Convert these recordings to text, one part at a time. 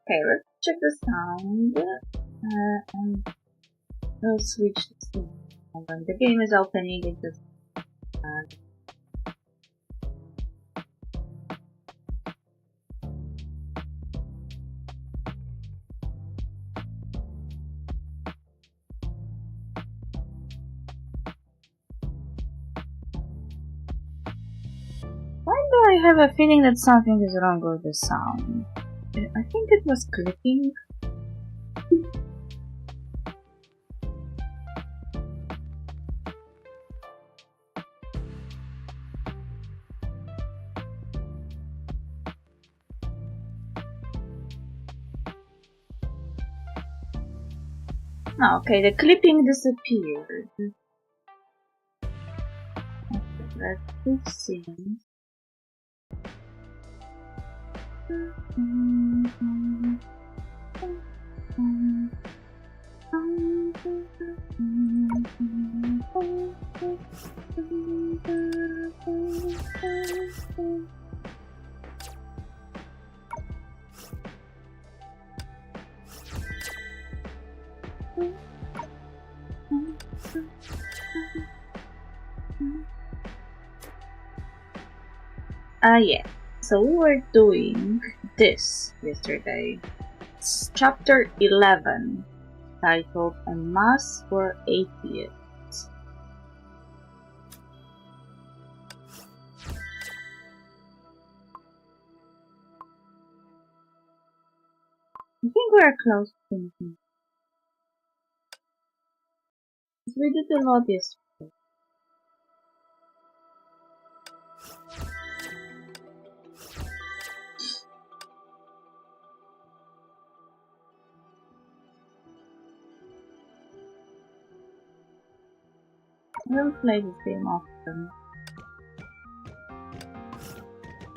Okay, let's check the sound and we'll switch to when the game is opening. It just why do I have a feeling that something is wrong with the sound? I think it was clicking. Oh, okay, the clipping disappeared. Let's see. Yeah. So we were doing this yesterday. It's chapter 11, titled A Mass for Atheists. I think we are close to finishing. We did a lot yesterday. I don't play this game often.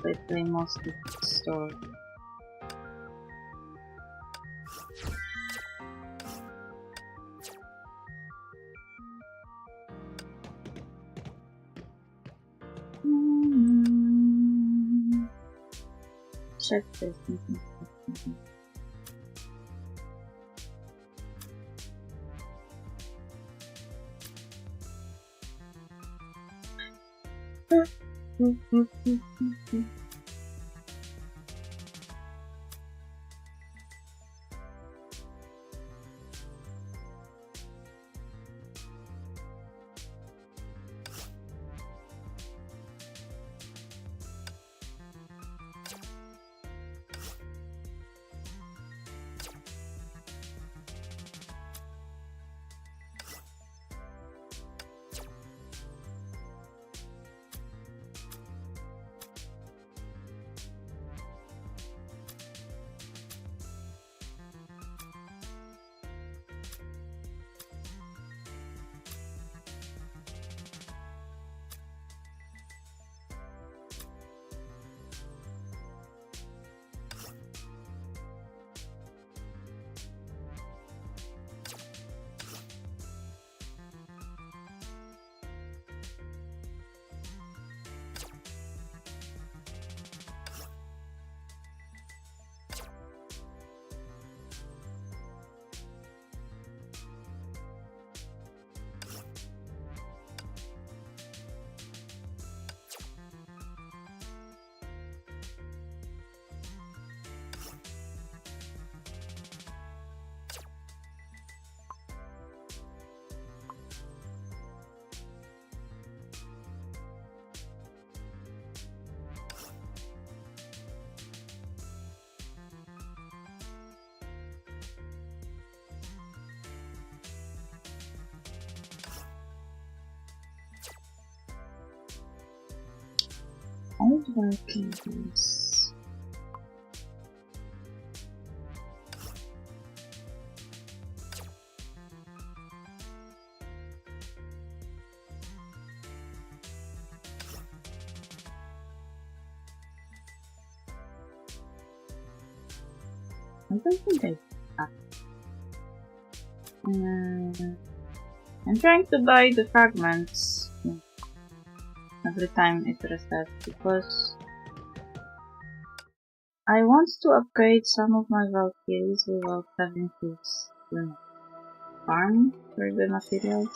I play mostly the story. Check this. Keys. I don't think I. I'm trying to buy the fragments every time it resets because I want to upgrade some of my Valkyries without having to farm for the materials.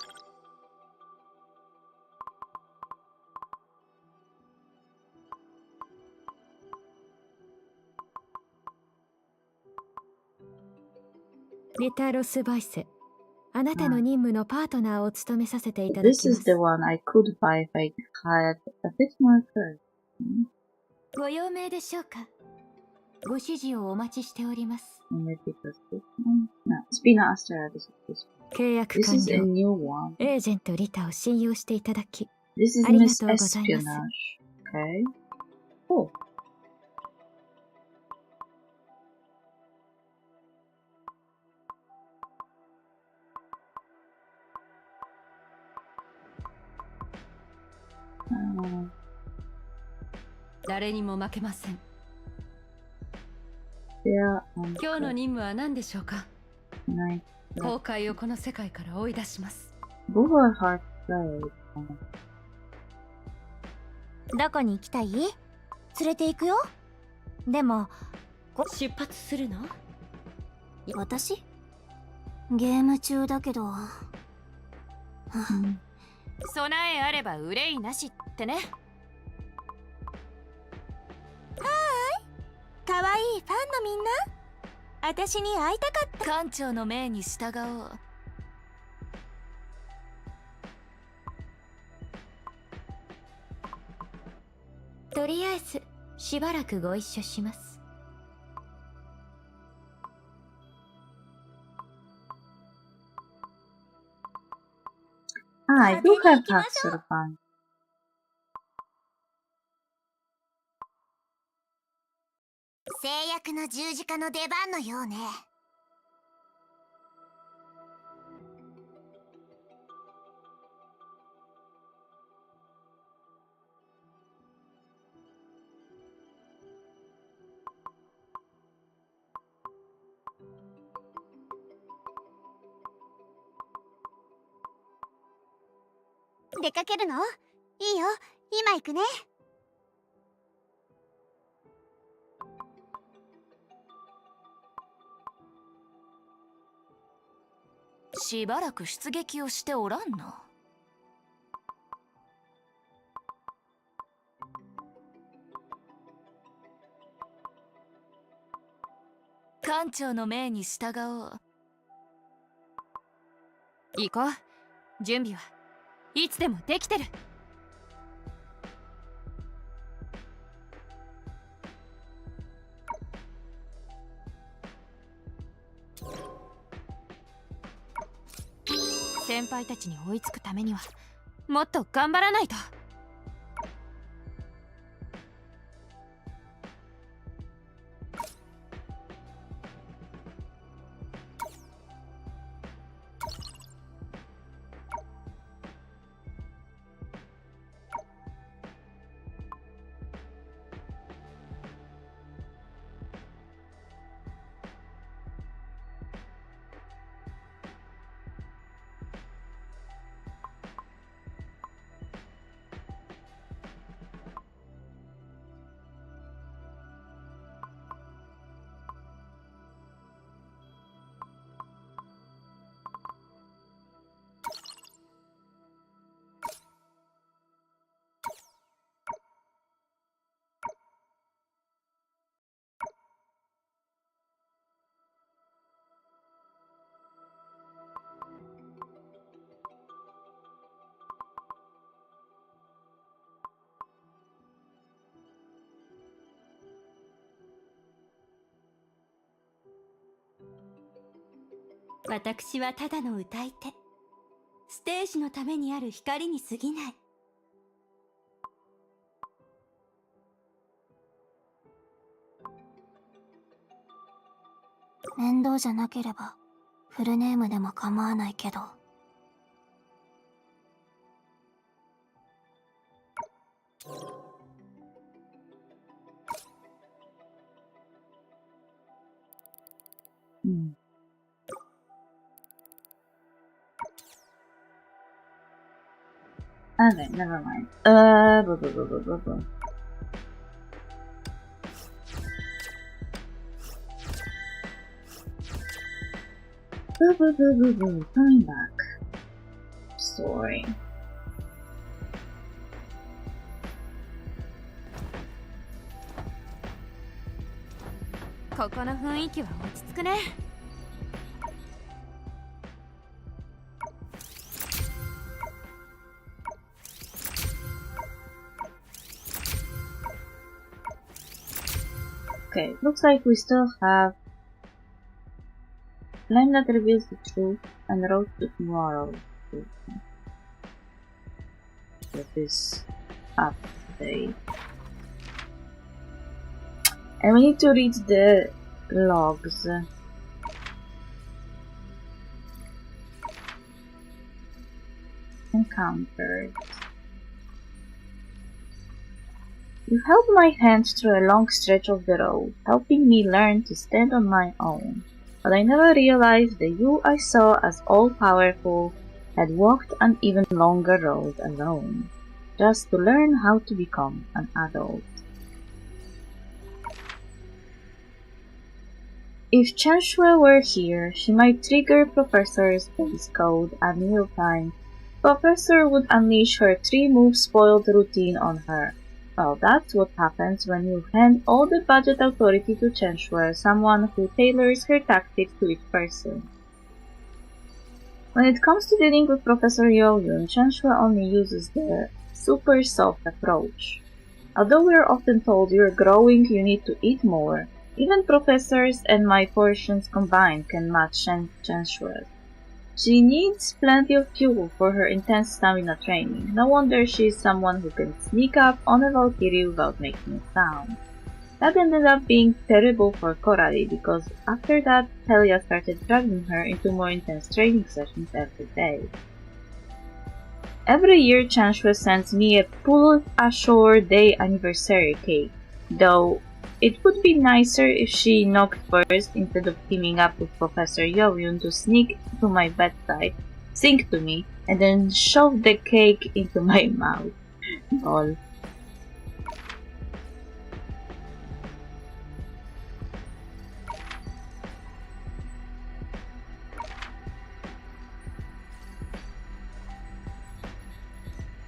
This is the one I could buy if I had a bit more courage. ご用命でしょうか。ご指示をお待ちしております。Maybe because this one? No, Spina Astera, this is a new one. エージェントリタを信用していただき、 This is ありが Miss とうございます。 Espionage. Okay. Cool. Uh, 誰にも負けません。 yeah, 今日の任務は何でしょうか。 nice. 崩壊をこの世界から追い出します。 Google HI3. どこに行きたい？連れて行くよ。でも出発するの？私？ゲーム中だけど。備えあれば憂いなしってね。かわいいファンのみんな、私に会いたかった。艦長の命に従おう。とりあえずしばらくご一緒します。 I do have Haxorban. 制約の十字架の出番のようね。出かけるの？いいよ、今行くね。しばらく出撃をしておらんな。艦長の命に従おう。行こう。準備はいつでもできてる。先輩たちに追いつくためにはもっと頑張らないと。私はただの歌い手。ステージのためにある光に過ぎない。面倒じゃなければフルネームでも構わないけど。Okay, never mind. Blah, blah, blah, blah, blah, blah. Blah, blah, blah, blah, blah. Coming back. Story. Okay, looks like we still have Flame that reveals the truth and Road to Tomorrow. That is up today. And we need to read the logs. Encountered. You held my hand through a long stretch of the road, helping me learn to stand on my own. But I never realized the you I saw as all-powerful had walked an even longer road alone, just to learn how to become an adult. If Ch11 were here, she might trigger Professor's base code at mealtime. Professor would unleash her 3-move spoiled routine on her. Well, that's what happens when you hand all the budget authority to Ch11, someone who tailors her tactics to each person. When it comes to dealing with Professor Yo-Yun, Ch11 only uses the super soft approach. Although we are often told you're growing, you need to eat more, even professors and my portions combined can match Ch11. She needs plenty of fuel for her intense stamina training. No wonder she is someone who can sneak up on a Valkyrie without making a sound. That ended up being terrible for Coralie because after that, Helia started dragging her into more intense training sessions every day. Every year Ch11 sends me a pull ashore day anniversary cake, though it would be nicer if she knocked first instead of teaming up with Professor Yo-Yun to sneak to my bedside, sing to me, and then shove the cake into my mouth. Lol.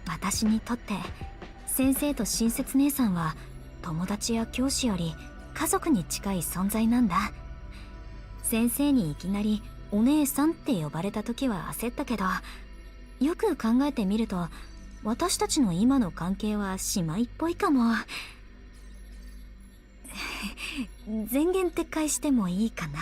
私にとって先生と親切姉さんは友達や教師より家族に近い存在なんだ。先生にいきなりお姉さんって呼ばれた時は焦ったけど、よく考えてみると私たちの今の関係は姉妹っぽいかも。前言撤回してもいいかな。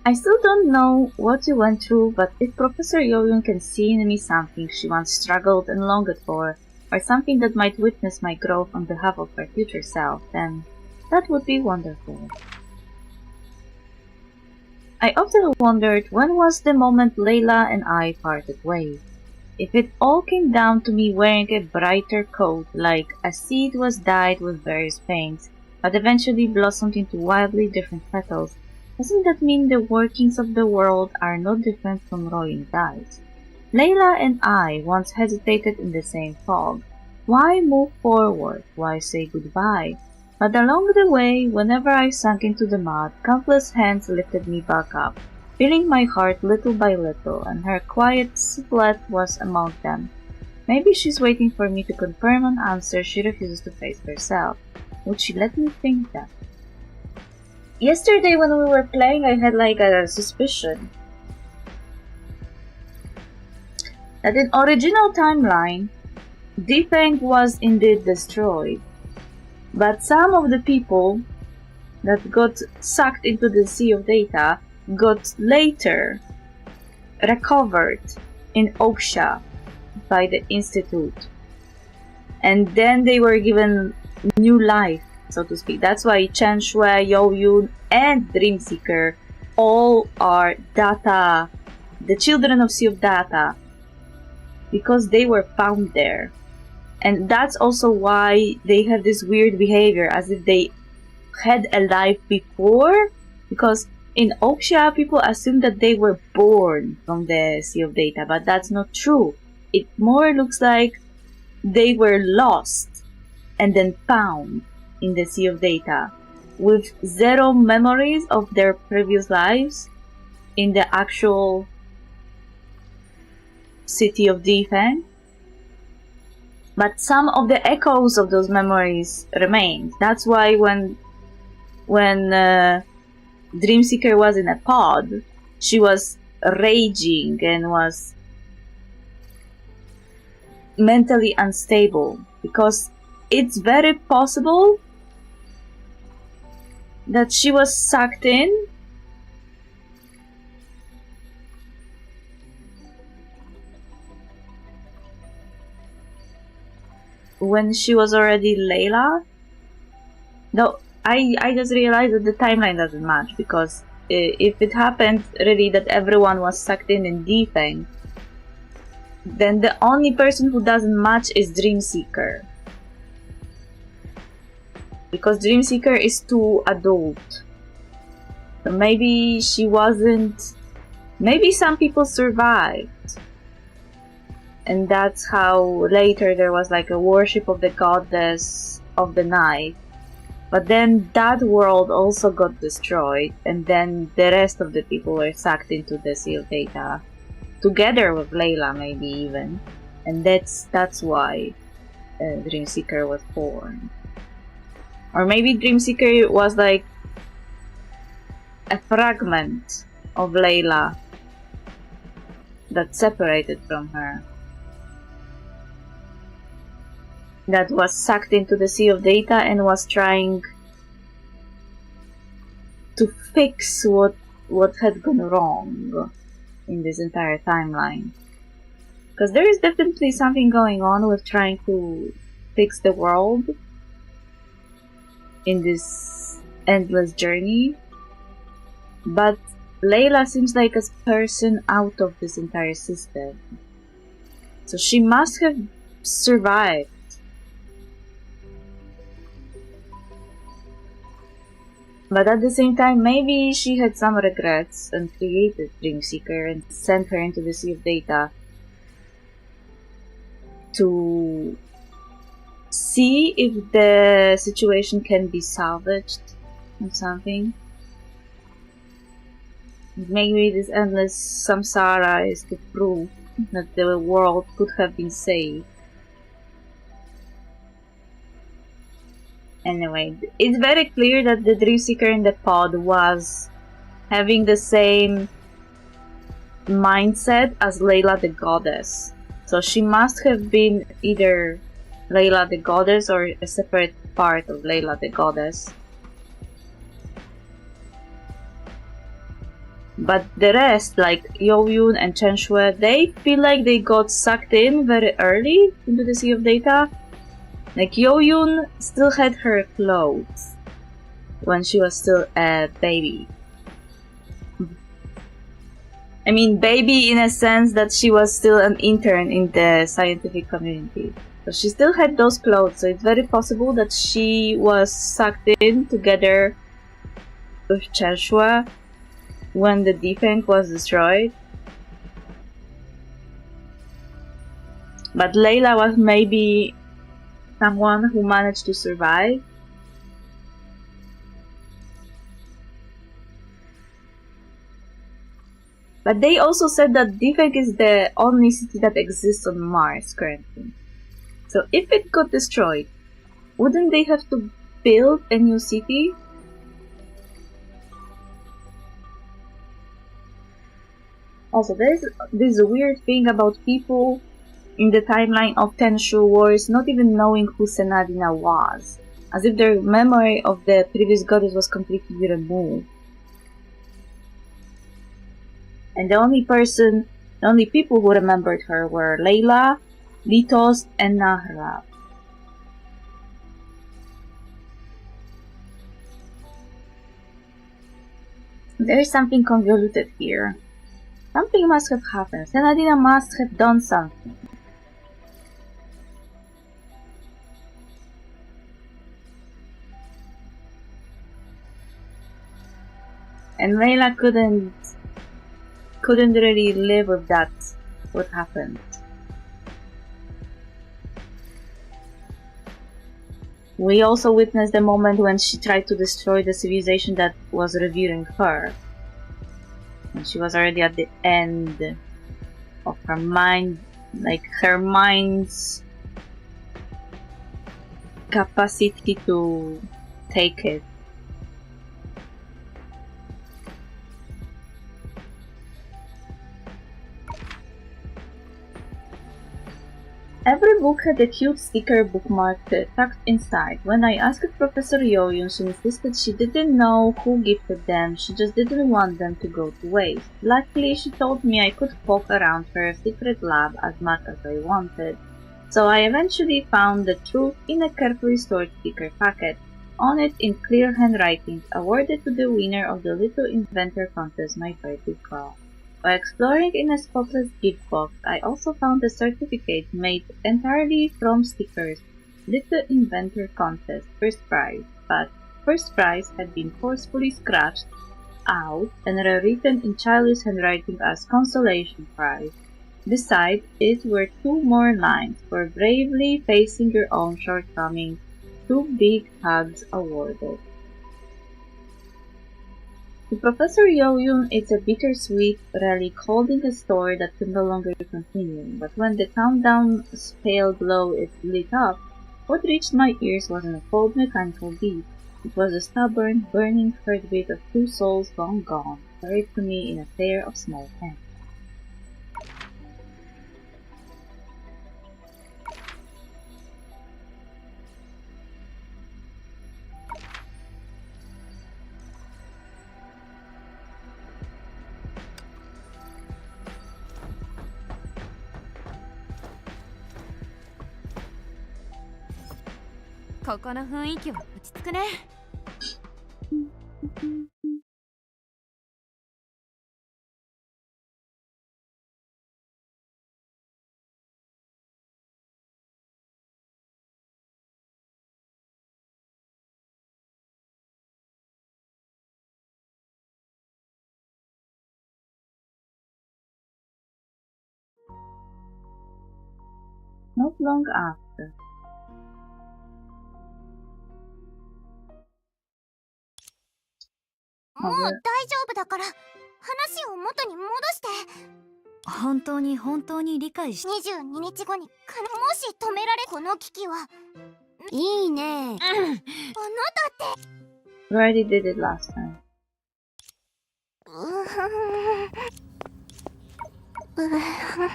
I still don't know what you went through, but if Professor Yo-Yun can see in me something she once struggled and longed for, or something that might witness my growth on behalf of her future self, then that would be wonderful. I often wondered when was the moment Layla and I parted ways. If it all came down to me wearing a brighter coat, like a seed was dyed with various paints, but eventually blossomed into wildly different petals, doesn't that mean the workings of the world are no different from rolling dice? Layla and I once hesitated in the same fog. Why move forward? Why say goodbye? But along the way, whenever I sank into the mud, countless hands lifted me back up, filling my heart little by little, and her quiet sweat was among them. Maybe she's waiting for me to confirm an answer she refuses to face herself. Would she let me think that? Yesterday when we were playing, I had like a suspicion that in original timeline, Defeng was indeed destroyed, but some of the people that got sucked into the Sea of Data got later recovered in Oksha by the Institute. and then they were given new life, so to speak. That's why Chen-Shui, Yo-Yun, and Dreamseeker all are data, the children of Sea of Data, because they were found there. And that's also why they have this weird behavior, as if they had a life before, because in Oxia, people assume that they were born from the Sea of Data, but that's not true. It more looks like they were lost and then found in the Sea of Data, with zero memories of their previous lives in the actual city of Defeng. But some of the echoes of those memories remain. That's why when Dreamseeker was in a pod, she was raging and was mentally unstable, because it's very possible that she was sucked in when she was already Layla. No, I just realized that the timeline doesn't match, because if it happened really that everyone was sucked in Defeng, then the only person who doesn't match is Dreamseeker. Because Dreamseeker is too adult. So maybe she wasn't... Maybe some people survived. And that's how later there was like a worship of the goddess of the night. But then that world also got destroyed, and then the rest of the people were sucked into the Sea of Data, together with Layla maybe even. And that's why Dreamseeker was born. Or maybe Dreamseeker was like a fragment of Layla that separated from her, that was sucked into the Sea of Data and was trying to fix what had gone wrong in this entire timeline. Because there is definitely something going on with trying to fix the world in this endless journey. But Layla seems like a person out of this entire system. So she must have survived. But at the same time, maybe she had some regrets and created Dreamseeker and sent her into the Sea of Data to see if the situation can be salvaged or something. Maybe this endless samsara is to prove that the world could have been saved. Anyway, it's very clear that the Dreamseeker in the pod was having the same mindset as Layla the Goddess. So she must have been either Layla the Goddess or a separate part of Layla the Goddess. But the rest, like Yo-Yun and Chen-Shui, they feel like they got sucked in very early into the Sea of Data. Like, Yo-Yun still had her clothes when she was still a baby. I mean, baby in a sense that she was still an intern in the scientific community. So she still had those clothes, so it's very possible that she was sucked in together with Chen-Shui when the Defeng was destroyed. But Layla was maybe someone who managed to survive. But they also said that Defeng is the only city that exists on Mars currently. So if it got destroyed, wouldn't they have to build a new city? Also, there's this weird thing about people in the timeline of Tenshu Wars not even knowing who Senadina was, as if their memory of the previous goddess was completely removed. And the only people who remembered her were Layla, Litos, and Nahra. There's something convoluted here. Something must have happened. Senadina must have done something. And Layla couldn't really live with that, what happened. We also witnessed the moment when she tried to destroy the civilization that was revering her. And she was already at the end of her mind, like her mind's capacity to take it. Every book had a cute sticker bookmarked tucked inside. When I asked Professor Yoyun, she insisted she didn't know who gifted them, she just didn't want them to go to waste. Luckily, she told me I could poke around her secret lab as much as I wanted. So I eventually found the truth in a carefully stored sticker packet. On it, in clear handwriting, awarded to the winner of the Little Inventor Contest, my favorite girl. By exploring in a spotless gift box, I also found a certificate made entirely from stickers. Little Inventor Contest, first prize, but first prize had been forcefully scratched out and rewritten in childish handwriting as consolation prize. Beside it were two more lines, for bravely facing your own shortcomings, 2 big hugs awarded. To Professor Yoyun, it's a bittersweet relic holding a story that can no longer continue, but when the countdown's pale glow is lit up, what reached my ears wasn't a cold mechanical beat. It was the stubborn, burning heartbeat of 2 souls long gone, carried to me in a pair of small hands.ここの雰囲気は落ち着くね。Not long after. もう大丈夫だから話を元に戻して。本当に理解し22日後にもし止められこの危機はいいね。あなたって Already did it last time.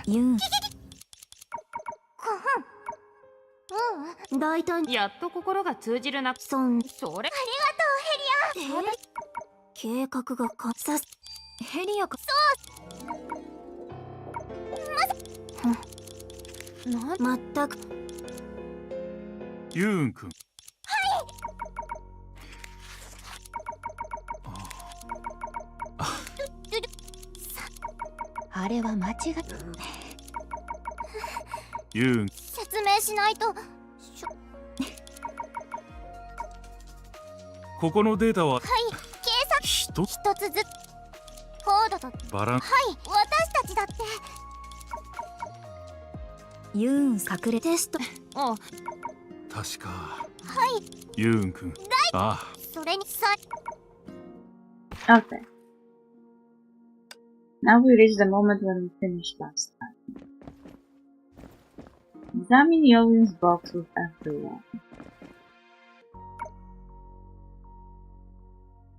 ユン大体やっと心が通じるな。それありがとうヘリア。計画がさヘリアかまったくユーン君。あれは間違いユーン。説明しないとここのデータははい計算一つずつコードとバラン。はい私たちだってユーン隠れテストお確かはいユーン君。ああそれにさ Okay. Now we reach the moment when we finished last time. Examine Yolin's box with everyone.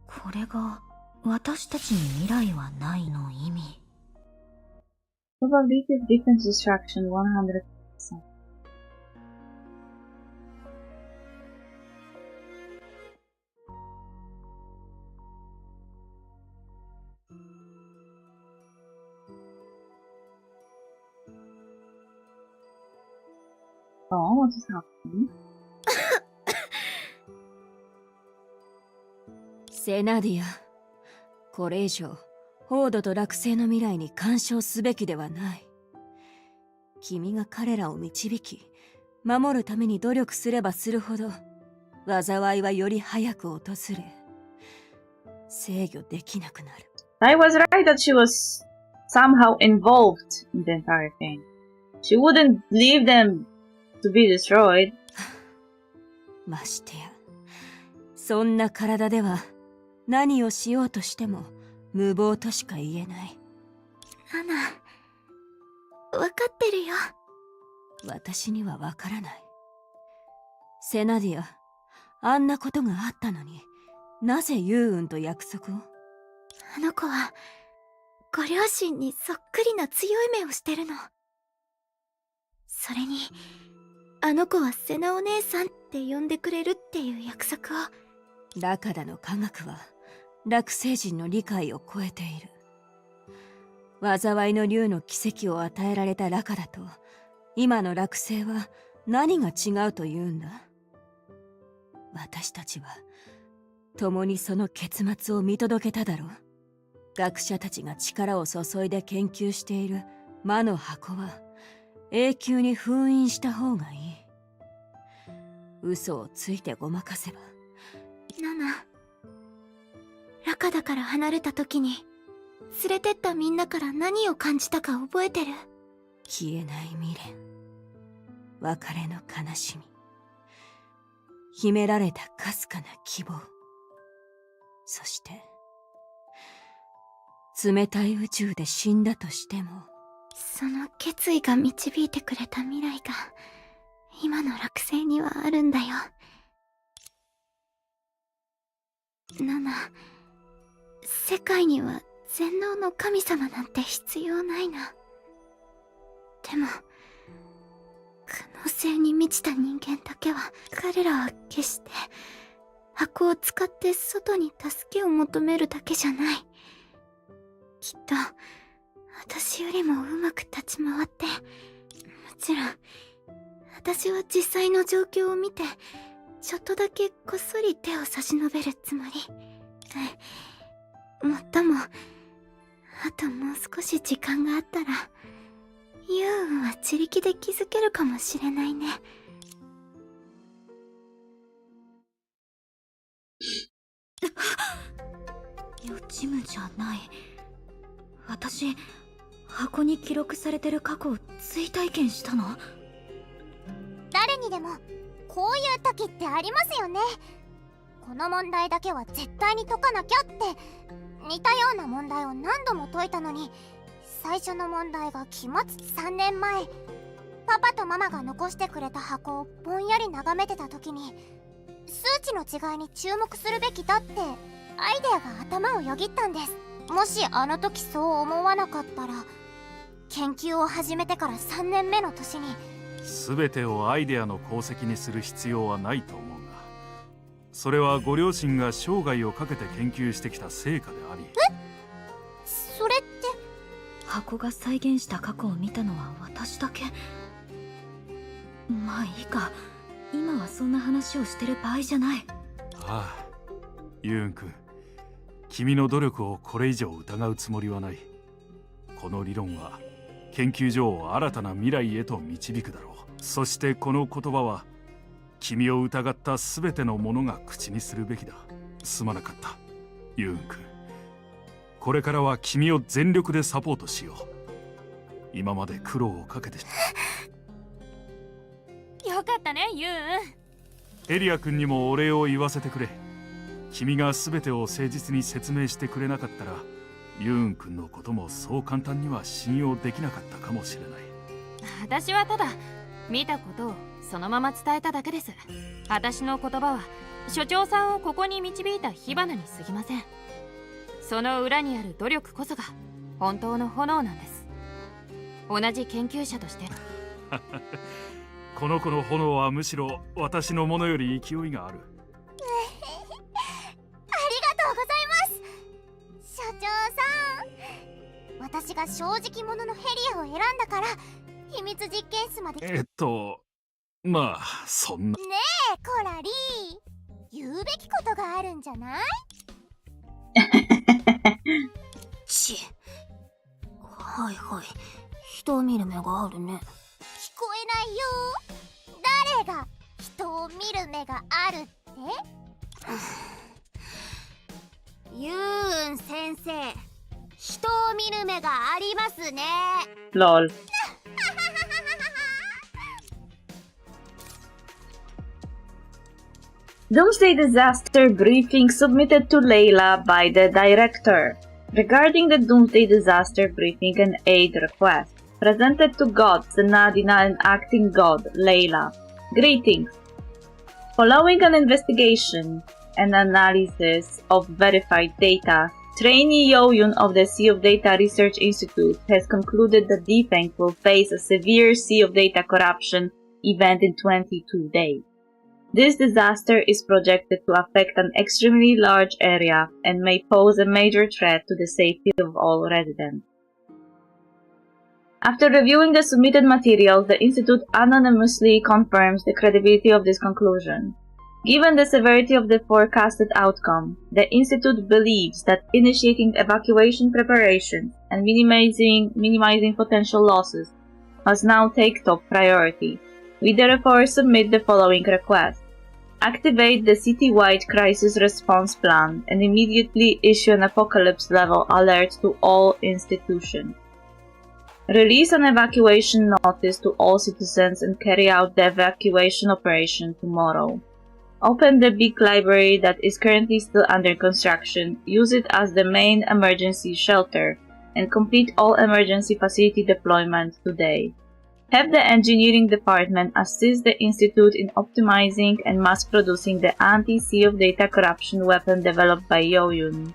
これが私たちに未来はないの意味 Probability of defense distraction 100%. Oh, what is happening? セナディアこれ以上ホードと落星の未来に干渉すべきではない。君が彼らを導き守るために努力すればするほど災いはより早く訪れ制御できなくなる。 I was right that she was somehow involved in the entire thing. She wouldn't leave them to be destroyed. ましてやそんな体では何をしようとしても無謀としか言えない。ナナ、わかってるよ。私にはわからない。セナディア、あんなことがあったのになぜユウンと約束を？あの子はご両親にそっくりな強い目をしてるの。それにあの子はセナお姉さんって呼んでくれるっていう約束を。ラカダの科学は落星人の理解を超えている。災いの竜の奇跡を与えられたラカダと今の落星は何が違うというんだ？私たちは共にその結末を見届けただろう。学者たちが力を注いで研究している魔の箱は永久に封印した方がいい。嘘をついてごまかせば。ナナ、ラカダから離れた時に連れてったみんなから何を感じたか覚えてる？消えない未練、別れの悲しみ、秘められたかすかな希望、そして冷たい宇宙で死んだとしてもその決意が導いてくれた未来が今の落星にはあるんだよ。ナナ、世界には全能の神様なんて必要ないな。でも可能性に満ちた人間だけは彼らは決して箱を使って外に助けを求めるだけじゃない。きっと私よりもうまく立ち回って、もちろん私は実際の状況を見てちょっとだけこっそり手を差し伸べるつもり。もっともあともう少し時間があったらユウンは自力で気づけるかもしれないね。予知夢じゃない。私箱に記録されてる過去を追体験したの？誰にでもこういう時ってありますよね。この問題だけは絶対に解かなきゃって似たような問題を何度も解いたのに、最初の問題が期末3年前、パパとママが残してくれた箱をぼんやり眺めてた時に、数値の違いに注目するべきだってアイデアが頭をよぎったんです。もしあの時そう思わなかったら、研究を始めてから3年目の年に全てをアイデアの功績にする必要はないと思うが、それはご両親が生涯をかけて研究してきた成果であり。それって箱が再現した過去を見たのは私だけ。まあいいか、今はそんな話をしてる場合じゃない。ああ、ユウン君、君の努力をこれ以上疑うつもりはない。この理論は研究所を新たな未来へと導くだろう。そしてこの言葉は君を疑った全ての者が口にするべきだ。すまなかった、ユウン君。これからは君を全力でサポートしよう。今まで苦労をかけてよかったね、ユウン。エリア君にもお礼を言わせてくれ。君が全てを誠実に説明してくれなかったら、ユウン君のこともそう簡単には信用できなかったかもしれない。私はただ見たことをそのまま伝えただけです。私の言葉は所長さんをここに導いた火花に過ぎません。その裏にある努力こそが本当の炎なんです。同じ研究者としてこの子の炎はむしろ私のものより勢いがある。所長さん、私が正直者のヘリアを選んだから秘密実験室まで。まあそんな。ねえコラリー、言うべきことがあるんじゃない？はいはい。人を見る目があるね。聞こえないよ。誰が人を見る目があるって？ユーン先生、人を見る目がありますね。Lol. Doomsday Disaster Briefing submitted to Layla by the director. Regarding the Doomsday Disaster Briefing and aid request, presented to God, Zanadina and acting God, Layla. Greetings. Following an investigation and analysis of verified data, trainee Yoyun of the Sea of Data Research Institute has concluded that Defeng will face a severe Sea of Data corruption event in 22 days. This disaster is projected to affect an extremely large area and may pose a major threat to the safety of all residents. After reviewing the submitted materials, the Institute anonymously confirms the credibility of this conclusion. Given the severity of the forecasted outcome, the Institute believes that initiating evacuation preparations and minimizing potential losses must now take top priority. We therefore submit the following request. Activate the city-wide crisis response plan and immediately issue an apocalypse-level alert to all institutions. Release an evacuation notice to all citizens and carry out the evacuation operation tomorrow. Open the big library that is currently still under construction, use it as the main emergency shelter, and complete all emergency facility deployment today. Have the engineering department assist the Institute in optimizing and mass-producing the anti-Sea of Data corruption weapon developed by Yoyun.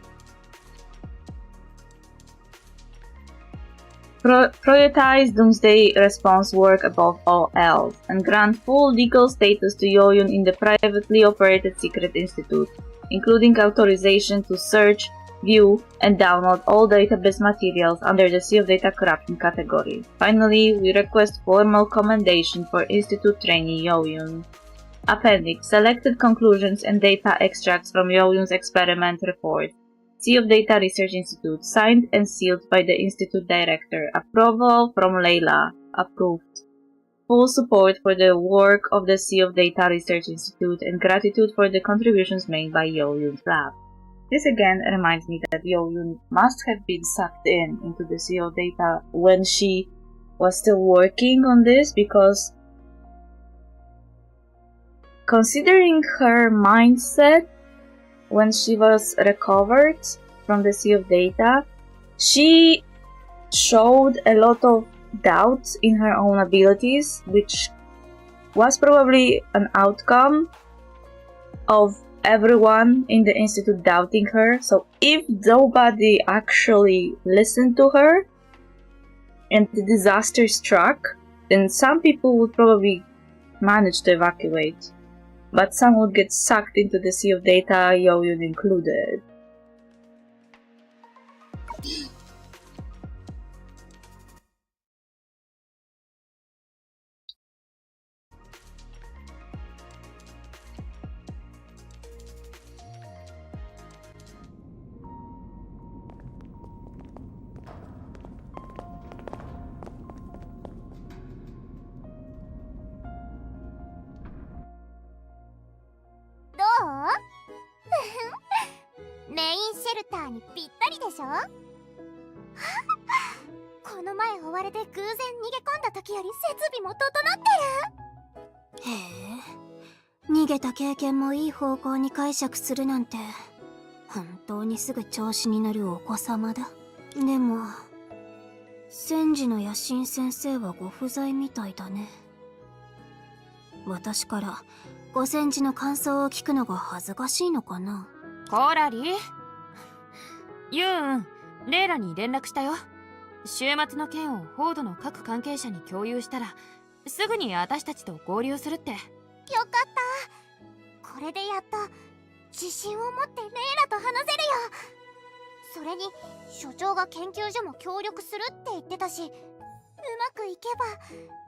Prioritize Doomsday response work above all else, and grant full legal status to Yoyun in the privately operated secret institute, including authorization to search, view, and download all database materials under the Sea of Data corruption category. Finally, we request formal commendation for Institute trainee Yoyun. Appendix: selected conclusions and data extracts from Yoyun's experiment report. Sea of Data Research Institute, signed and sealed by the Institute Director. Approval from Layla. Approved. Full support for the work of the Sea of Data Research Institute and gratitude for the contributions made by Yoyun's lab. This again reminds me that Yoyun must have been sucked into the Sea of Data when she was still working on this, because considering her mindset when she was recovered from the Sea of Data, she showed a lot of doubts in her own abilities, which was probably an outcome of everyone in the Institute doubting her. So if nobody actually listened to her and the disaster struck, then some people would probably manage to evacuate. But some would get sucked into the Sea of Data, Yoyun included.メインシェルターにぴったりでしょ。この前追われて偶然逃げ込んだ時より設備も整ってる。へえ、逃げた経験もいい方向に解釈するなんて本当にすぐ調子に乗るお子様だ。でも戦時の野心先生はご不在みたいだね。私からご戦時の感想を聞くのが恥ずかしいのかな。コラリユーン、レイラに連絡したよ。週末の件をフォードの各関係者に共有したらすぐに私たちと合流するって。よかった。これでやっと自信を持ってレイラと話せるよ。それに所長が研究所も協力するって言ってたし、うまくいけば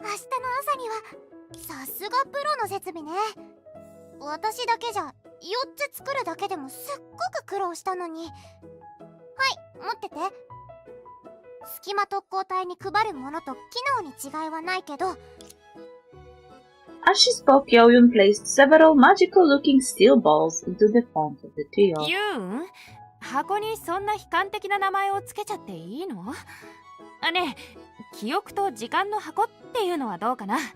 明日の朝には。さすがプロの設備ね。私だけじゃ4つ作るだけでもすっごく苦労したのに。持ってて。隙間特攻隊に配るものと機能に違いはないけど。 As she spoke, Yoyun placed several magical-looking steel balls into the palms of the trio. ユーン、箱にそんな悲観的な名前をつけちゃっていいの？ねえ、記憶と時間の箱っていうのはどうかな？すっ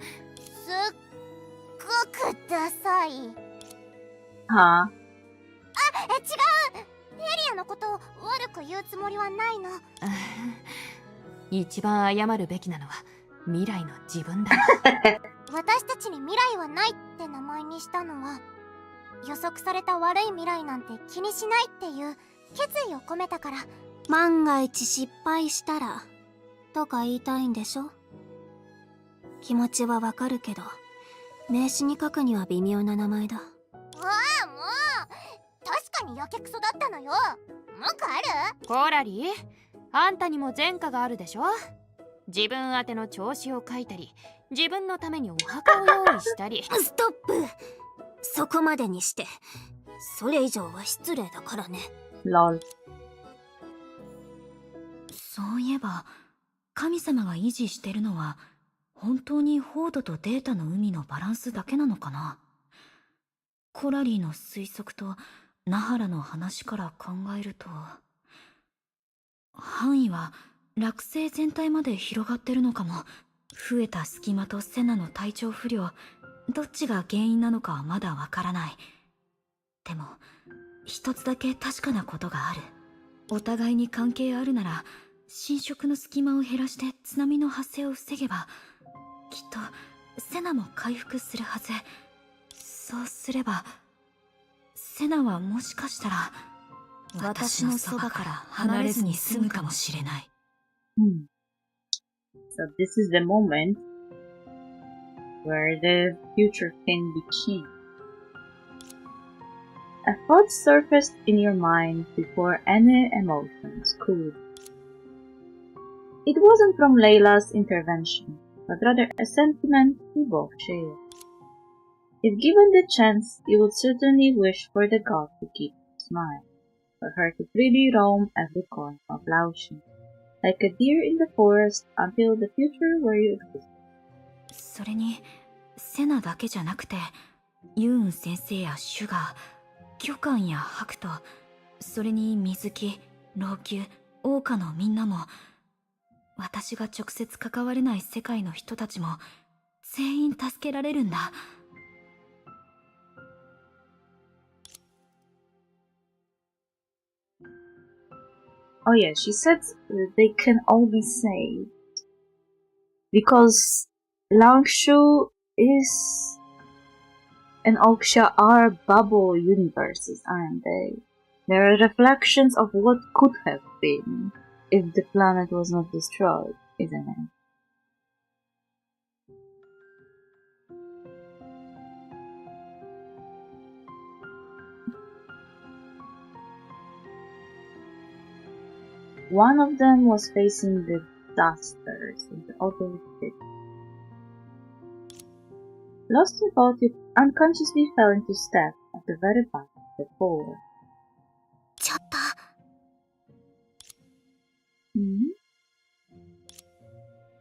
ごくダサい。Huh? 違う。エリアのことを悪く言うつもりはないの。一番謝るべきなのは未来の自分だ。私たちに未来はないって名前にしたのは、予測された悪い未来なんて気にしないっていう決意を込めたから。万が一失敗したらとか言いたいんでしょ。気持ちはわかるけど、名刺に書くには微妙な名前だ。ああ、もう確かにやけくそだったのよ。文句ある？コーラリー、あんたにも前科があるでしょ。自分宛ての調子を書いたり、自分のためにお墓を用意したり。ストップ。そこまでにして。それ以上は失礼だからね。Lol. そういえば、神様が維持してるのは本当にホードとデータの海のバランスだけなのかな。コラリーの推測とナハラの話から考えると、範囲は惑星全体まで広がってるのかも。増えた隙間とセナの体調不良、どっちが原因なのかはまだわからない。でも一つだけ確かなことがある。お互いに関係あるなら侵食の隙間を減らして津波の発生を防げば、きっとセナも回復するはず。そうすればセナはもしかしたら私のそばから離れずに済むかもしれない。So this is the moment where the future can be changed. A thought surfaced in your mind before any emotions could. It wasn't from Layla's intervention, but rather a sentiment we both share. If given the chance, you would certainly wish for the god to keep her smile, for her to freely roam every corner of Laotian, like a deer in the forest until the future where you exist. それにセナだけじゃなくて、ユーン先生やシュガー、キョカンやハクト、それに水木、老朽、オオカのみんなも、私が直接関われない世界の人たちも全員助けられるんだ。Oh yeah, she said they can all be saved. Because Langshu is and Oksha are bubble universes, aren't they? They are reflections of what could have been if the planet was not destroyed, isn't it? One of them was facing the dusters and the other did. Lost in thought, it unconsciously fell into step at the very back of the pool. ちょっと。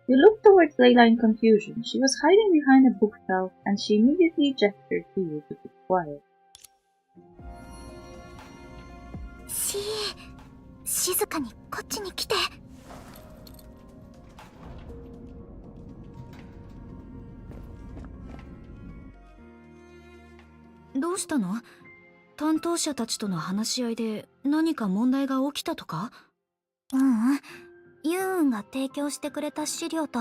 You looked towards Layla in confusion. She was hiding behind a bookshelf, and she immediately gestured to you to be quiet. 静かにこっちに来て。どうしたの？担当者たちとの話し合いで何か問題が起きたとか？ユーンが提供してくれた資料と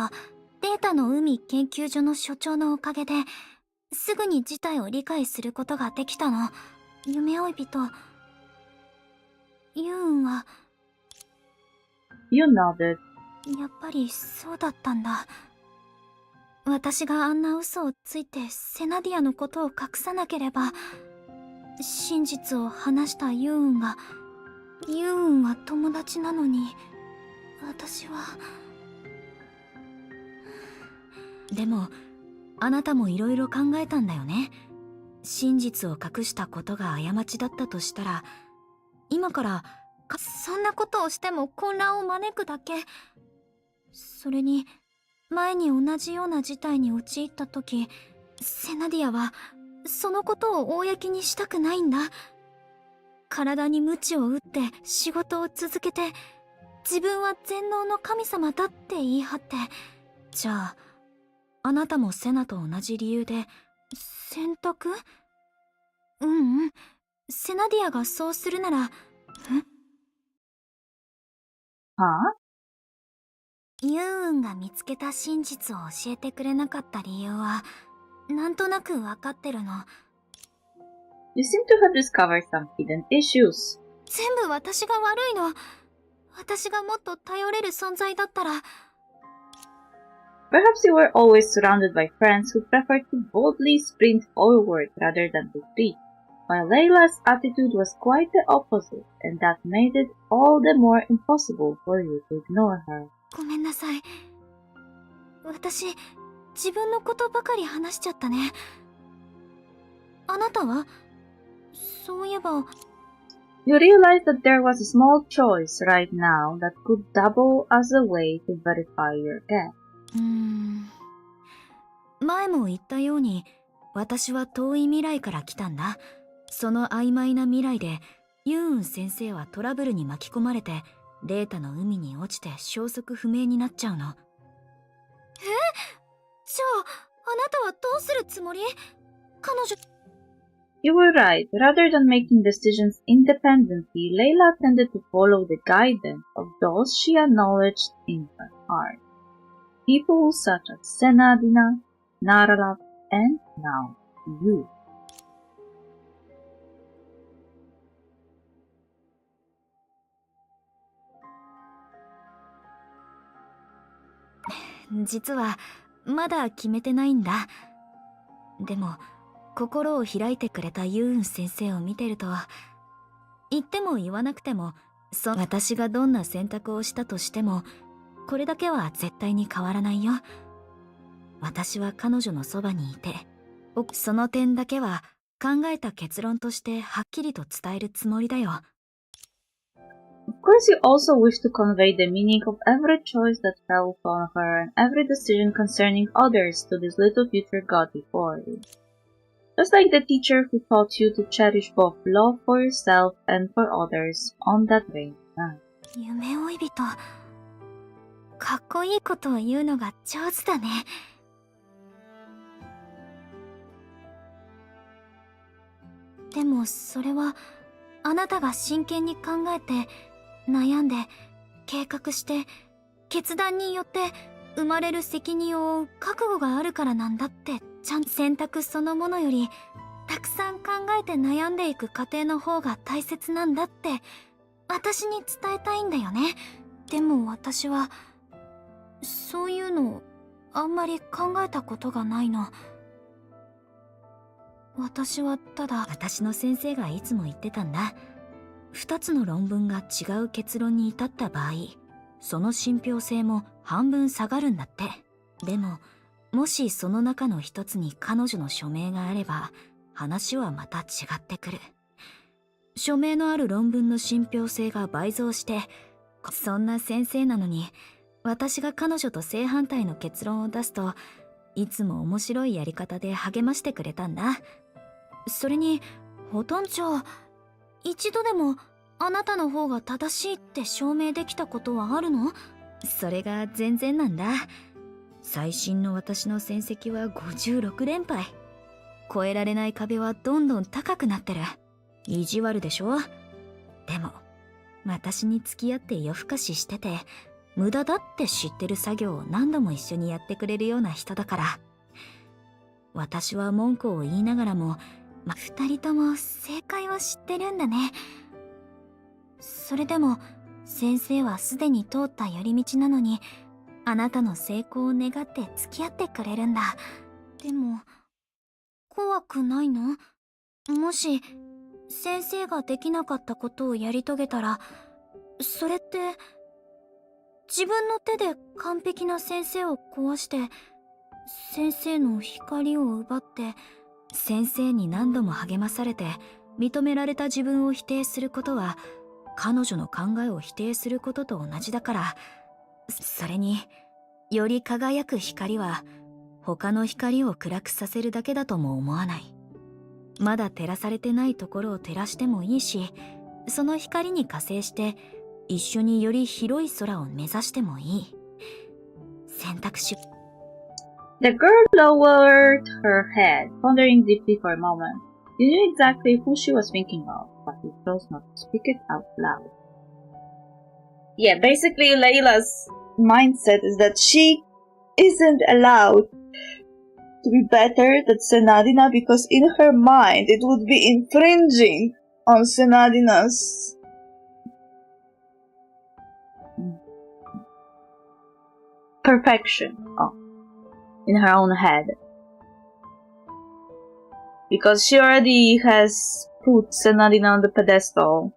データの海研究所の所長のおかげですぐに事態を理解することができたの。夢追い人ユーンは You nodded. やっぱりそうだったんだ。私があんな嘘をついてセナディアのことを隠さなければ、真実を話したユーンは友達なのに、私は。でもあなたもいろいろ考えたんだよね。真実を隠したことが過ちだったとしたら、今からそんなことをしても混乱を招くだけ。それに前に同じような事態に陥った時、セナディアはそのことを公にしたくないんだ。体に鞭を打って仕事を続けて、自分は全能の神様だって言い張って。じゃああなたもセナと同じ理由で選択？セナディアがそうするなら。Huh? ユーンが見つけた真実を教えてくれなかった理由はなんとなくわかってるの。 You seem to have discovered some hidden issues. 全部私が悪いの。私がもっと頼れる存在だったら。 Perhaps you were always surrounded by friends who preferred to boldly sprint forward rather than retreat, while Layla's attitude was quite the opposite, and that made it all the more impossible for you to ignore her. ごめんなさい。私、自分のことばかり話しちゃったね。あなたは？そういえば。You realized that there was a small choice right now that could double as a way to verify your guess. 前も言ったように、私は遠い未来から来たんだ。その曖昧な未来で、ユーン先生はトラブルに巻き込まれて、レータの海に落ちて消息不明になっちゃうの。じゃあ、あなたはどうするつもり？彼女。You were right. Rather than making decisions independently, Layla tended to follow the guidance of those she acknowledged in her heart. People such as Senadina, Narala, and now you. 実はまだ決めてないんだ。でも心を開いてくれたユーン先生を見てると、言っても言わなくても私がどんな選択をしたとしても、これだけは絶対に変わらないよ。私は彼女のそばにいて、その点だけは考えた結論としてはっきりと伝えるつもりだよ。Of course, you also wish to convey the meaning of every choice that fell upon her and every decision concerning others to this little future god before you. Just like the teacher who taught you to cherish both love for yourself and for others on that rainy night. 夢追い人。かっこいいことを言うのが上手だね。でもそれはあなたが真剣に考えて悩んで計画して決断によって生まれる責任を負う覚悟があるからなんだって。ちゃんと選択そのものよりたくさん考えて悩んでいく過程の方が大切なんだって私に伝えたいんだよね。でも私はそういうのをあんまり考えたことがないの。私はただ。私の先生がいつも言ってたんだ。2つの論文が違う結論に至った場合、その信憑性も半分下がるんだって。でももしその中の一つに彼女の署名があれば、話はまた違ってくる。署名のある論文の信憑性が倍増して、そんな先生なのに、私が彼女と正反対の結論を出すと、いつも面白いやり方で励ましてくれたんだ。それに、ほとんど一度でもあなたの方が正しいって証明できたことはあるの？それが全然なんだ。最新の私の戦績は56連敗。越えられない壁はどんどん高くなってる。意地悪でしょ？でも私に付き合って夜更かししてて、無駄だって知ってる作業を何度も一緒にやってくれるような人だから。私は文句を言いながらも、二人とも正解を知ってるんだね。それでも先生はすでに通った寄り道なのに、あなたの成功を願って付き合ってくれるんだ。でも怖くないの？もし先生ができなかったことをやり遂げたら、それって自分の手で完璧な先生を壊して先生の光を奪って。先生に何度も励まされて認められた自分を否定することは、彼女の考えを否定することと同じだから。それに、より輝く光は他の光を暗くさせるだけだとも思わない。まだ照らされてないところを照らしてもいいし、その光に加勢して一緒により広い空を目指してもいい。選択肢。 The girl lowered her head, pondering deeply for a moment. She knew exactly who she was thinking of, but she chose not to speak it out loud. Yeah, basically Layla's mindset is that she isn't allowed to be better than Senadina because in her mind it would be infringing on Senadina's perfection in her own head. Because she already has put Senadina on the pedestal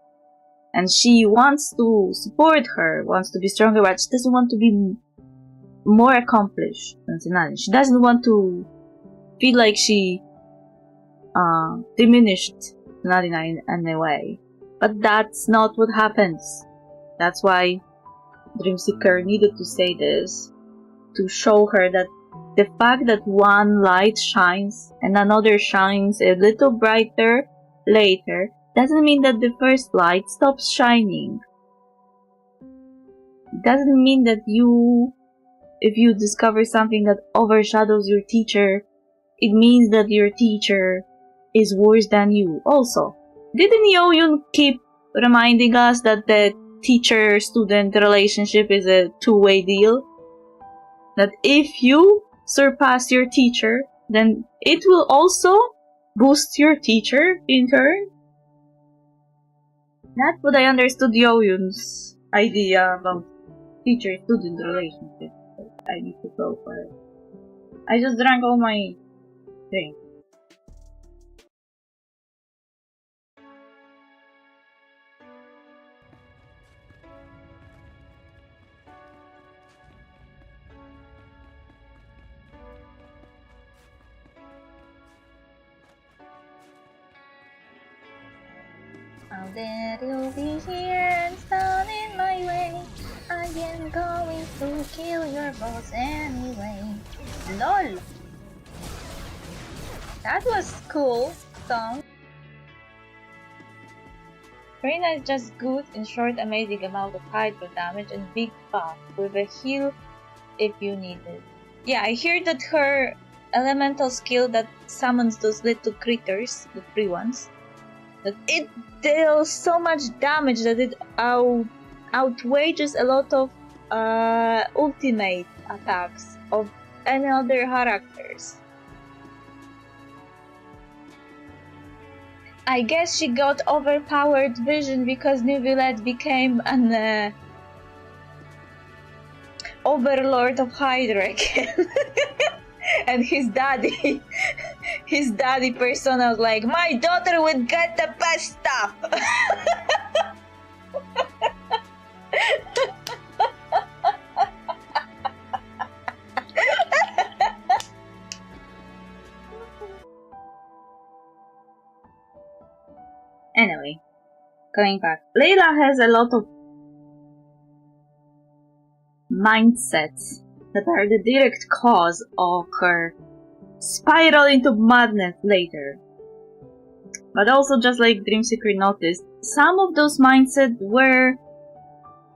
and she wants to support her, wants to be stronger, but she doesn't want to be more accomplished than Senadina. She doesn't want to feel like she diminished Senadina in any way. But that's not what happens. That's why Dreamseeker needed to say this, to show her that the fact that one light shines and another shines a little brighter later doesn't mean that the first light stops shining. It doesn't mean that if you discover something that overshadows your teacher, it means that your teacher is worse than you. Also, didn't Yoyun keep reminding us that the teacher-student relationship is a two-way deal? That if you surpass your teacher, then it will also boost your teacher in turn? That's what I understood Yoyun's idea about teacher-student relationship. I need to go for it. I just drank all my drink. How dare you be here and stand in my way? I am going to kill your boss anyway. LOL! That was cool song. Karina is just good in short amazing amount of hydro damage and big buff with a heal if you need it. Yeah, I hear that her elemental skill that summons those little critters, the free ones, that it deals so much damage that it outweighs a lot of ultimate attacks of any other characters. I guess she got overpowered vision because Neuvillette became an overlord of Hydra again. And his daddy persona was like, my daughter would get the best stuff. Anyway, coming back. Layla has a lot of mindsets that are the direct cause of her spiral into madness later. But also, just like Dreamseeker noticed, some of those mindsets were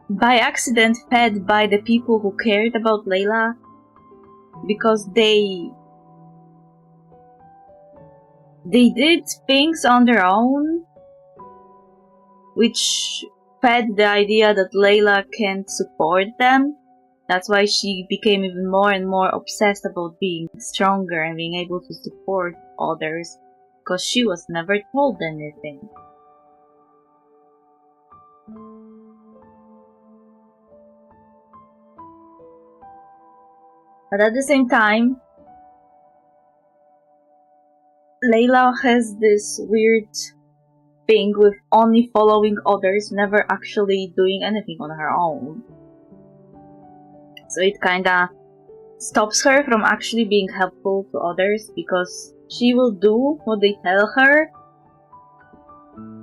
by accident fed by the people who cared about Layla, because they did things on their own which fed the idea that Layla can't support them. That's why she became even more and more obsessed about being stronger and being able to support others, because she was never told anything. But at the same time, Layla has this weird thing with only following others, never actually doing anything on her own. So it kinda stops her from actually being helpful to others, because she will do what they tell her,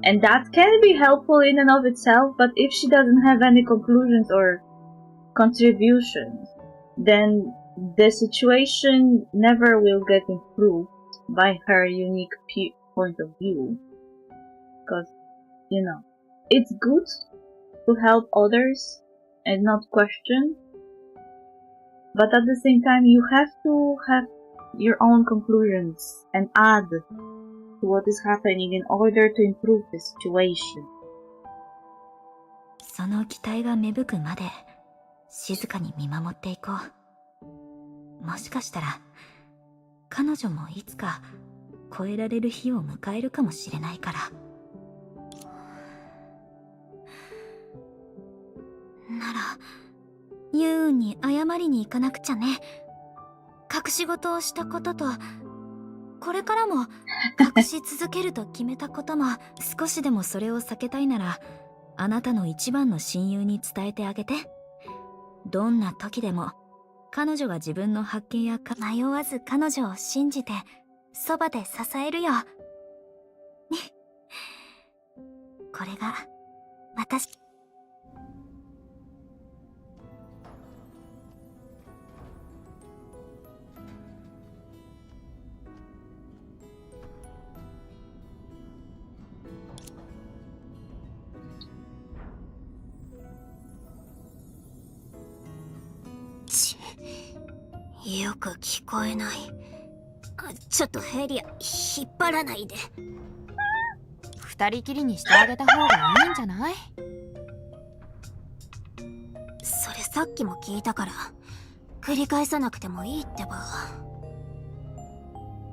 And that can be helpful in and of itself, but if she doesn't have any conclusions or contributions, then the situation never will get improved by her unique point of view. Because, you know, it's good to help others and not question, but at the same time you have to have your own conclusions and add to what is happening in order to improve the situation. その期待が芽吹くまで静かに見守っていこう。もしかしたら彼女もいつか超えられる日を迎えるかもしれないから。ならユウンに謝りに行かなくちゃね。隠し事をしたこととこれからも隠し続けると決めたことも少しでもそれを避けたいならあなたの一番の親友に伝えてあげて。どんな時でも彼女が自分の発見や迷わず彼女を信じてそばで支えるよ。これが私。よく聞こえない。ちょっとヘリア引っ張らないで。二人きりにしてあげた方がいいんじゃない？それさっきも聞いたから繰り返さなくてもいいってば。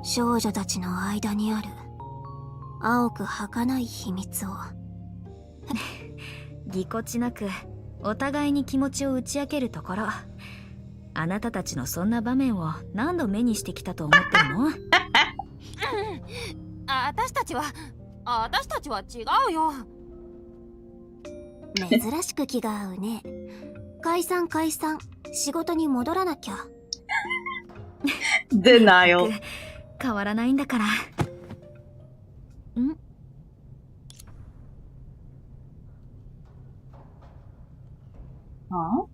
少女たちの間にある青く儚い秘密をぎこちなくお互いに気持ちを打ち明けるところ。あなたたちのそんな場面を何度目にしてきたと思ってるの？私たちは違うよ。珍しく気が合うね。解散仕事に戻らなきゃ。Denial. 変わらないんだから。んHuh?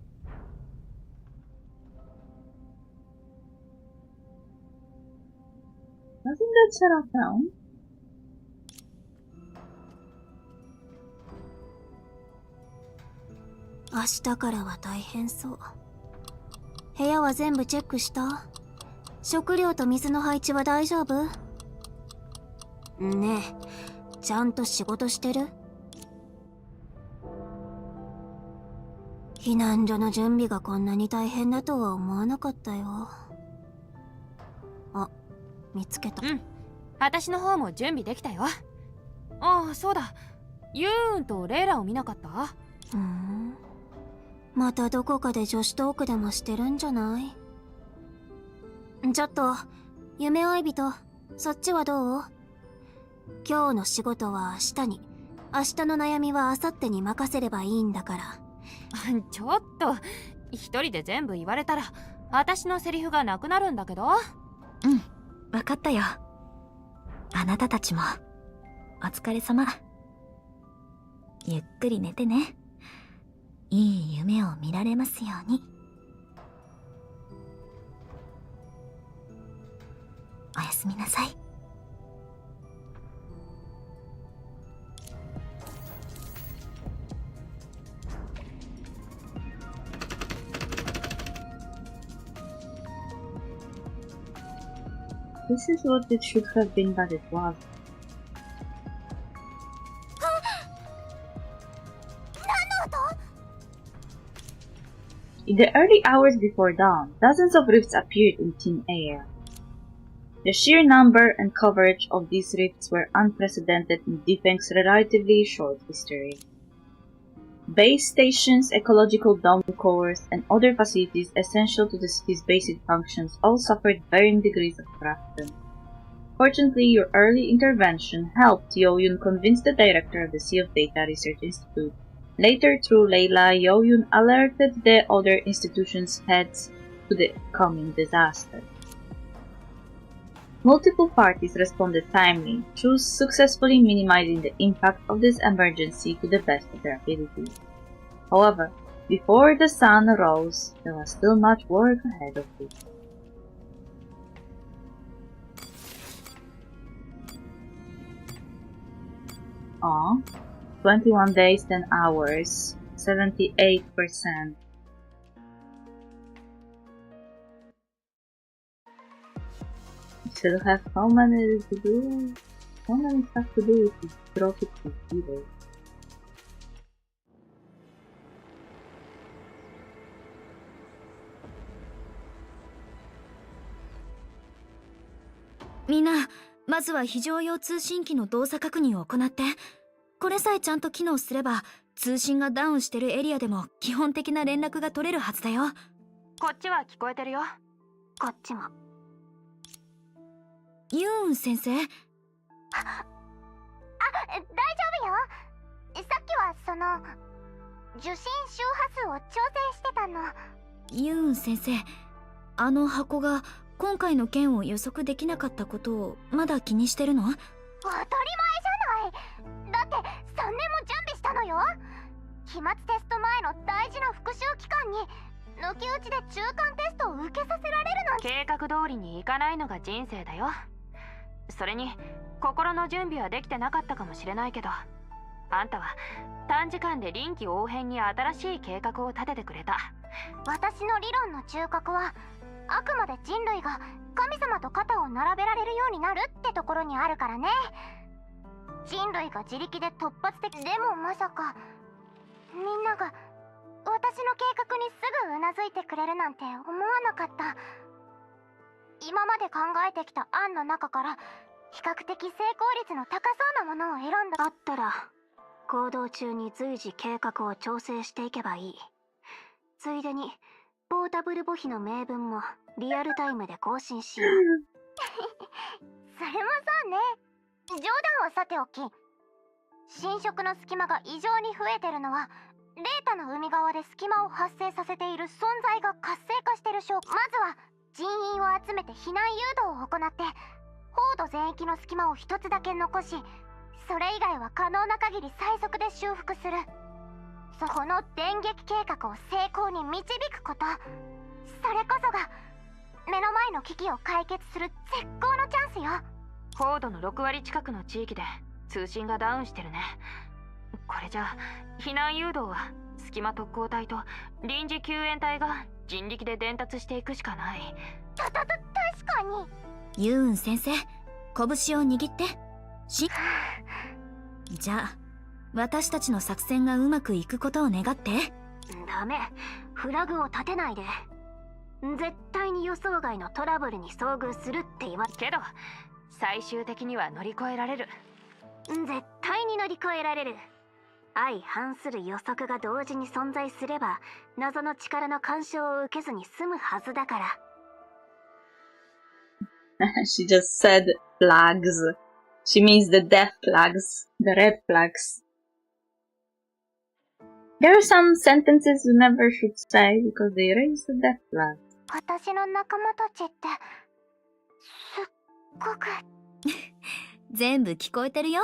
Doesn't that settle down? 明日からは大変そう。部屋は全部チェックした？食料と水の配置は大丈夫？ねえ、ちゃんと仕事してる？避難所の準備がこんなに大変だとは思わなかったよ。あ、見つけた。うん、私の方も準備できたよ。ああ、そうだ。ユーンとレイラを見なかった？またどこかで女子トークでもしてるんじゃない？ちょっと、夢追い人、そっちはどう？今日の仕事は明日に、明日の悩みは明後日に任せればいいんだから。ちょっと、一人で全部言われたら、私のセリフがなくなるんだけど。うん、わかったよ。あなたたちも、お疲れ様。ゆっくり寝てね。いい夢を見られますように。おやすみなさい。This is what it should have been, but it wasn't. In the early hours before dawn, dozens of rifts appeared in thin air. The sheer number and coverage of these rifts were unprecedented in Defeng's relatively short history. Base stations, ecological dome cores, and other facilities essential to the city's basic functions all suffered varying degrees of corruption. Fortunately, your early intervention helped Yo-Yun convince the director of the Sea of Data Research Institute. Later, through Layla, Yo-Yun alerted the other institution's heads to the coming disaster. Multiple parties responded timely, thus successfully minimizing the impact of this emergency to the best of their ability. However, before the sun arose, there was still much work ahead of it. Oh, 21 days, 10 hours, 78%. Still have how many to do? How many stuff to do if you drop it to 0?みんな、まずは非常用通信機の動作確認を行って。これさえちゃんと機能すれば、通信がダウンしてるエリアでも基本的な連絡が取れるはずだよ。こっちは聞こえてるよ。こっちも。ユーン先生。大丈夫よ。さっきはその受信周波数を調整してたの。ユーン先生、あの箱が今回の件を予測できなかったことをまだ気にしてるの？当たり前じゃない。だって3年も準備したのよ。期末テスト前の大事な復習期間に抜き打ちで中間テストを受けさせられるなんて。計画通りにいかないのが人生だよ。それに心の準備はできてなかったかもしれないけど、あんたは短時間で臨機応変に新しい計画を立ててくれた。私の理論の中核はあくまで人類が神様と肩を並べられるようになるってところにあるからね。人類が自力で突発的。でもまさかみんなが私の計画にすぐうなずいてくれるなんて思わなかった。今まで考えてきた案の中から比較的成功率の高そうなものを選んだ。だったら行動中に随時計画を調整していけばいい。ついでにポータブル簿記の名文もリアルタイムで更新しよう。それもそうね。冗談はさておき、侵食の隙間が異常に増えてるのはデータの海側で隙間を発生させている存在が活性化してる証拠。まずは人員を集めて避難誘導を行って、報道全域の隙間を一つだけ残し、それ以外は可能な限り最速で修復する。この電撃計画を成功に導くこと、それこそが目の前の危機を解決する絶好のチャンスよ。高度の6割近くの地域で通信がダウンしてるね。これじゃ避難誘導は隙間特攻隊と臨時救援隊が人力で伝達していくしかない。確かに。ユーン先生、拳を握って。じゃあ私たちの作戦がうまくいくことを願って。ダメ、フラグを立てないで。絶対に予想外のトラブルに遭遇するって言われけど最終的には乗り越えられる。絶対に乗り越えられる。相反する予測が同時に存在すれば謎の力の干渉を受けずに済むはずだから。She just said flags. She means the death flags, the red flags. There are some sentences you never should say because they raise the death flag. 私の仲間たちってすっごく全部聞こえてるよ。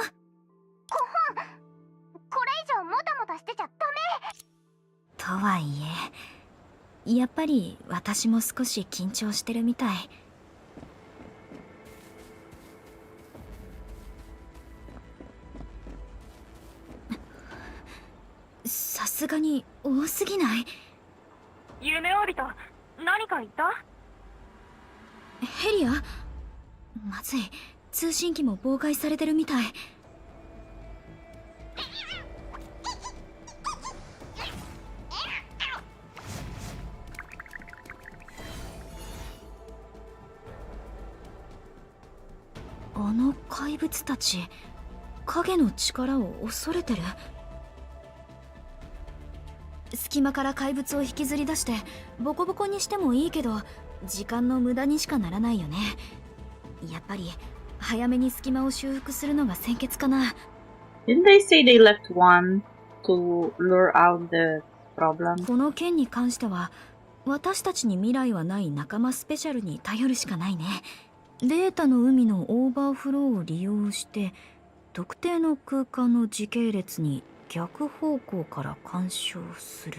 これ以上もたもたしてちゃダメ。とはいえ、やっぱり私も少し緊張してるみたい。さすがに多すぎない？夢追い人、何か言った？ヘリア？まずい、通信機も妨害されてるみたい。あの怪物たち、影の力を恐れてる。隙間から怪物を引きずり出してボコボコにしてもいいけど、時間の無駄にしかならないよね。やっぱり早めに隙間を修復するのが先決かな。Didn't they say they left one to lure out the problem? この件に関しては私たちに未来はない仲間スペシャルに頼るしかないね。データの海のオーバーフローを利用して特定の空間の時系列に逆方向から干渉する。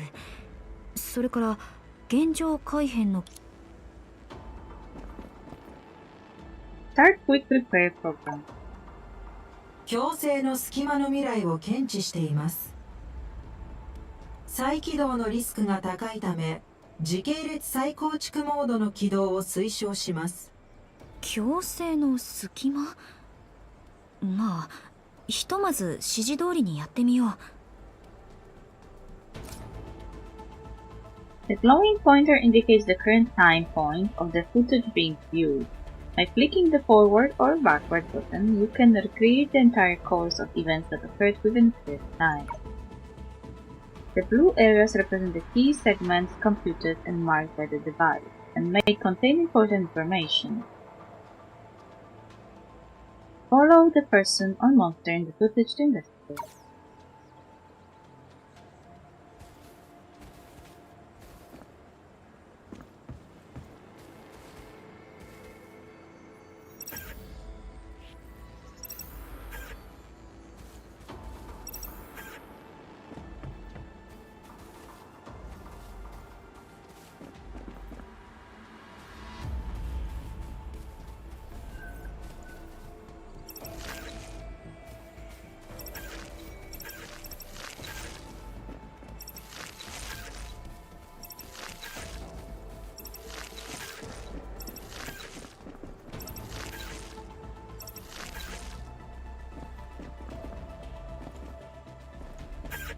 それから現状改変の Start Quick Repair Program. 強制の隙間の未来を検知しています。再起動のリスクが高いため、時系列再構築モードの起動を推奨します。強制の隙間？まあ、ひとまず指示通りにやってみよう。The glowing pointer indicates the current time point of the footage being viewed. By clicking the forward or backward button, you can recreate the entire course of events that occurred within a brief time. The blue areas represent the key segments computed and marked by the device, and may contain important information. Follow the person or monster in the footage to investigate.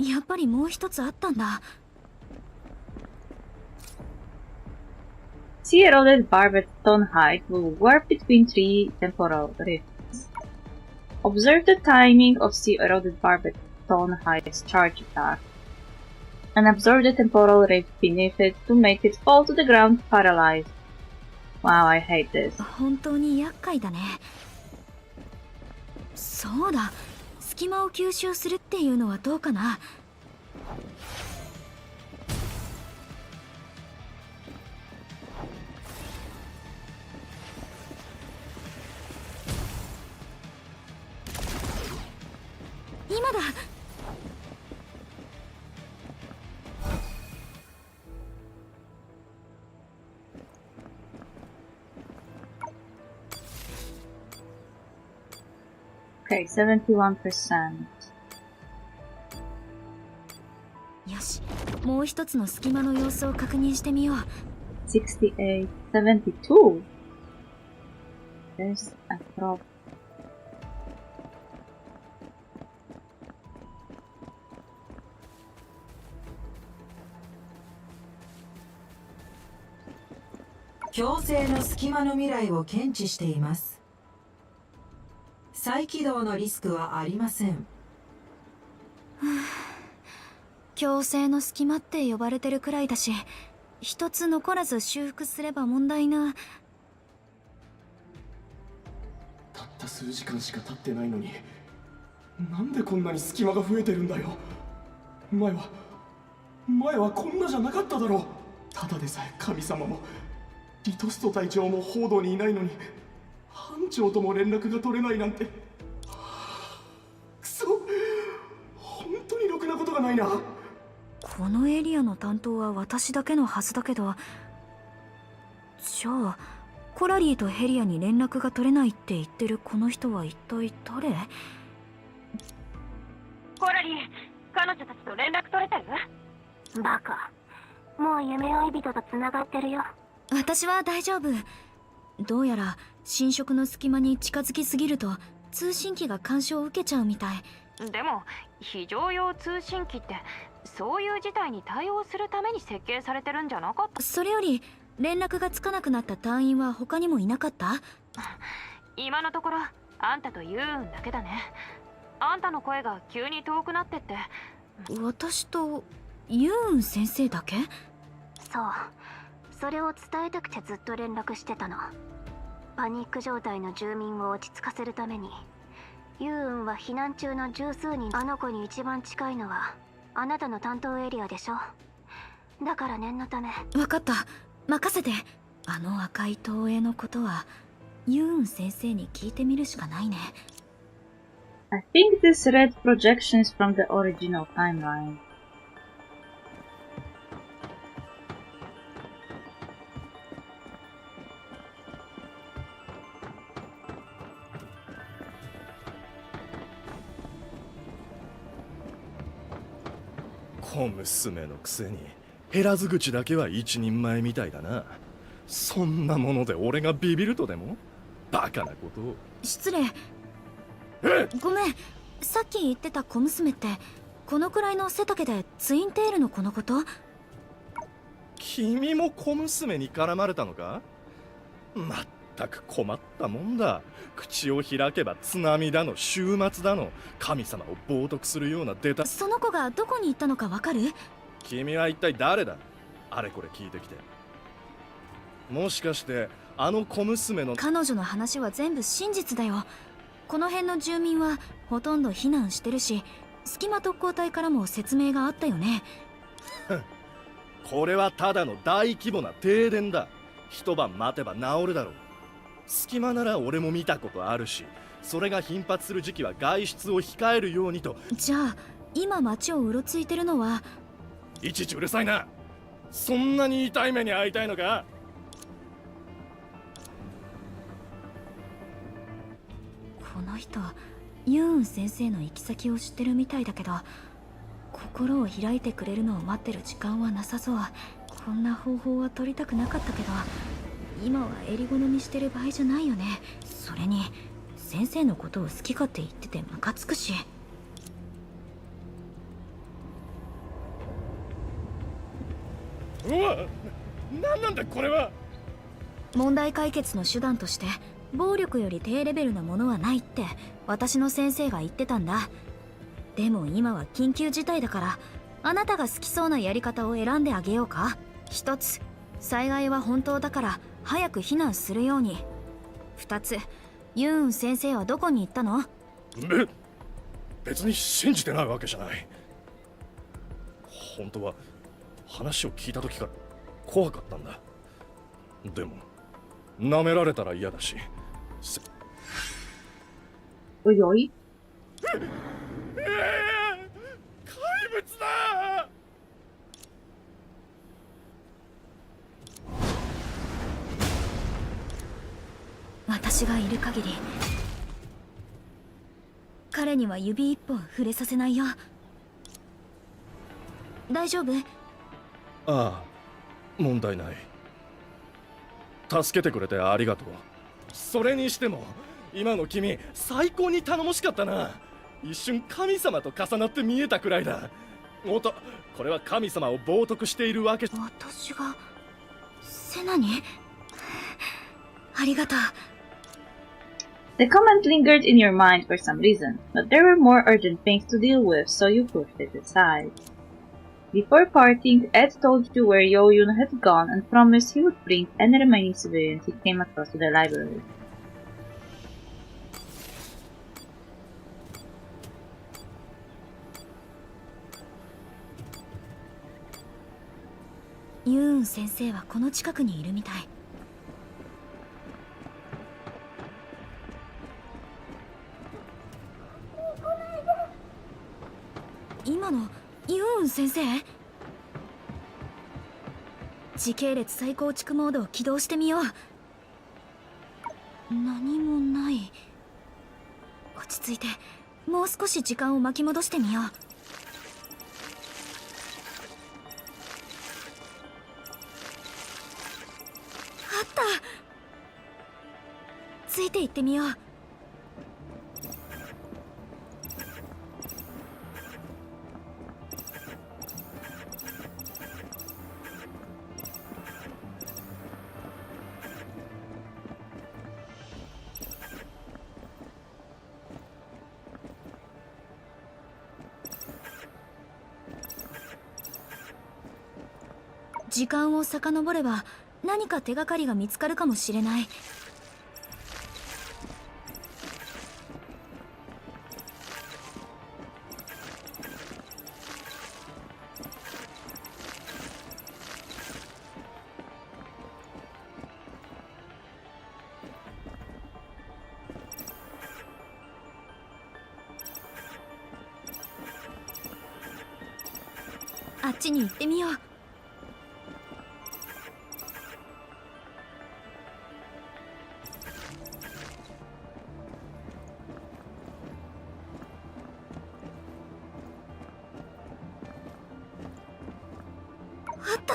やっぱりもう一つあったんだ。Sea eroded barbed stonehide will warp between three temporal rifts. Observe the timing of sea eroded barbed stonehide's charge attack, and absorb the temporal rift beneath it to make it fall to the ground paralyzed. Wow, I hate this. 本当に厄介だね。そうだ、隙間を吸収するっていうのはどうかな。今だ。Okay, 71%. よし、もう一つの隙間の様子を確認してみよう。68, 72. There's a drop. "強制の隙間の未来を検知しています。再起動のリスクはありません。強制の隙間って呼ばれてるくらいだし、一つ残らず修復すれば問題な。たった数時間しか経ってないのに、なんでこんなに隙間が増えてるんだよ。前はこんなじゃなかっただろう。ただでさえ神様もリトスト隊長も報道にいないのに、班長とも連絡が取れないなんて。くそ、本当にろくなことがないな。このエリアの担当は私だけのはずだけど、じゃあコラリーとヘリアに連絡が取れないって言ってるこの人は一体誰？コラリー、彼女たちと連絡取れてる？バカ、もう夢追い人と繋がってるよ。私は大丈夫。どうやら侵食の隙間に近づきすぎると通信機が干渉を受けちゃうみたい。でも非常用通信機ってそういう事態に対応するために設計されてるんじゃなかった？それより連絡がつかなくなった隊員は他にもいなかった？今のところあんたとユーンだけだね。あんたの声が急に遠くなってって。私とユーン先生だけ？そう、それを伝えたくてずっと連絡してたの。パニック状態の住民を落ち着かせるために。ユーンは避難中の十数人。あの子に一番近いのはあなたの担当エリアでしょ。だから念のため。分かった、任せて。あの赤い投影のことはユーン先生に聞いてみるしかないね。I think this red projection is from the original timeline. 小娘のくせに減らず口だけは一人前みたいだな。そんなもので俺がビビるとでも？バカなことを。失礼。ごめん、さっき言ってた小娘ってこのくらいの背丈でツインテールの子のこと？君も小娘に絡まれたのか？まったく困ったもんだ。口を開けば津波だの終末だの神様を冒涜するようなデタ。その子がどこに行ったのかわかる？君は一体誰だ？あれこれ聞いてきて。もしかしてあの小娘の…彼女の話は全部真実だよ。この辺の住民はほとんど避難してるし、隙間特攻隊からも説明があったよね。これはただの大規模な停電だ。一晩待てば治るだろう。隙間なら俺も見たことあるし、それが頻発する時期は外出を控えるようにと。じゃあ今街をうろついてるのは…いちいちうるさいな。そんなに痛い目に遭いたいのか？この人ユーン先生の行き先を知ってるみたいだけど、心を開いてくれるのを待ってる時間はなさそう。こんな方法は取りたくなかったけど、今は襟好みしてる場合じゃないよね。それに先生のことを好き勝手言っててムカつくし。うわ、なんなんだこれは。問題解決の手段として暴力より低レベルなものはないって私の先生が言ってたんだ。でも今は緊急事態だから、あなたが好きそうなやり方を選んであげようか。一つ、災害は本当だから早く避難するように。二つ、ユーン先生はどこに行ったの？別に信じてないわけじゃない。本当は話を聞いた時から怖かったんだ。でも舐められたら嫌だし。おいおい。怪物だ。私がいる限り彼には指一本触れさせないよ。大丈夫？ああ、問題ない。助けてくれてありがとう。それにしても今の君最高に頼もしかったな。一瞬神様と重なって見えたくらいだ。おっと、これは神様を冒涜しているわけ。私がセナに？ありがとう。The comment lingered in your mind for some reason, but there were more urgent things to deal with, so you pushed it aside. Before parting, Ed told you where Yo-Yun had gone and promised he would bring any remaining civilians he came across to the library. Yoon 先生はこの近くにいるみたい。今のユーン先生？時系列再構築モードを起動してみよう。何もない。落ち着いてもう少し時間を巻き戻してみよう。あった。ついていってみよう。時間を遡れば何か手がかりが見つかるかもしれない。あっちに行ってみよう。あった。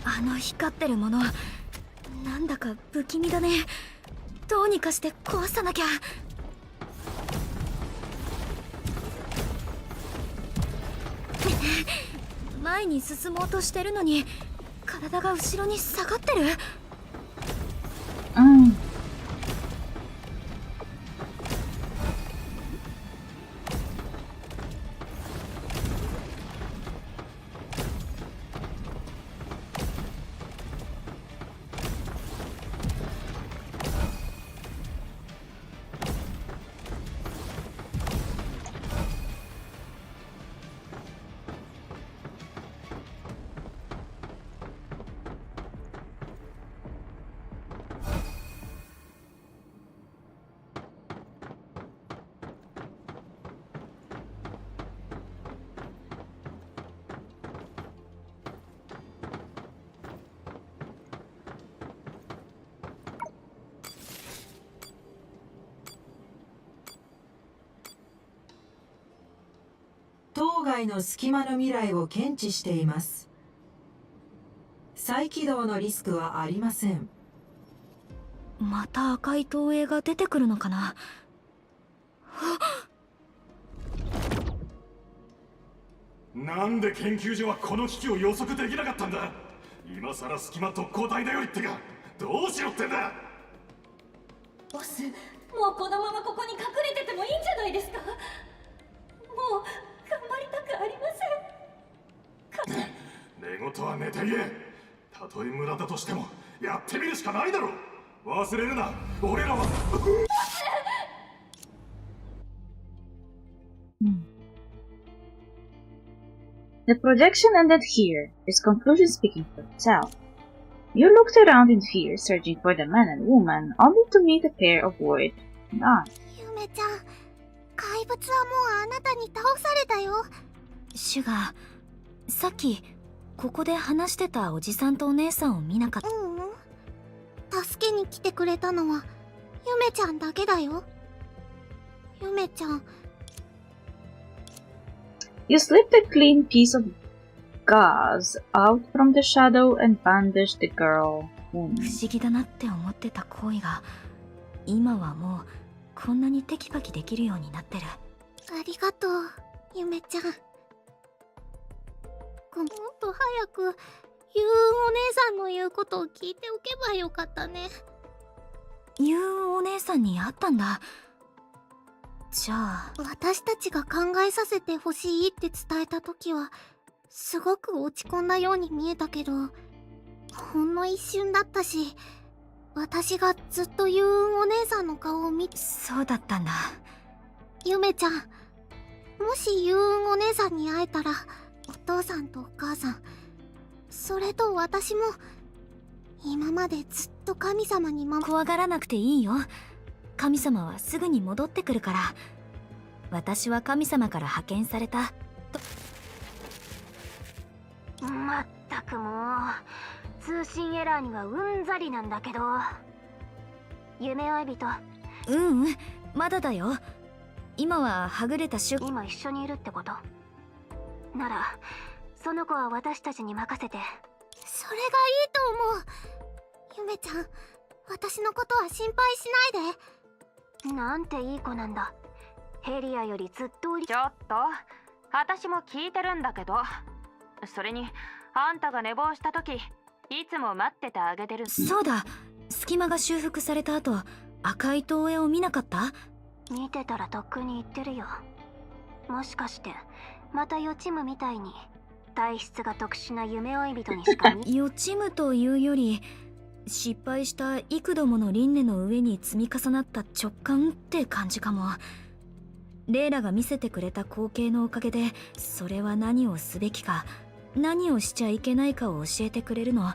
あの光ってるもの、なんだか不気味だね。どうにかして壊さなきゃ。前に進もうとしてるのに体が後ろに下がってる。うん。当該の隙間の未来を検知しています。再起動のリスクはありません。また赤い投影が出てくるのかな。なんで研究所はこの危機を予測できなかったんだ。今さら隙間特攻隊だよ言ってか、どうしろってんだ。ボス、もうこのままここに隠れててもいいんじゃないですか。もう頑張りたくありません。寝言は寝て言え。たとえ無駄だとしてもやってみるしかないだろう。忘れるな、俺らは。The projection ended here, its conclusion speaking for itself. You looked around in fear, searching for the man and woman, only to meet a pair of worried eyes. ゆめちゃん、怪物はもうあなたに倒されたよ。シュガー、さっきここで話してたおじさんとお姉さんを見なかった。助けに来てくれたのはゆめちゃんだけだよ。ゆめちゃん。You slipped a clean piece of gauze out from the shadow and bandaged the girl. 不思議だなって思ってた行為が今はもうこんなにテキパキできるようになってる。ありがとう、ゆめちゃん。もっと早くユーンお姉さんの言うことを聞いておけばよかったね。ユーンお姉さんに会ったんだ。じゃあ私たちが考えさせてほしいって伝えた時はすごく落ち込んだように見えたけど、ほんの一瞬だったし、私がずっとユーンお姉さんの顔を見て。そうだったんだ。ゆめちゃん、もしユーンお姉さんに会えたら、お父さんとお母さん、それと私も今までずっと神様に怖がらなくていいよ。神様はすぐに戻ってくるから。私は神様から派遣されたと。まったくもう通信エラーにはうんざりなんだけど。夢追い人。まだだよ。今ははぐれた今一緒にいるってこと？ならその子は私たちに任せて。それがいいと思う。ゆめちゃん、私のことは心配しないで。なんていい子なんだ。ヘリアよりずっとちょっと、私も聞いてるんだけど。それにあんたが寝坊した時いつも待っててあげてる。そうだ、隙間が修復された後赤い投影を見なかった？見てたらとっくに言ってるよ。もしかしてまた予知夢みたいに体質が特殊な夢追い人にしか予知夢というより、失敗した幾度もの輪廻の上に積み重なった直感って感じかも。レイラが見せてくれた光景のおかげで、それは何をすべきか、何をしちゃいけないかを教えてくれるの。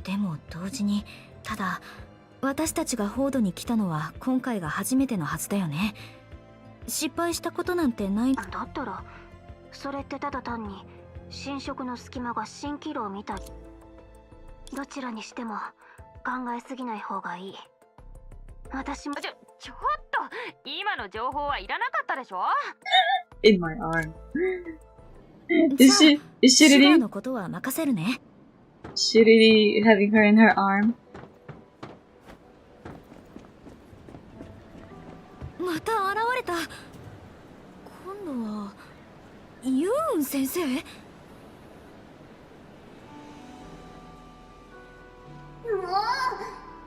でも同時に、ただ私たちがフォードに来たのは今回が初めてのはずだよね。失敗したことなんてない。だったらそれってただ単に侵食の隙間が蜃気楼みたい。どちらにしても考えすぎない方がいい。私もちょっと今の情報はいらなかったでしょ。 In my arm. Is she シュガー really のことは任せるね。having her in her arm? また現れた。今度はユーン先生？もう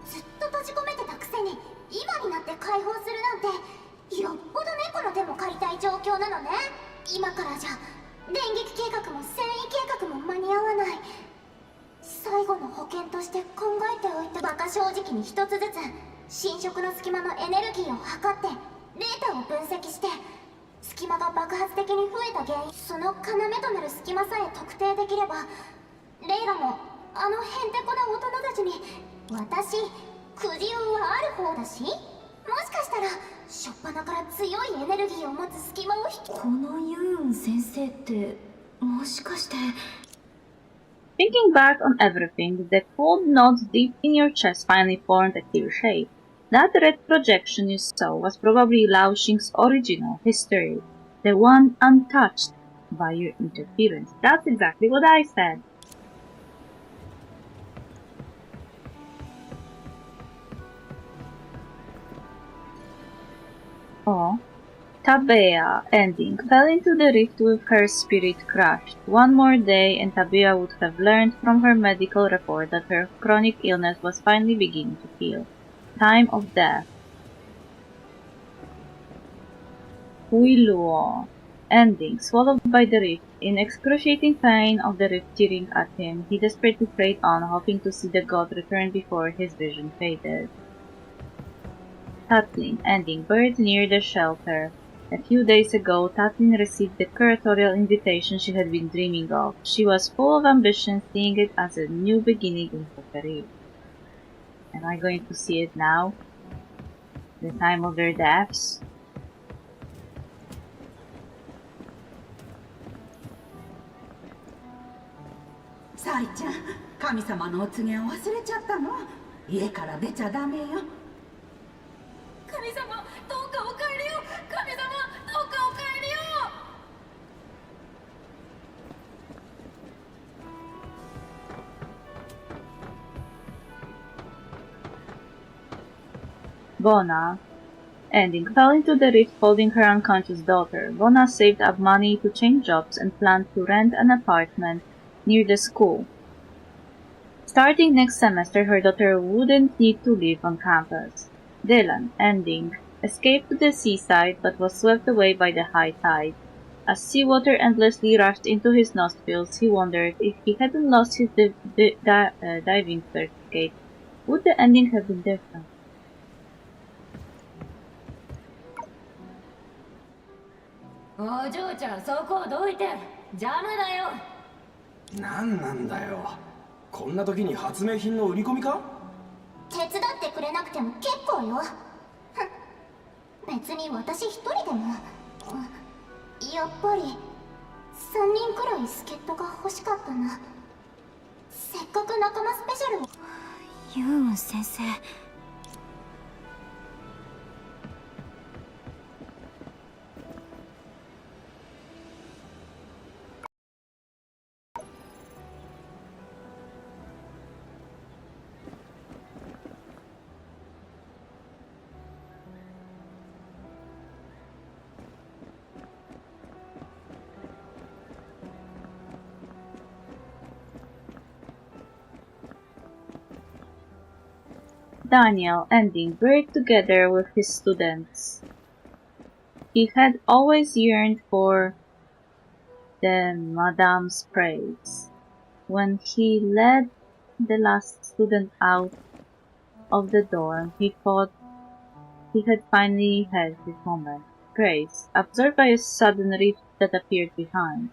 ずっと閉じ込めてたくせに今になって解放するなんて、よっぽど猫の手も借りたい状況なのね。今からじゃ電撃計画も戦意計画も間に合わない。最後の保険として考えておいた。バカ正直に一つずつ侵食の隙間のエネルギーを測ってデータを分析して、隙間が爆発的に増えた原因、その要となる隙間さえ特定できれば、レイラもあのへんてこな大人たちに、私くじ運はある方だし、もしかしたら初っ端から強いエネルギーを持つ隙間を引き。このユーン先生ってもしかして。 Thinking back on everything, the cold knot deep in your chest finally formed a clear shape. That red projection you saw was probably Lao Xing's original history, the one untouched by your interference. That's exactly what I said. Oh. Tabea, ending, fell into the rift with her spirit crushed. One more day and Tabea would have learned from her medical report that her chronic illness was finally beginning to heal. Time of death. Huiluo, ending, swallowed by the rift. In excruciating pain of the rift tearing at him, he desperately prayed on, hoping to see the god return before his vision faded. Tatlin, ending, buried near the shelter. A few days ago, Tatlin received the curatorial invitation she had been dreaming of. She was full of ambition, seeing it as a new beginning in her career. Am I going to see it now? The time of their deaths? サリちゃん、神様のお告げを忘れちゃったの？家から出ちゃダメよ。神様どうかお帰りよ。神様どうかお帰りよ。Bona, ending, fell into the rift holding her unconscious daughter. Bona saved up money to change jobs and planned to rent an apartment near the school. Starting next semester, her daughter wouldn't need to live on campus. Dylan, ending, escaped to the seaside but was swept away by the high tide. As seawater endlessly rushed into his nostrils, he wondered if he hadn't lost his diving certificate, would the ending have been different? お嬢ちゃんそこどいて、邪魔だよ。なんなんだよ、こんな時に発明品の売り込みか？手伝ってくれなくても結構よ。別に私一人でも。やっぱり3人くらい助っ人が欲しかったな。せっかく仲間スペシャルを。ユーン先生。Daniel, ending, buried together with his students. He had always yearned for Then Madame's praise. When he led the last student out of the dorm, he thought he had finally had his moment. Grace, absorbed by a sudden rift that appeared behind.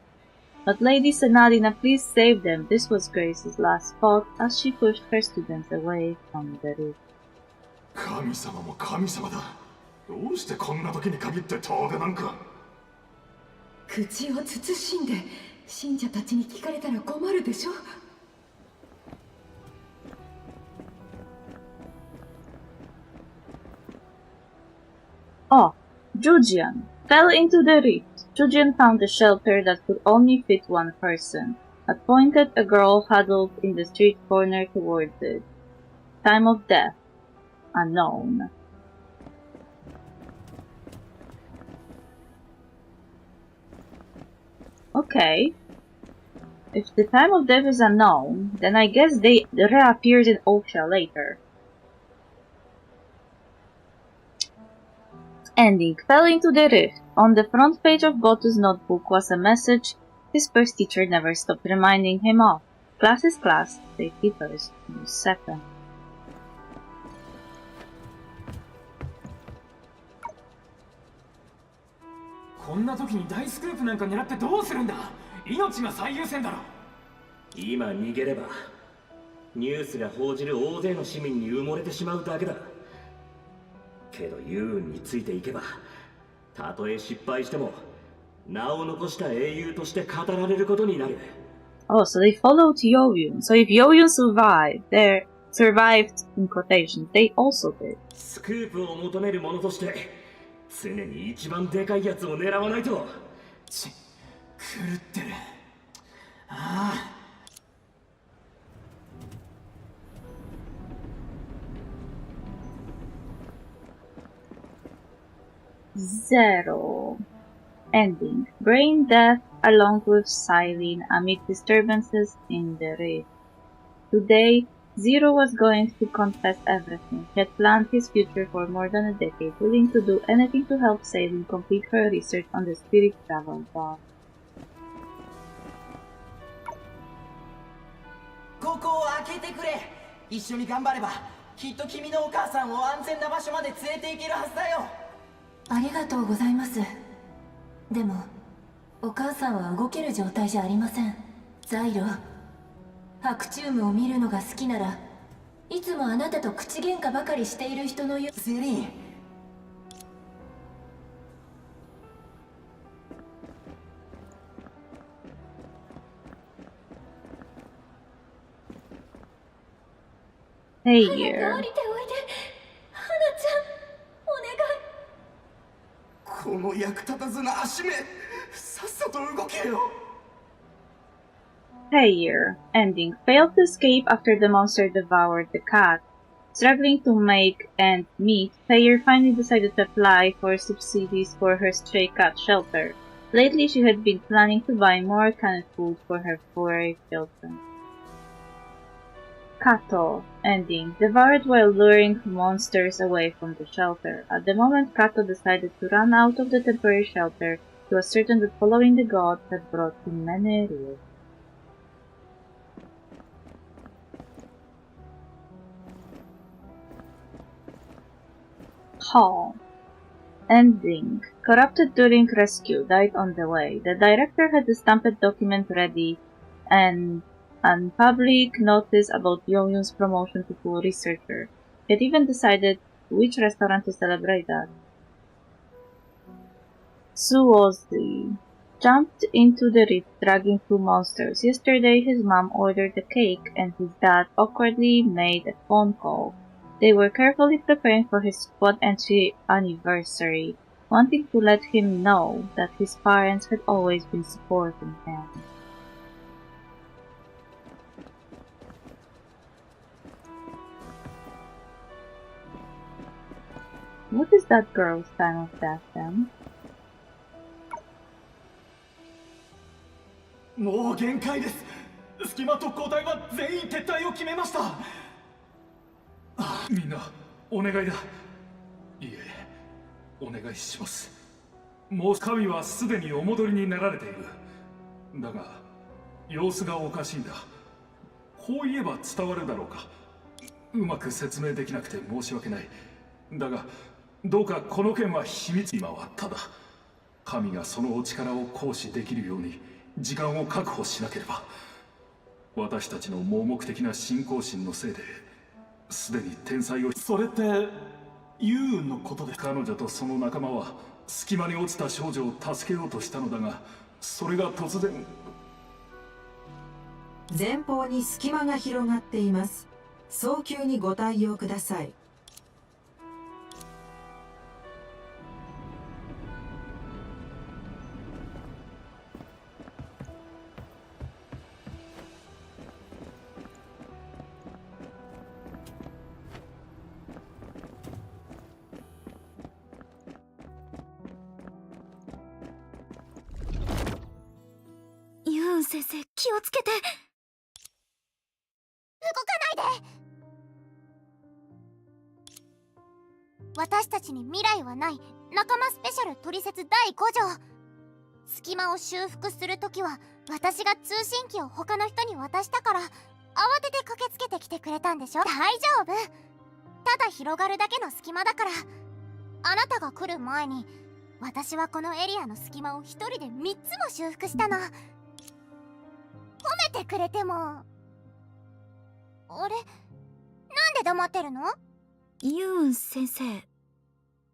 But Lady Senadina, please save them. This was Grace's last thought as she pushed her students away from the rift. 神様も神様だ。どうしてこんな時に限って峠なんか。口を慎んで信者たちに聞かれたら困るでしょ。Oh, Jujian fell into the rift. Jujian found a shelter that could only fit one person, and pointed a girl huddled in the street corner towards it. Time of death. Unknown. Okay. If the time of death is unknown, then I guess they reappeared in Osha later. Ending. Fell into the rift. On the front page of Botu's notebook was a message his first teacher never stopped reminding him of. Class is class, safety first, news second.今逃げればニュースが報じる大勢の市民に埋もれてしまうだけだ。けどユーンについていけばたとえ失敗しても名を残した英雄として語られることになる。 Oh, so they followed Yoyun. So if Yoyun survived in quotations, they also did. スクープを求める者として常に一番でかいやつを狙わないと。狂ってる。ああ。Zero. Ending. Brain death along with Silene amid disturbances in the rift. Today, Zero was going to confess everything. He had planned his future for more than a decade, willing to do anything to help Silene complete her research on the spirit travel ball. ここを開けてくれ。一緒に頑張ればきっと君のお母さんを安全な場所まで連れて行けるはずだよ。ありがとうございます。でもお母さんは動ける状態じゃありません。ザイロ、白チュームを見るのが好きならいつもあなたと口喧嘩ばかりしている人のよ。セリン。Hey 早く降りておいで。 here. 花ちゃん、お願い。この役立たずな足目、さっさと動けよ。 Hey here. Ending. Failed to escape after the monster devoured the cat. Struggling to make ends meet, Thayer finally decided to apply for subsidies for her stray cat shelter. Lately, she had been planning to buy more canned food for her furry children. Kato. Ending. Devoured while luring monsters away from the shelter. At the moment, Kato decided to run out of the temporary shelter. He was certain that following the gods had brought him many rifts. Hall. Ending. Corrupted during rescue, died on the way. The director had the stamped document ready and public notice about Yoyun's promotion to full researcher. He had even decided which restaurant to celebrate at. Suozi jumped into the rift dragging two monsters. Yesterday his mom ordered a cake and his dad awkwardly made a phone call. They were carefully preparing for his squad entry anniversary, wanting to let him know that his parents had always been supporting him. What is that girl's time of death then? もう限界です。隙間特攻隊は全員撤退を決めました。みんなお願いだ。いえ、お願いします。もう神はすでにお戻りになられている。だが様子がおかしいんだ。こう言えば伝わるだろうか。うまく説明できなくて申し訳ない。だがどうかこの件は秘密。今はただ神がそのお力を行使できるように時間を確保しなければ。私たちの盲目的な信仰心のせいですでに天才を。それってユウンのことですか？彼女とその仲間は隙間に落ちた少女を助けようとしたのだが、それが突然。前方に隙間が広がっています。早急にご対応ください。ユウン先生、気をつけて。動かないで。私たちに未来はない仲間スペシャルトリセツ第5条。隙間を修復するときは私が通信機を他の人に渡したから、慌てて駆けつけてきてくれたんでしょ。大丈夫。ただ広がるだけの隙間だから。あなたが来る前に私はこのエリアの隙間を一人で3つも修復したの。褒めてくれても。あれ、なんで黙ってるの？ユウン先生、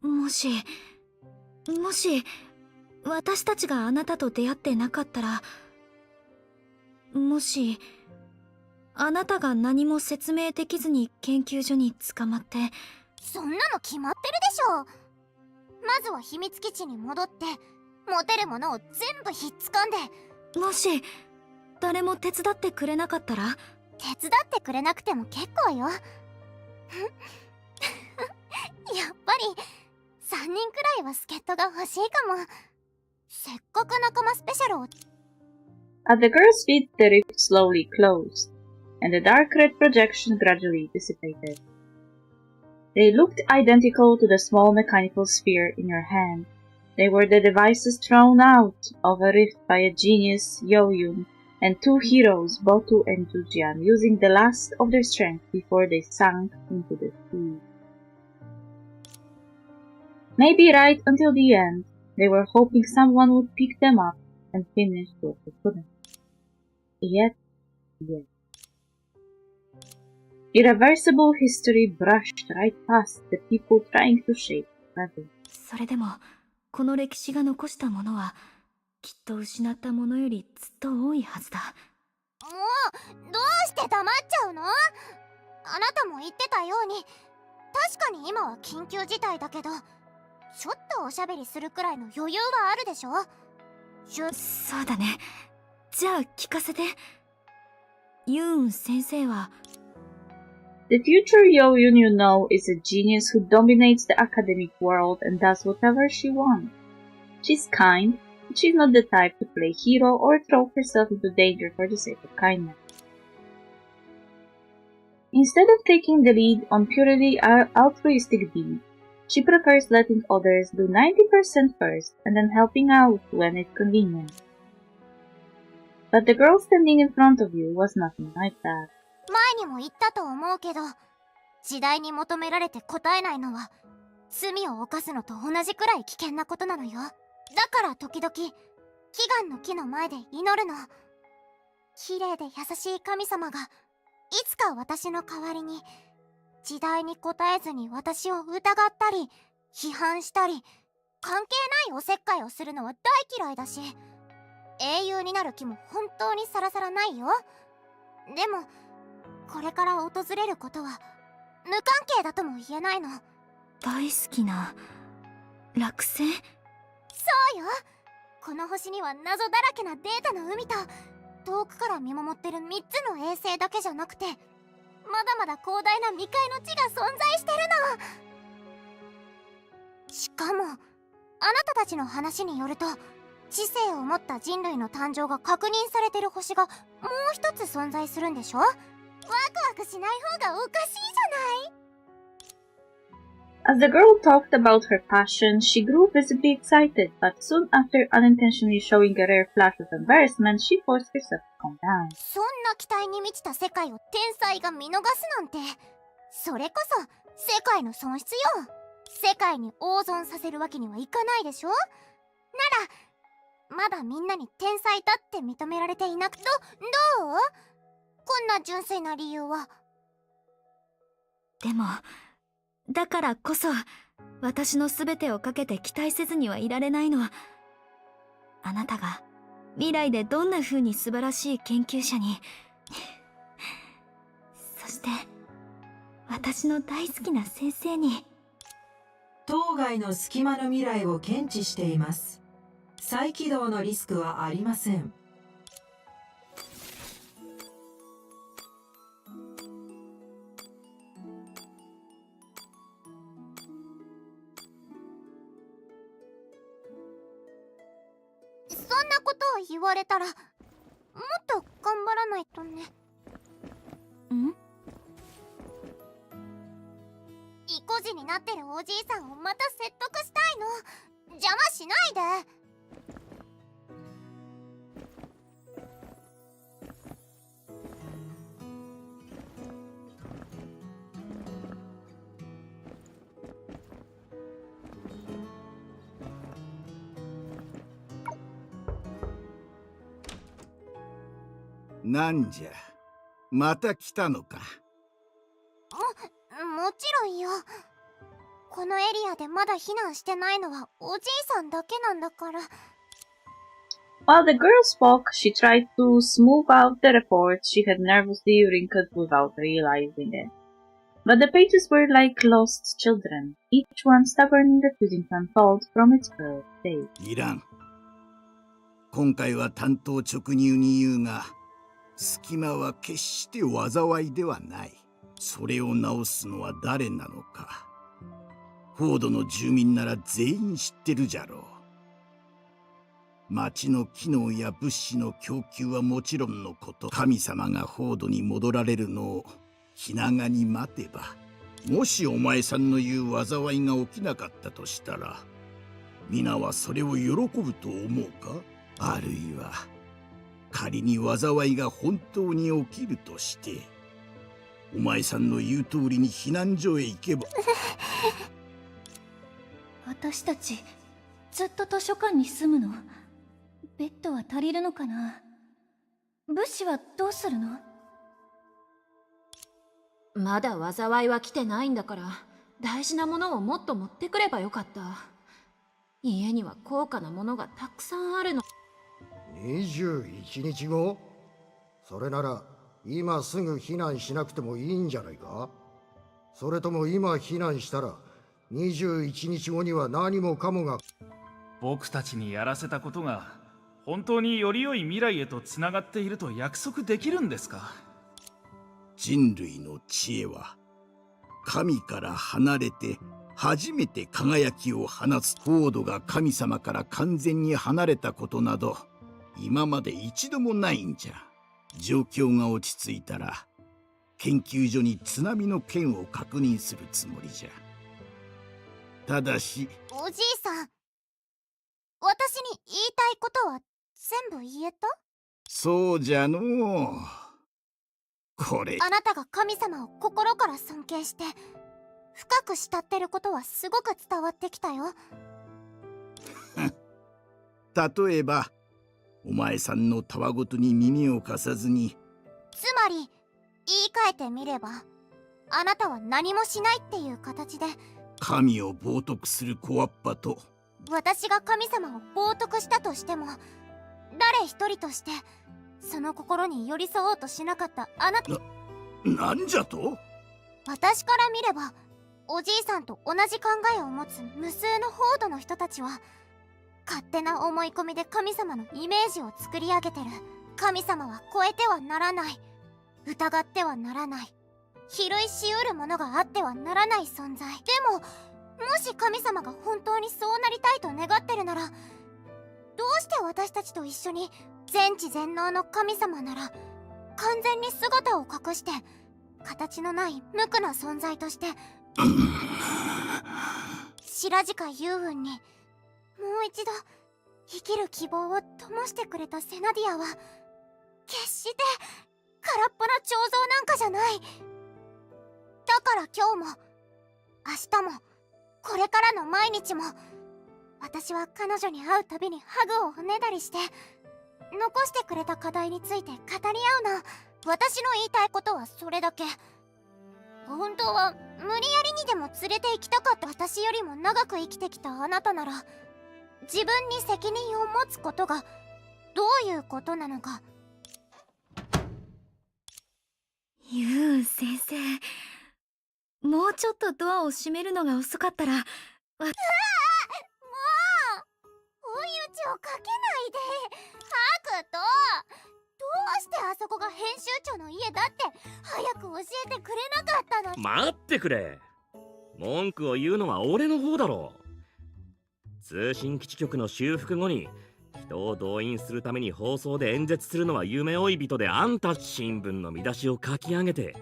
もし私たちがあなたと出会ってなかったら、もしあなたが何も説明できずに研究所に捕まって。そんなの決まってるでしょ。まずは秘密基地に戻って持てるものを全部ひっつかんで。もし誰も手伝ってくれなかったら？手伝ってくれなくても結構よ。やっぱり3人くらいは助っ人が欲しいかも。せっかく仲間スペシャルを。 At the girl's feet, the rift slowly closed, and the dark red projection gradually dissipated. They looked identical to the small mechanical sphere in your hand. They were the devices thrown out of a rift by a genius, Yo-Yun, and two heroes, Botu and Jujian, using the last of their strength before they sank into the sea. Maybe right until the end, they were hoping someone would pick them up and finish what they couldn't. Yet. Irreversible history brushed right past the people trying to shape level. それでもこの歴史が残したものはきっと失ったものよりずっと多いはずだ。もうどうして黙っちゃうの？あなたも言ってたように、確かに今は緊急事態だけど、ちょっとおしゃべりするくらいの余裕はあるでしょ。そうだね。じゃあ聞かせて。ユーン先生は。The future Yo-Yun you know is a genius who dominates the academic world and does whatever she wants. She's kind, but she's not the type to play hero or throw herself into danger for the sake of kindness. Instead of taking the lead on purely altruistic deeds, she prefers letting others do 90% first and then helping out when it's convenient. But the girl standing in front of you was nothing like that. 前にも言ったと思うけど、時代に求められて答えないのは罪を犯すのと同じくらい危険なことなのよ。だから時々祈願の木の前で祈るの。綺麗で優しい神様がいつか私の代わりに時代に応えずに私を疑ったり批判したり関係ないおせっかいをするのは大嫌いだし、英雄になる気も本当にさらさらないよ。でもこれから訪れることは無関係だとも言えないの。大好きな落星？そうよ。この星には謎だらけなデータの海と遠くから見守ってる3つの衛星だけじゃなくて、まだまだ広大な未開の地が存在してるの。しかもあなたたちの話によると、知性を持った人類の誕生が確認されてる星がもう一つ存在するんでしょ。ワクワクしない方がおかしいじゃない。As the girl talked about her passion, she grew visibly excited, but soon after unintentionally showing a rare flash of embarrassment, she forced herself to calm down. そんな期待に満ちた世界を天才が見逃すなんて、それこそ世界の損失よ。世界に大損させるわけにはいかないでしょ。ならまだみんなに天才だって認められていなくどうこんな純粋な理由は。でもだからこそ私の全てをかけて期待せずにはいられないの。あなたが未来でどんな風に素晴らしい研究者にそして私の大好きな先生に。当該の隙間の未来を検知しています。再起動のリスクはありません。そんなことを言われたらもっと頑張らないとね。ん？意固地になってるおじいさんをまた説得したいの。邪魔しないで。なんじゃ、また来たのか。もちろんよ。このエリアでまだ避難してないのはおじいさんだけなんだから。While the girl spoke, she tried to smooth out the reports she had nervously wrinkled without realizing it. But the pages were like lost children, each one stubbornly refusing to unfold from its birth date. いらん。今回は単刀直入に言うが、隙間は決して災いではない。それを直すのは誰なのか。フォードの住民なら全員知ってるじゃろう。町の機能や物資の供給はもちろんのこと、神様がフォードに戻られるのを気長に待てば、もしお前さんの言う災いが起きなかったとしたら、皆はそれを喜ぶと思うか？あるいは仮に災いが本当に起きるとして、お前さんの言う通りに避難所へ行けば私たちずっと図書館に住むの？ベッドは足りるのかな？物資はどうするの？まだ災いは来てないんだから、大事なものをもっと持ってくればよかった。家には高価なものがたくさんあるの。21日後？それなら今すぐ避難しなくてもいいんじゃないか？それとも今避難したら21日後には何もかもが。僕たちにやらせたことが本当により良い未来へとつながっていると約束できるんですか？人類の知恵は神から離れて初めて輝きを放つ。フォードが神様から完全に離れたことなど今まで一度もないんじゃ。状況が落ち着いたら研究所に津波の件を確認するつもりじゃ。ただしおじいさん、私に言いたいことは全部言えた？そうじゃのう。これあなたが神様を心から尊敬して深く慕ってることはすごく伝わってきたよ。例えばお前さんのたわごとに耳を貸さずに。つまり言い換えてみれば、あなたは何もしないっていう形で神を冒涜する小わっぱと、私が神様を冒涜したとしても誰一人としてその心に寄り添おうとしなかったあなた。なんじゃと？私から見ればおじいさんと同じ考えを持つ無数のフォードの人たちは勝手な思い込みで神様のイメージを作り上げてる。神様は超えてはならない、疑ってはならない、比類しうるものがあってはならない存在。でももし神様が本当にそうなりたいと願ってるなら、どうして私たちと一緒に全知全能の神様なら完全に姿を隠して形のない無垢な存在として白近幽雲にもう一度生きる希望を灯してくれたセナディアは決して空っぽな彫像なんかじゃない。だから今日も明日もこれからの毎日も私は彼女に会うたびにハグをおねだりして残してくれた課題について語り合うの。私の言いたいことはそれだけ。本当は無理やりにでも連れて行きたかった。私よりも長く生きてきたあなたなら自分に責任を持つことがどういうことなのか。ユーン先生、もうちょっとドアを閉めるのが遅かったらもう追い打ちをかけないでハクト。どうしてあそこが編集長の家だって早く教えてくれなかったの。待ってくれ。文句を言うのは俺の方だろう。通信基地局の修復後に人を動員するために放送で演説するのは夢追い人であんた。新聞の見出しを書き上げて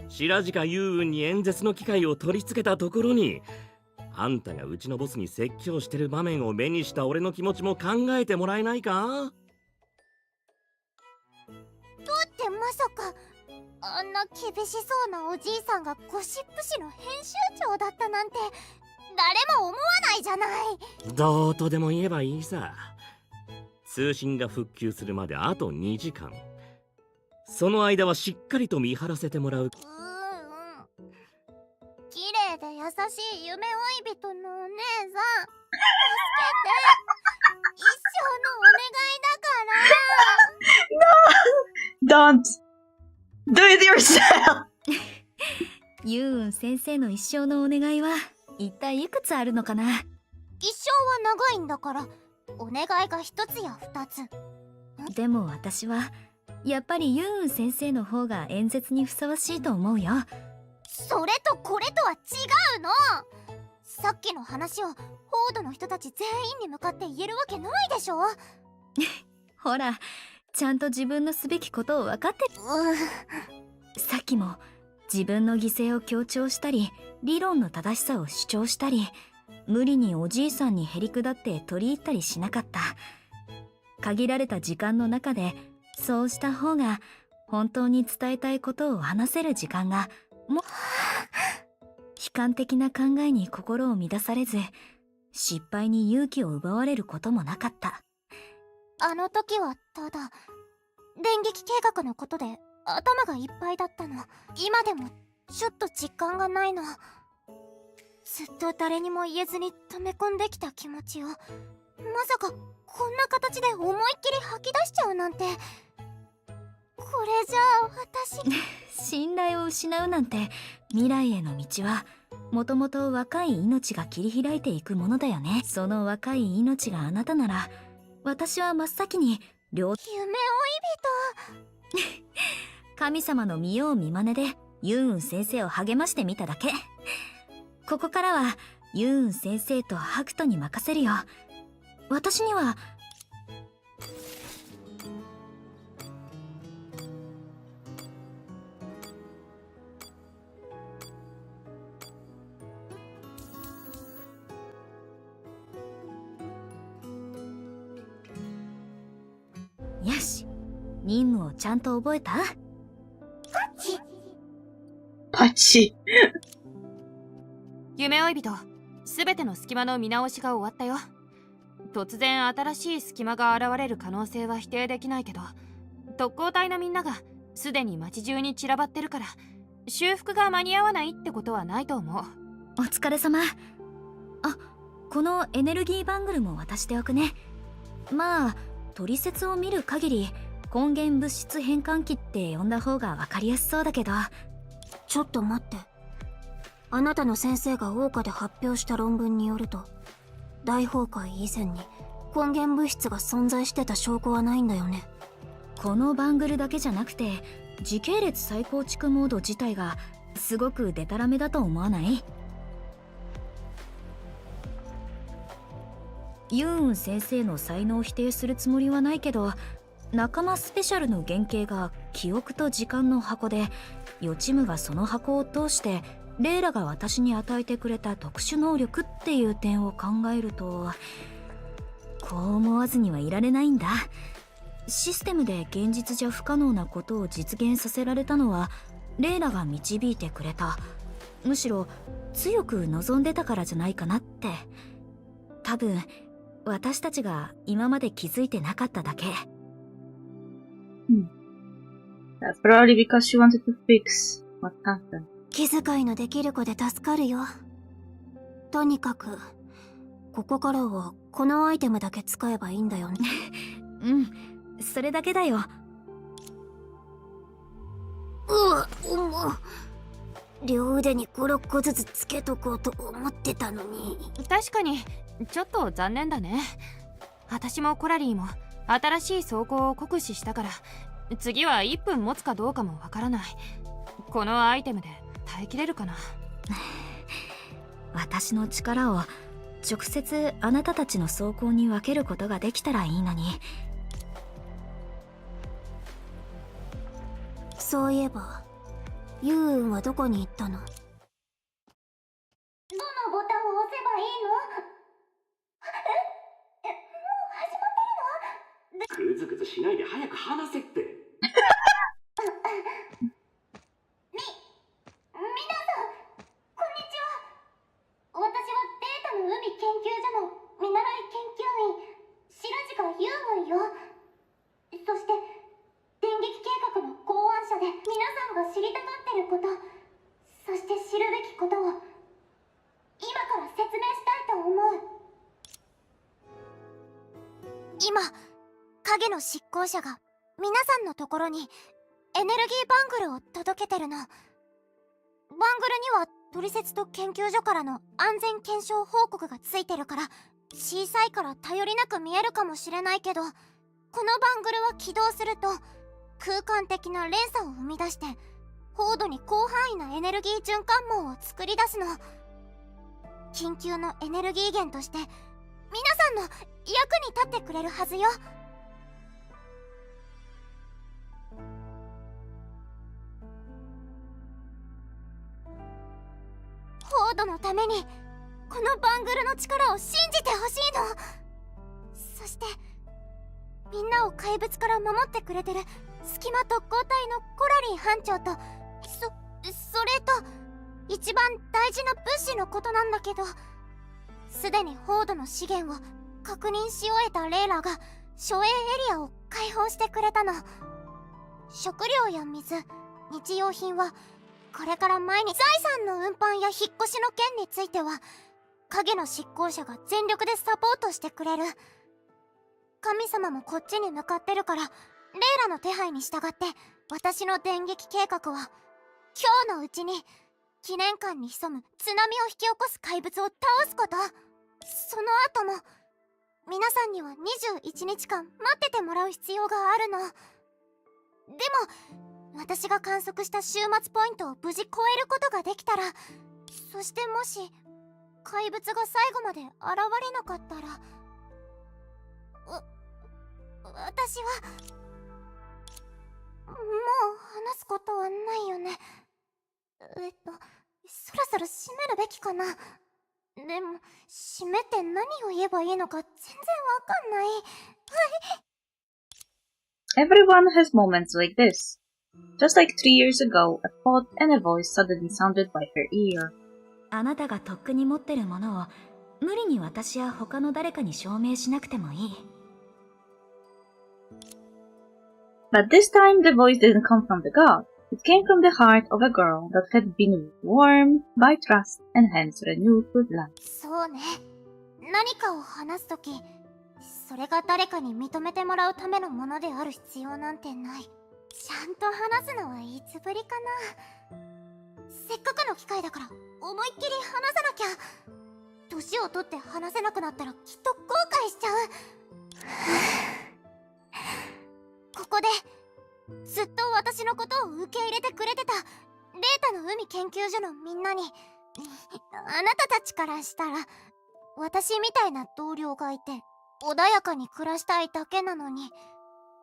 白近幽雲に演説の機会を取り付けたところにあんたがうちのボスに説教してる場面を目にした俺の気持ちも考えてもらえないか。だってまさかあんな厳しそうなおじいさんがゴシップ誌の編集長だったなんて誰も思わないじゃない。どうとでも言えばいいさ。通信が復旧するまであと2時間。その間はしっかりと見張らせてもらう。綺麗で優しい夢追い人のお姉さん、助けて。一生のお願いだから。No! Don't! Do it yourself! ユーン先生の一生のお願いは一体いくつあるのかな。一生は長いんだからお願いが一つや二つ。でも私はやっぱりユーン先生の方が演説にふさわしいと思うよ。それとこれとは違うの。さっきの話をホードの人たち全員に向かって言えるわけないでしょ。ほら、ちゃんと自分のすべきことを分かってさっきも自分の犠牲を強調したり理論の正しさを主張したり無理におじいさんにへりくだって取り入ったりしなかった。限られた時間の中でそうした方が本当に伝えたいことを話せる時間がも悲観的な考えに心を乱されず失敗に勇気を奪われることもなかった。あの時はただ電撃計画のことで頭がいっぱいだったの。今でもちょっと実感がないの。ずっと誰にも言えずに溜め込んできた気持ちをまさかこんな形で思いっきり吐き出しちゃうなんて。これじゃあ私信頼を失うなんて未来への道はもともと若い命が切り開いていくものだよね。その若い命があなたなら私は真っ先に夢追い人神様の見よう見まねでユーン先生を励ましてみただけ。ここからはユーン先生とハクトに任せるよ。私にはよし、任務をちゃんと覚えた？パチ夢追い人、すべての隙間の見直しが終わったよ。突然新しい隙間が現れる可能性は否定できないけど、特攻隊のみんながすでに街中に散らばってるから修復が間に合わないってことはないと思う。お疲れ様。あ、このエネルギーバングルも渡しておくね。まあ取説を見る限り根源物質変換器って呼んだ方が分かりやすそうだけど。ちょっと待って。あなたの先生が桜花で発表した論文によると大崩壊以前に根源物質が存在してた証拠はないんだよね。このバングルだけじゃなくて時系列再構築モード自体がすごくデタラメだと思わない？ユーン先生の才能を否定するつもりはないけど、仲間スペシャルの原型が記憶と時間の箱で予知夢がその箱を通してレイラが私に与えてくれた特殊能力っていう点を考えると、こう思わずにはいられないんだ。システムで現実じゃ不可能なことを実現させられたのはレイラが導いてくれた、むしろ強く望んでたからじゃないかなって。多分私たちが今まで気づいてなかっただけ。That's probably because she wanted to fix what happened. 気遣いのできる子で助かるよ。とにかくここからはこのアイテムだけ使えばいいんだよね。うん、それだけだよ。両腕に5、6個ずつつけとこうと思ってたのに。確かにちょっと残念だね。私もコラリーも新しい装甲を酷使したから、次は1分持つかどうかもわからない。このアイテムで耐えきれるかな。私の力を直接あなたたちの装甲に分けることができたらいいのに。そういえばユウウンはどこに行ったの？どのボタンを押せばいいの？もう始まってるの？グズグズしないで早く話せって。皆さんこんにちは。私はデータの海研究所の見習い研究員白塚ユウウンよ。そして電撃計画の考案者で皆さんが知りたがってること、そして知るべきことを今から説明したいと思う。今影の執行者が皆さんのところにエネルギーバングルを届けてるの。バングルにはトリセツと研究所からの安全検証報告がついてるから小さいから頼りなく見えるかもしれないけど、このバングルは起動すると空間的な連鎖を生み出して高度に広範囲なエネルギー循環網を作り出すの。緊急のエネルギー源として皆さんの役に立ってくれるはずよ。高度のためにこのバングルの力を信じてほしいの。そしてみんなを怪物から守ってくれてる隙間特攻隊のコラリー班長とそれと一番大事な物資のことなんだけど、すでにホードの資源を確認し終えたレイラが諸営エリアを開放してくれたの。食料や水、日用品はこれから前に財産の運搬や引っ越しの件については影の執行者が全力でサポートしてくれる。神様もこっちに向かってるから、レイラの手配に従って私の電撃計画は今日のうちに記念館に潜む津波を引き起こす怪物を倒すこと。その後も皆さんには21日間待っててもらう必要があるの。でも私が観測した終末ポイントを無事超えることができたら、そしてもし怪物が最後まで現れなかったら、私はもう話すことはないよね。そろそろ締めるべきかな。でも締めて何を言えばいいのか全然わかんない。Everyone has moments like this. Just like 3 years ago, a thought and a voice suddenly sounded by her ear. あなたがとっくに持ってるものを無理に私や他の誰かに証明しなくてもいい。But this time the voice didn't come from the god. It came from the heart of a girl that had been warmed by trust and hence renewed with love. そうね。何かを話すとき、それが誰かに認めてもらうためのものである必要なんてない。ちゃんと話すのはいつぶりかな。せっかくの機会だから思いっきり話さなきゃ。年を取って話せなくなったらきっと後悔しちゃう。ここでずっと私のことを受け入れてくれてたデータの海研究所のみんなに、あなたたちからしたら私みたいな同僚がいて穏やかに暮らしたいだけなのに、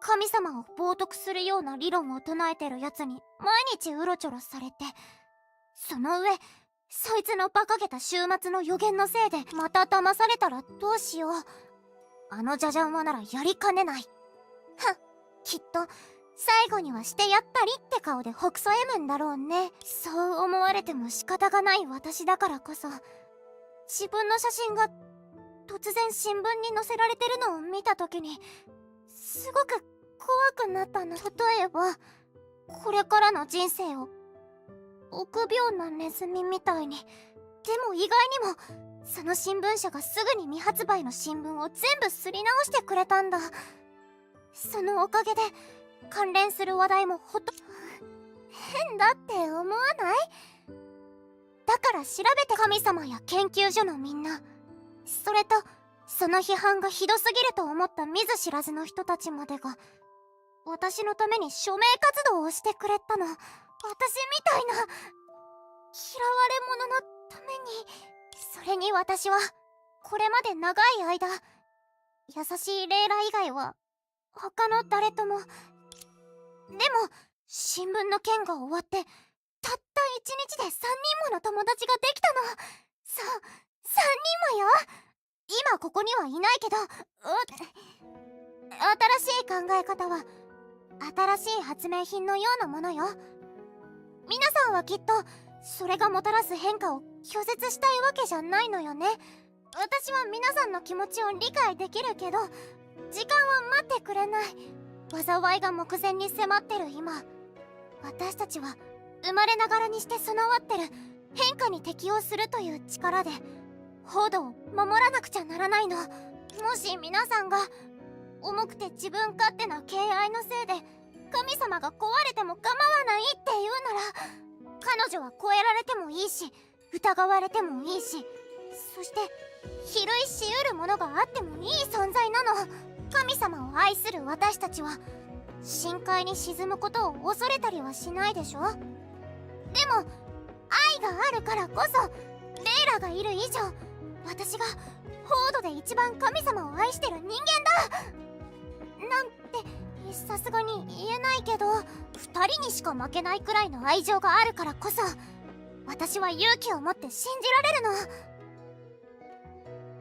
神様を冒涜するような理論を唱えてるやつに毎日うろちょろされて、その上そいつの馬鹿げた週末の予言のせいでまた騙されたらどうしよう。あのジャジャンはならやりかねない。はっ、きっと最後にはしてやったりって顔でほくそ笑むんだろうね。そう思われても仕方がない私だからこそ、自分の写真が突然新聞に載せられてるのを見た時にすごく怖くなったの。例えばこれからの人生を臆病なネズミみたいに。でも意外にもその新聞社がすぐに未発売の新聞を全部すり直してくれたんだ。そのおかげで関連する話題も変だって思わない？だから調べて、神様や研究所のみんな、それとその批判がひどすぎると思った見ず知らずの人たちまでが私のために署名活動をしてくれたの。私みたいな嫌われ者のために。それに私はこれまで長い間優しいレイラ以外は他の誰とも。でも新聞の件が終わってたった1日で3人もの友達ができたの。そう、3人もよ。今ここにはいないけど、新しい考え方は新しい発明品のようなものよ。皆さんはきっとそれがもたらす変化を拒絶したいわけじゃないのよね。私は皆さんの気持ちを理解できるけど、時間は待ってくれない。災いが目前に迫ってる今、私たちは生まれながらにして備わってる変化に適応するという力で報道を守らなくちゃならないの。もし皆さんが重くて自分勝手な敬愛のせいで神様が壊れても構わないって言うなら、彼女は超えられてもいいし疑われてもいいし、そして比類しうるものがあってもいい存在なの。神様を愛する私たちは深海に沈むことを恐れたりはしないでしょ。でも愛があるからこそ、レイラがいる以上、私がホードで一番神様を愛してる人間だなんてさすがに言えないけど、2人にしか負けないくらいの愛情があるからこそ、私は勇気を持って信じられる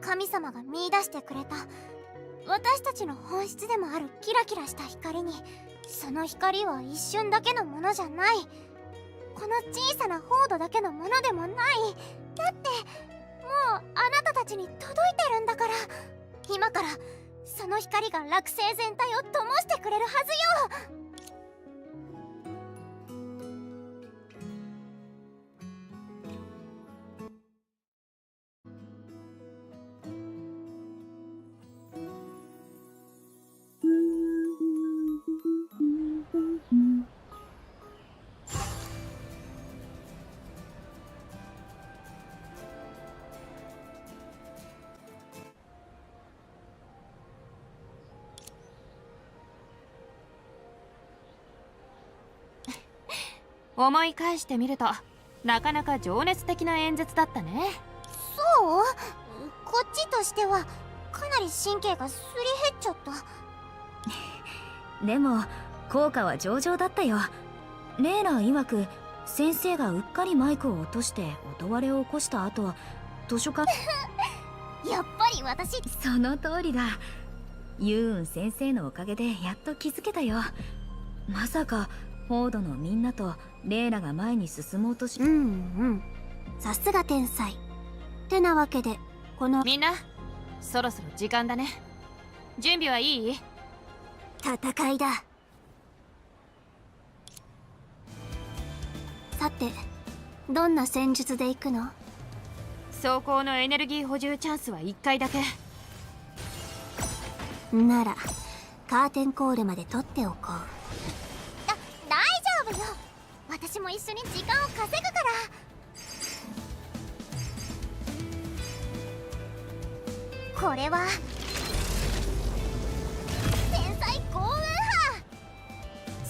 の。神様が見出してくれた私たちの本質でもあるキラキラした光に、その光は一瞬だけのものじゃない。この小さなホードだけのものでもない。だってもうあなたたちに届いてるんだから、今からその光が惑星全体を灯してくれるはずよ。思い返してみるとなかなか情熱的な演説だったね。そう？こっちとしてはかなり神経がすり減っちゃった。でも効果は上々だったよ。レイラ曰く先生がうっかりマイクを落として音割れを起こした後、図書館やっぱり私。その通りだ。ユーン先生のおかげでやっと気づけたよ。まさかフォードのみんなとレイラが前に進もうとし。さすが天才。てなわけでこのみんなそろそろ時間だね。準備はいい？戦いだ。さてどんな戦術で行くの？走行のエネルギー補充チャンスは1回だけならカーテンコールまで取っておこう。大丈夫よ、私も一緒に時間を稼ぐから。これは天才幸運派。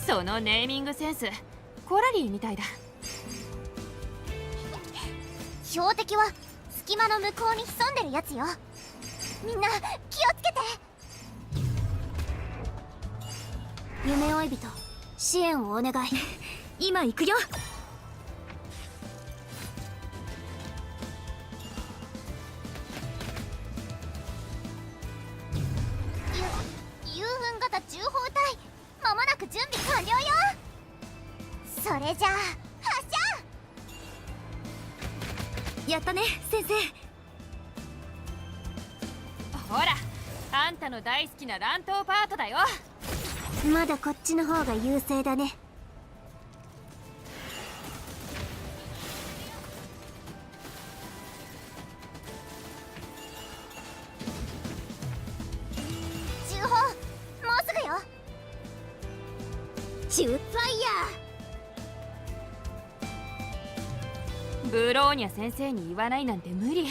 そのネーミングセンスコラリーみたいだ。標的は隙間の向こうに潜んでるやつよ。みんな気をつけて。夢追い人支援をお願い。今行くよ。れじゃあ発射。やったね先生。ほら、あんたの大好きな乱闘パートだよ。まだこっちの方が優勢だね。銃砲もうすぐよ。ジュファイヤブローニャ先生に言わないなんて無理。危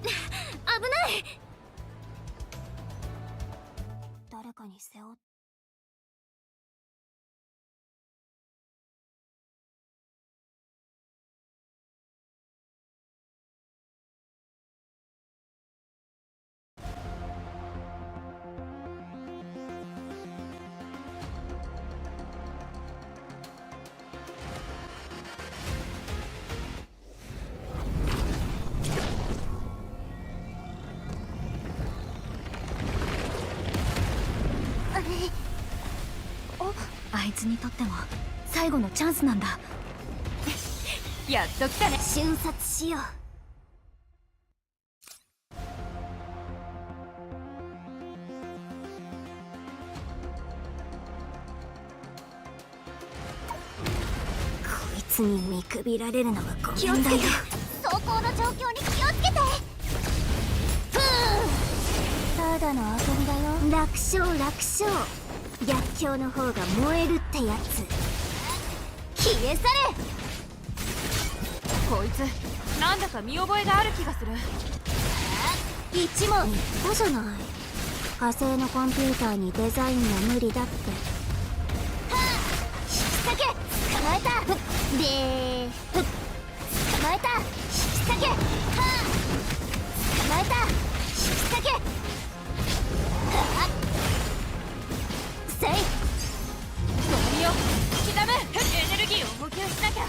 ない。誰かに背負っあいつにとっても最後のチャンスなんだ。やっと来たね。瞬殺しよう。こいつに見くびられるのはごめんだよ。走行の状況に気をつけて。ただの遊びだよ。楽勝楽勝。逆境の方が燃えるってやつ。消え去れ。こいつなんだか見覚えがある気がする。一問言ったじゃない。火星のコンピューターにデザインは無理だって。引き裂け。捕まえた。で捕まえた。引き裂け。捕まえた。引き裂け。せい。ゴミを刻む。エネルギーを補給しなきゃ。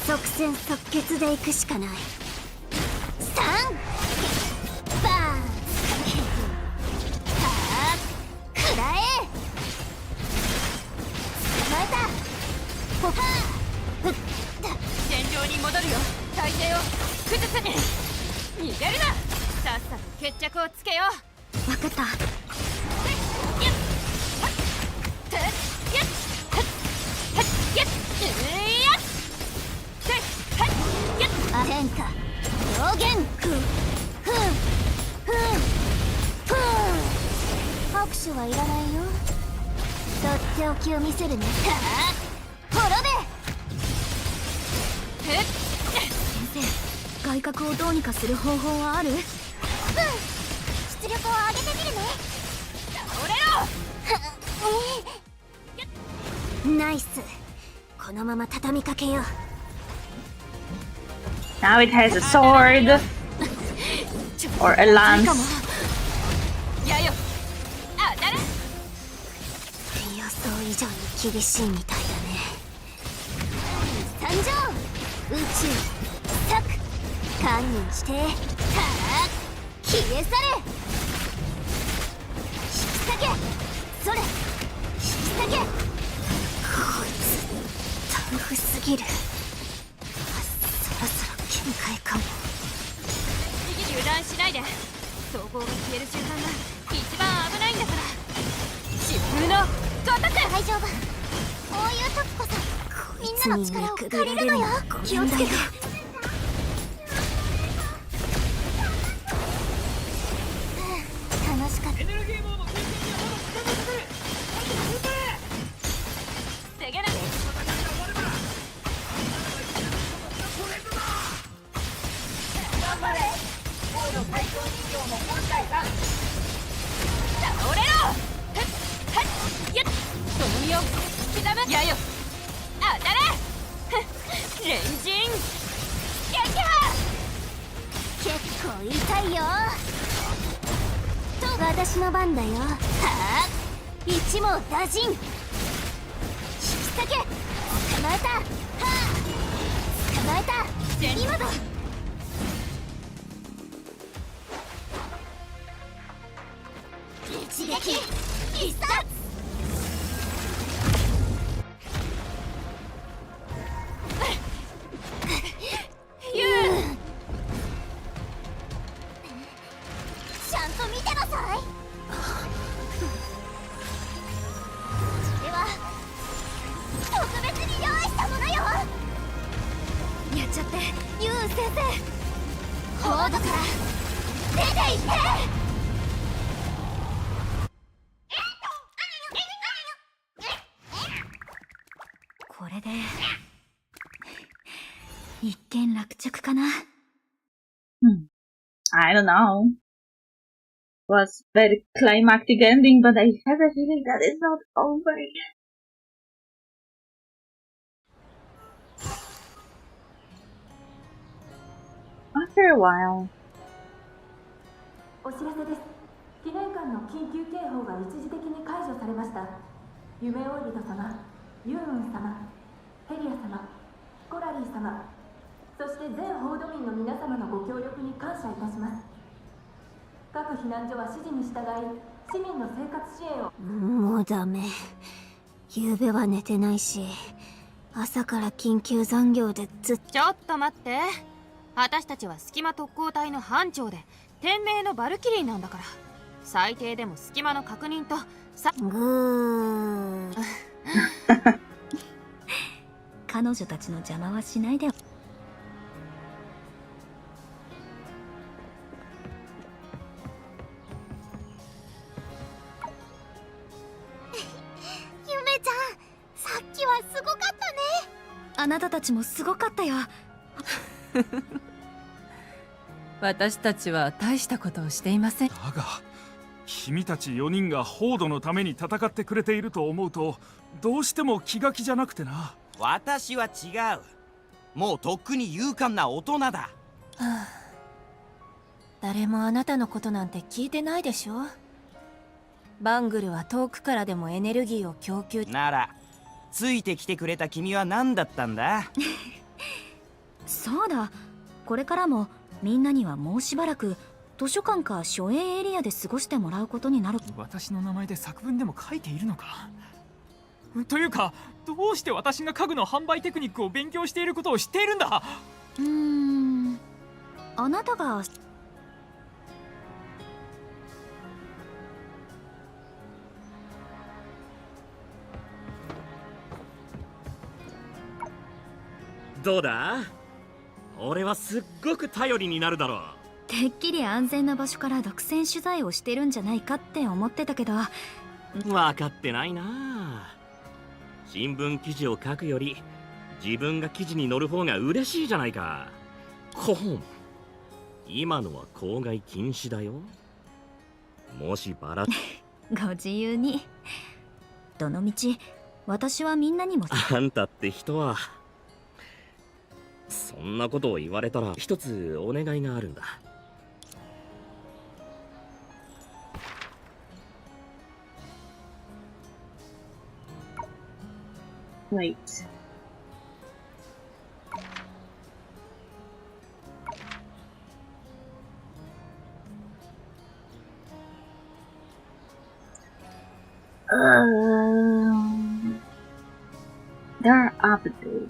即戦即決で行くしかない。3バーン。くらえ。捕まえた。ほは戦場に戻るよ。体勢を崩すに逃げるな。さっさと決着をつけよう。わかった。天下表現。拍手はいらないよ。とっておきを見せるね。滅べ。先生、外角をどうにかする方法はある？出力を上げてみるね。ナイス。このまま畳みかけよう。Now it has a sword or a lance. やよ。あだれ。予想以上に厳しいみたいだね。参上。宇宙策観念して。消え去れ。引き裂け。それ引き裂け。こいつタフすぎる。そろそろ限界かも。油断しないで。走行が消える瞬間が一番危ないんだから。疾風のごとく。大丈夫。こういう時こそみんなの力を借りるのよ。気をつけて。楽しかった。エネルギー網もせげる。頑張れ。王の最強人形も本体だ。倒れろ。やっその身を刻む。やよ。当たれ。レンジン撃破。結構痛いよ。と私の番だよ。はあ、一網打尽。引き裂け。捕まえた。はあ、捕まえた。今だ。一撃必殺。ちゃんと見てなさい。これは特別に用意したものよ。やっちゃってユウン先生。ホードから出て行って。これで一件落着かな。I don't know. Was very climactic ending, but I have a feeling that it's not over yet. After a while. お知らせです。記念館の緊急警報が一時的に解除されました。夢追い人様、ユーン様、ヘリア様、コラリー様、そして全報道民の皆様のご協力に感謝いたします。各避難所は指示に従い、市民の生活支援を。もうダメ。昨べは寝てないし、朝から緊急残業でちょっと待って。私たちは隙間特攻隊の班長で天命のバルキリーなんだから、最低でも隙間の確認と彼女たちの邪魔はしないで。ゆめちゃん、さっきはすごかったね。あなたたちもすごかったよ。私たちは大したことをしていません。だが君たち4人がホードのために戦ってくれていると思うと、どうしても気が気じゃなくてな。私は違う。もうとっくに勇敢な大人だ。はあ、誰もあなたのことなんて聞いてないでしょ。バングルは遠くからでもエネルギーを供給。ならついてきてくれた君は何だったんだ。そうだ、これからもみんなにはもうしばらく図書館か書園エリアで過ごしてもらうことになる。私の名前で作文でも書いているのか。というか、どうして私が家具の販売テクニックを勉強していることを知っているんだ。あなたがどうだ？俺はすっごく頼りになるだろう。てっきり安全な場所から独占取材をしてるんじゃないかって思ってたけど。分かってないな。新聞記事を書くより自分が記事に載る方が嬉しいじゃないか。コン、今のは口外禁止だよ。もしバラご自由に。どのみち私はみんなにも。あんたって人は。そんなことを言われたら一つお願いがあるんだ。Wait. They're updated.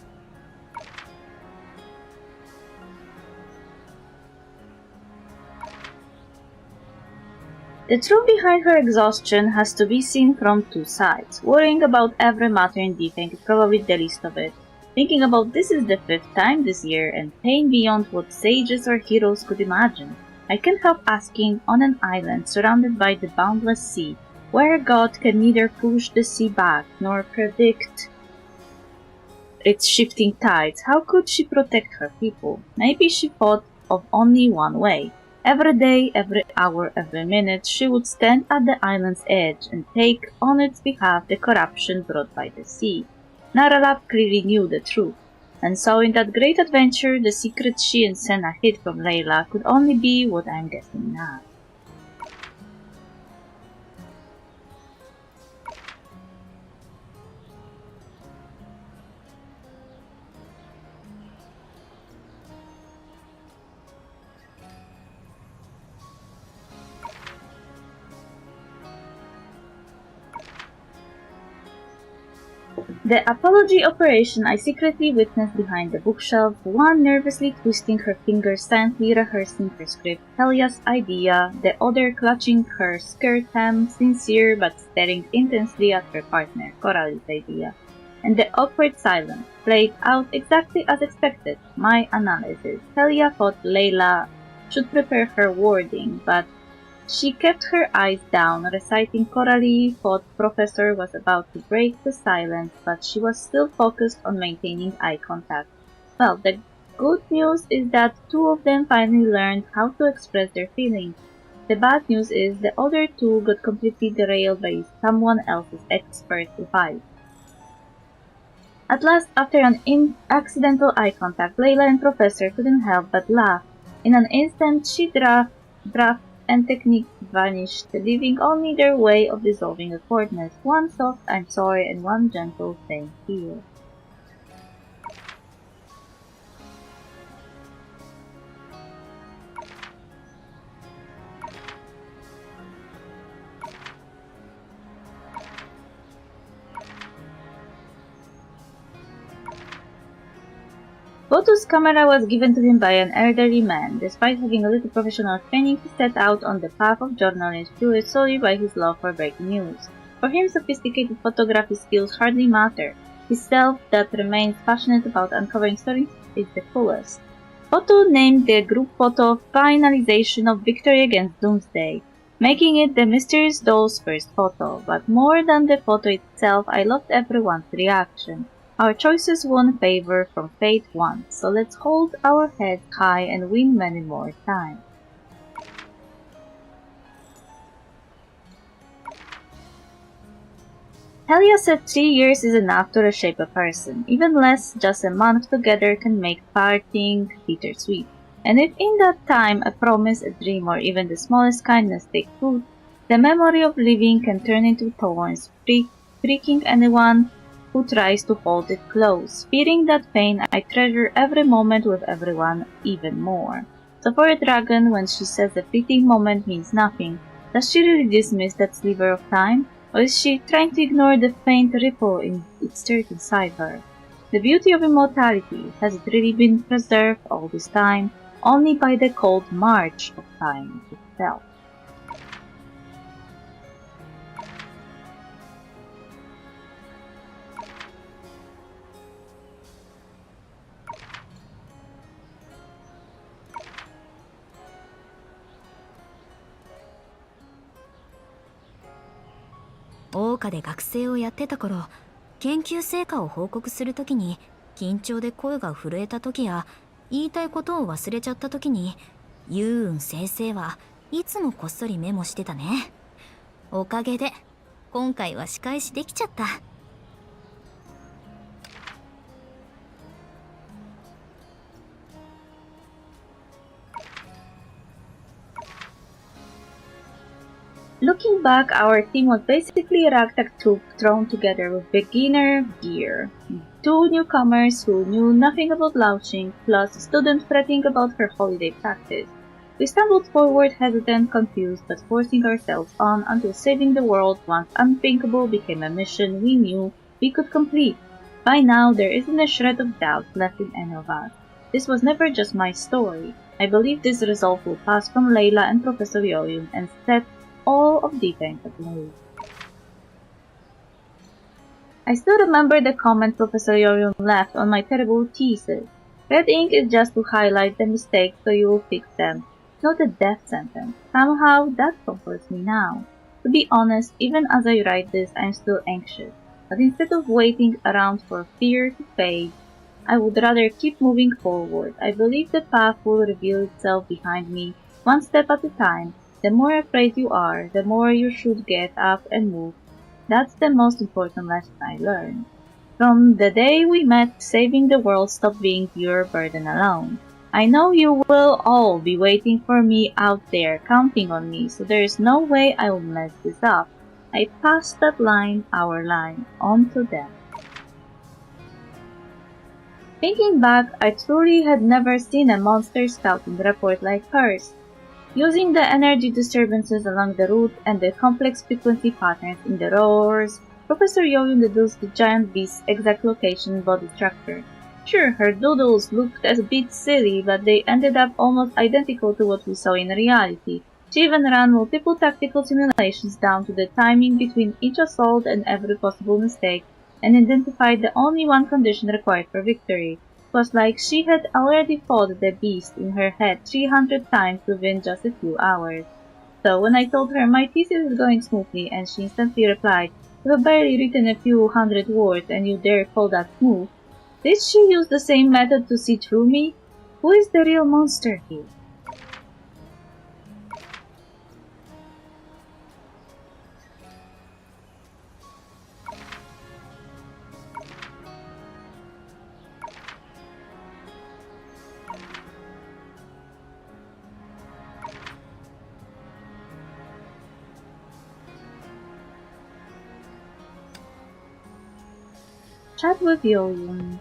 The truth behind her exhaustion has to be seen from two sides. Worrying about every matter in detail is probably the least of it. Thinking about this is the 5th time this year, and pain beyond what sages or heroes could imagine. I can't help asking, on an island surrounded by the boundless sea, where God can neither push the sea back nor predict its shifting tides, how could she protect her people? Maybe she thought of only one way. Every day, every hour, every minute, she would stand at the island's edge and take on its behalf the corruption brought by the sea. Naralab clearly knew the truth, and so in that great adventure, the secret she and Senna hid from Layla could only be what I'm guessing now. The apology operation I secretly witnessed behind the bookshelf, one nervously twisting her fingers silently rehearsing her script, Helia's idea, the other clutching her skirt hem, sincere but staring intensely at her partner, Coralie's idea. And the awkward silence played out exactly as expected. My analysis. Helia thought Layla should prepare her wording, but she kept her eyes down, reciting. Coralie thought Professor was about to break the silence, but she was still focused on maintaining eye contact. Well, the good news is that two of them finally learned how to express their feelings. The bad news is the other two got completely derailed by someone else's expert advice. At last, after an accidental eye contact, Layla and Professor couldn't help but laugh. In an instant, she draft and technique vanished, leaving only their way of dissolving awkwardness, one soft "I'm sorry" and one gentle "thank you." Botu's camera was given to him by an elderly man. Despite having a little professional training, he set out on the path of journalism fueled solely by his love for breaking news. For him, sophisticated photography skills hardly matter. His self that remains passionate about uncovering stories is the coolest. Botu named the group photo "Finalization of Victory Against Doomsday," making it the Mysterious Doll's first photo. But more than the photo itself, I loved everyone's reaction. Our choices won favor from fate once, so let's hold our heads high and win many more times. Helia said 3 years is enough to reshape a person. Even less, just a month together can make parting bittersweet. And if in that time a promise, a dream, or even the smallest kindness take root, the memory of living can turn into thorns, pricking anyone who tries to hold it close. Fearing that pain, I treasure every moment with everyone even more. So for a dragon, when she says a fleeting moment means nothing, does she really dismiss that sliver of time? Or is she trying to ignore the faint ripple it stirs inside her? The beauty of immortality, has it really been preserved all this time, only by the cold march of time itself?桜花で学生をやってた頃、研究成果を報告するときに緊張で声が震えたときや言いたいことを忘れちゃったときに、ユーン先生はいつもこっそりメモしてたね。おかげで今回は仕返しできちゃった。Looking back, our team was basically a ragtag troupe thrown together with beginner gear. 2 newcomers who knew nothing about louching, plus a student fretting about her holiday practice. We stumbled forward hesitant, confused, but forcing ourselves on until saving the world once unthinkable became a mission we knew we could complete. By now, there isn't a shred of doubt left in any of us. This was never just my story. I believe this resolve will pass from Layla and Professor Yoyun and set all of defense ablaze. I still remember the comment Professor Yoyun left on my terrible thesis. Red ink is just to highlight the mistakes so you will fix them, not a death sentence. Somehow that comforts me now. To be honest, even as I write this, I'm still anxious. But instead of waiting around for fear to fade, I would rather keep moving forward. I believe the path will reveal itself behind me, one step at a time. The more afraid you are, the more you should get up and move. That's the most important lesson I learned. From the day we met, saving the world stopped being your burden alone. I know you will all be waiting for me out there, counting on me, so there is no way I will mess this up. I passed that line, our line, on to them. Thinking back, I truly had never seen a monster scouting report like hers. Using the energy disturbances along the route and the complex frequency patterns in the roars, Professor Yoyun deduced the giant beast's exact location and body structure. Sure, her doodles looked a bit silly, but they ended up almost identical to what we saw in reality. She even ran multiple tactical simulations down to the timing between each assault and every possible mistake, and identified the only one condition required for victory. It was like she had already fought the beast in her head 300 times within just a few hours. So when I told her my thesis is going smoothly, and she instantly replied, "You've barely written a few hundred words and you dare call that smooth?" Did she use the same method to see through me? Who is the real monster here? Chat with Yoyun.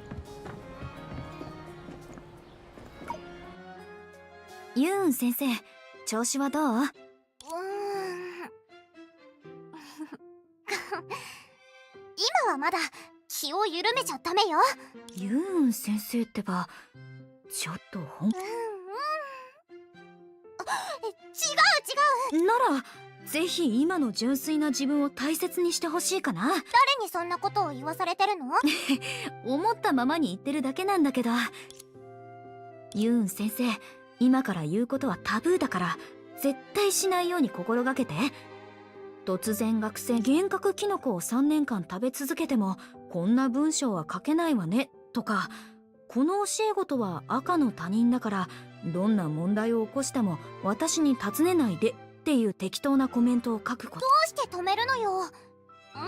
ユーン先生、調子はどう？今はまだ気を緩めちゃダメよ。ユーン先生ってば、ちょっと本気。違う。なら、ぜひ今の純粋な自分を大切にしてほしいかな。誰にそんなことを言わされてるの？思ったままに言ってるだけなんだけど。ユーン先生、今から言うことはタブーだから絶対しないように心がけて。突然学生幻覚キノコを3年間食べ続けてもこんな文章は書けないわねとか、この教え子とは赤の他人だからどんな問題を起こしても私に尋ねないでっていう適当なコメントを書くこと。どうして止めるのよ。も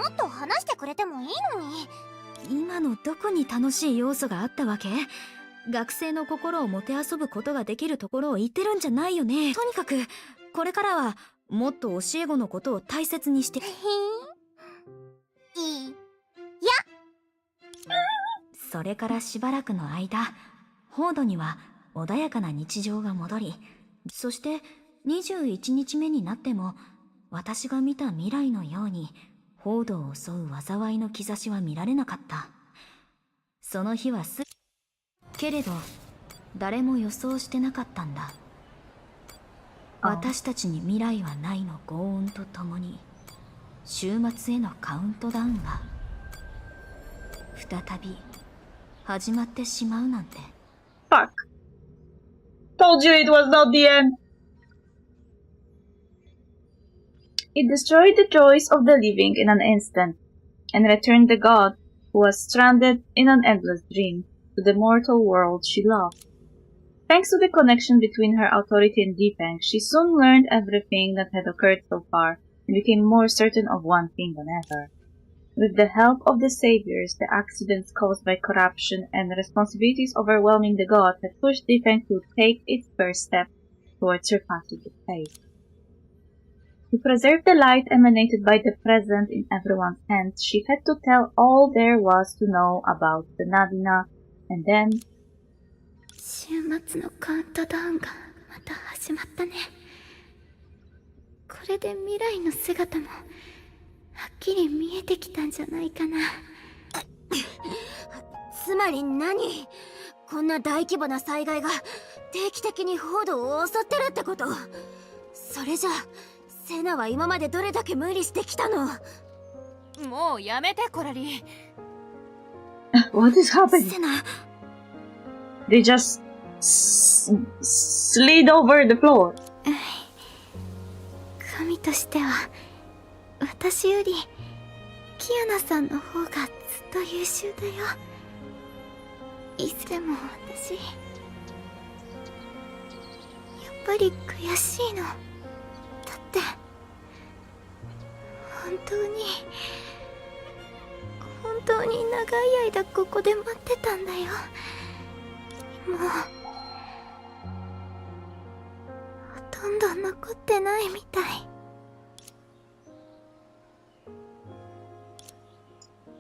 っと話してくれてもいいのに。今のどこに楽しい要素があったわけ？学生の心をもてあそぶことができるところを言ってるんじゃないよね。とにかくこれからはもっと教え子のことを大切にして。いいや。それからしばらくの間、ホードには穏やかな日常が戻り、そして21日目になっても私が見た未来のようにホードを襲う災いの兆しは見られなかった。その日はけれど誰も予想してなかったんだ。私たちに未来はないの轟音とともに週末へのカウントダウンが再び始まってしまうなんて。 Fuck. Told you it was not the end. It destroyed the joys of the living in an instant, and returned the god, who was stranded in an endless dream, to the mortal world she loved. Thanks to the connection between her authority and Deepeng, she soon learned everything that had occurred so far, and became more certain of one thing than ever. With the help of the saviors, the accidents caused by corruption and the responsibilities overwhelming the god had pushed Deepeng to take its first step towards surpassing its fate. To preserve the light emanated by the present in everyone's hands, she had to tell all there was to know about the Nadina, and then... 週末のカウントダウンがまた始まったね。これで未来の姿もはっきり見えてきたんじゃないかな。つまり何？こんな大規模な災害が定期的に報道を襲ってるってこと？それじゃセナは今までどれだけ無理してきたの？もうやめてコラリ。What is happening? セナ。They just slid over the floor. 神としては私よりキアナさんの方がずっと優秀だよ。いつでも私やっぱり悔しいの。だって本当に長い間ここで待ってたんだよ。もうほとんど残ってないみたい。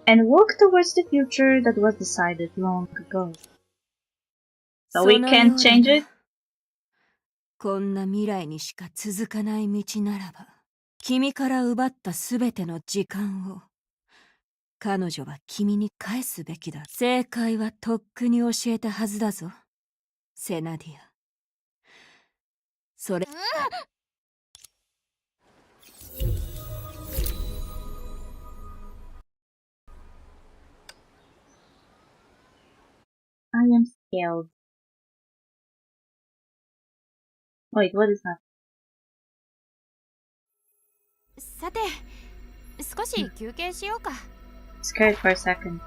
And walk towards the future that was decided long ago. So we can't change it? こんな未来にしか続かない道ならば、君から奪ったすべての時間を彼女は君に返すべきだ。正解はとっくに教えたはずだぞ、セナディア。それ、I am scared. Wait, what is that? さて、少し休憩しようか。Scared for a second.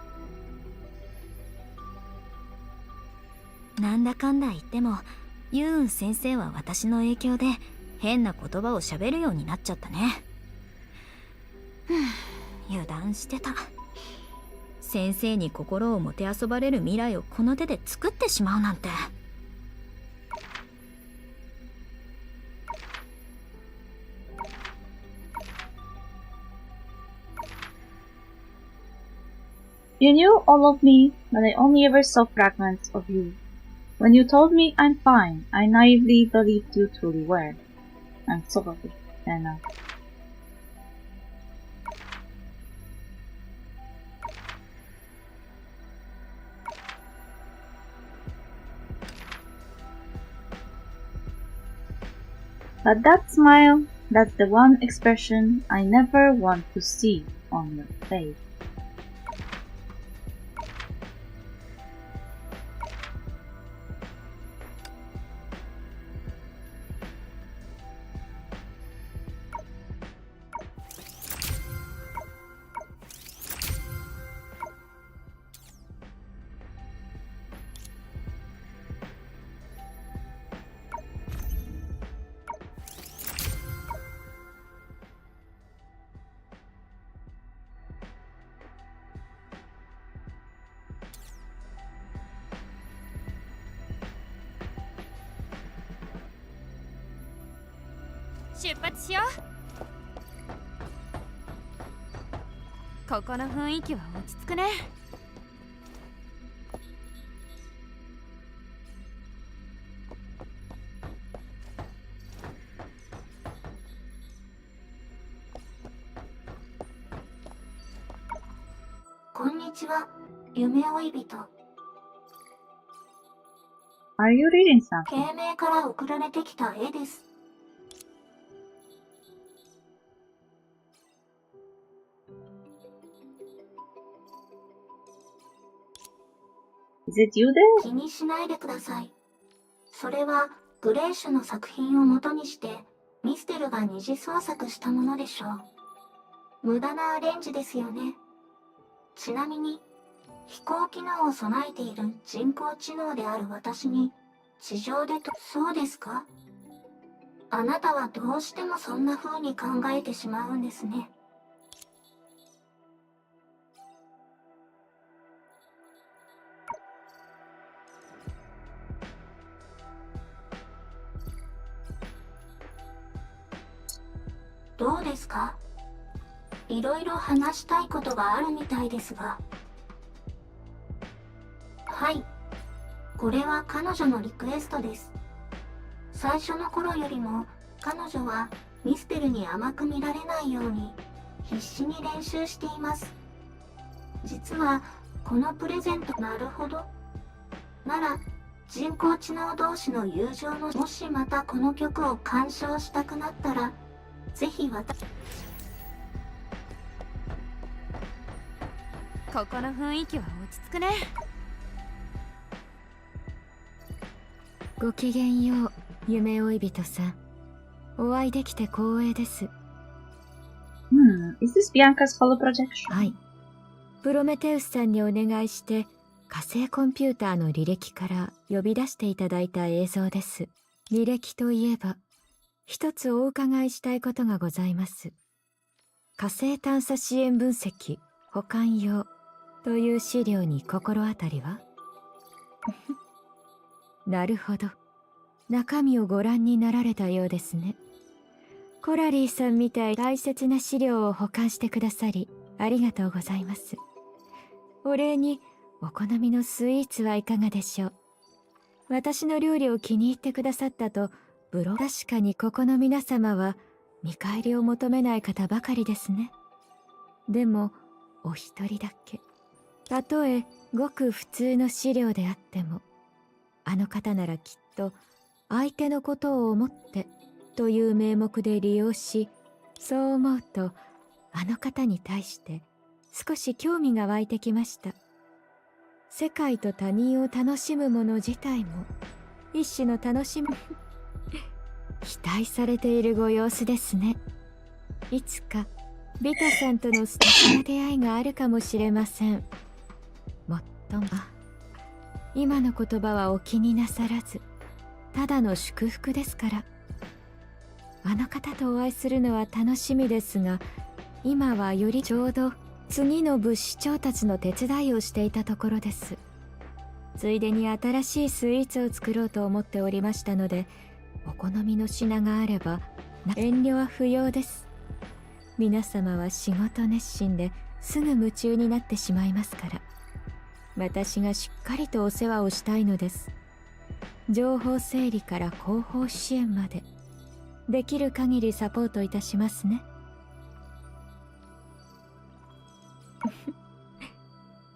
なんだかんだ言ってもユーン先生は私の影響で変な言葉を喋るようになっちゃったね。油断してた。先生に心をもてあそばれる未来をこの手で作ってしまうなんて。You knew all of me, but I only ever saw fragments of you. When you told me I'm fine, I naively believed you truly were. I'm sorry, Anna. But that smile, that's the one expression I never want to see on your face.出発しよう。ここの雰囲気は落ち着くね。こんにちは、夢追い人。Are you reading something? 慶明から送られてきた絵です。Is it you there? 気にしないでください。それはグレーシュの作品を元にしてミステルが二次創作したものでしょう。無駄なアレンジですよね。ちなみに飛行機能を備えている人工知能である私に地上でと、そうですか？あなたはどうしてもそんな風に考えてしまうんですね。どうですか？いろいろ話したいことがあるみたいですが。はい。これは彼女のリクエストです。最初の頃よりも彼女はミステルに甘く見られないように必死に練習しています。実はこのプレゼント、なるほど。なら人工知能同士の友情の、もしまたこの曲を鑑賞したくなったらぜひここの雰囲気は落ち着くね。ごきげんよう、夢追い人さん。お会いできて光栄です。Is this Bianca's hollow projection? はい。プロメテウスさんにお願いして火星コンピューターの履歴から呼び出していただいた映像です。履歴といえば一つお伺いしたいことがございます。火星探査支援分析保管用という資料に心当たりは？なるほど。中身をご覧になられたようですね。コラリーさんみたい大切な資料を保管してくださりありがとうございます。お礼にお好みのスイーツはいかがでしょう。私の料理を気に入ってくださったと確かにここの皆様は見返りを求めない方ばかりですね。でもお一人だけ。たとえごく普通の資料であっても、あの方ならきっと相手のことを思ってという名目で利用し、そう思うとあの方に対して少し興味が湧いてきました。世界と他人を楽しむもの自体も一種の楽しみ期待されているご様子ですね。いつかビタさんとの素敵な出会いがあるかもしれません。もっとも今の言葉はお気になさらず、ただの祝福ですから。あの方とお会いするのは楽しみですが、今はよりちょうど次の物資調達の手伝いをしていたところです。ついでに新しいスイーツを作ろうと思っておりましたので、お好みの品があれば遠慮は不要です。皆様は仕事熱心ですぐ夢中になってしまいますから、私がしっかりとお世話をしたいのです。情報整理から広報支援までできる限りサポートいたしますね。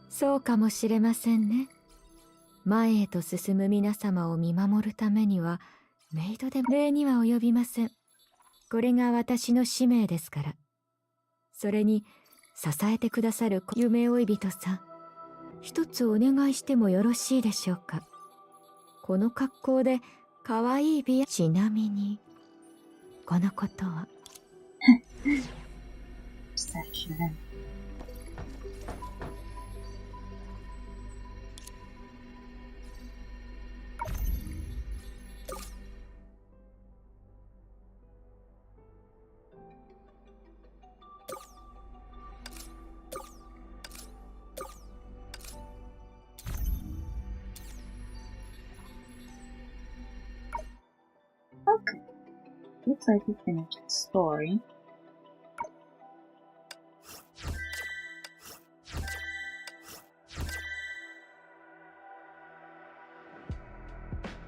そうかもしれませんね。前へと進む皆様を見守るためにはメイドで礼には及びません。これが私の使命ですから。それに支えてくださる夢追い人さん、一つお願いしてもよろしいでしょうか。この格好で可愛い美。ちなみにこのことはOkay. Looks like we finished the story.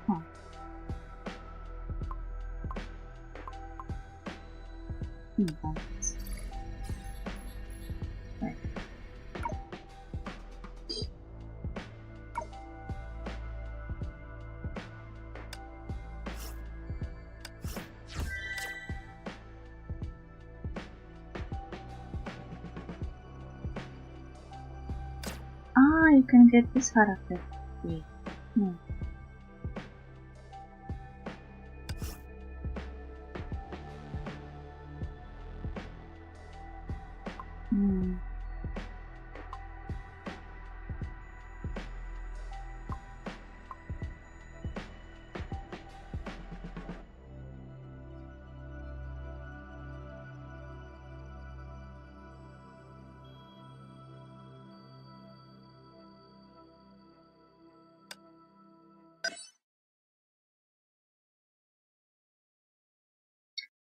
Huh. Right. Ah, you can get this character. Yeah.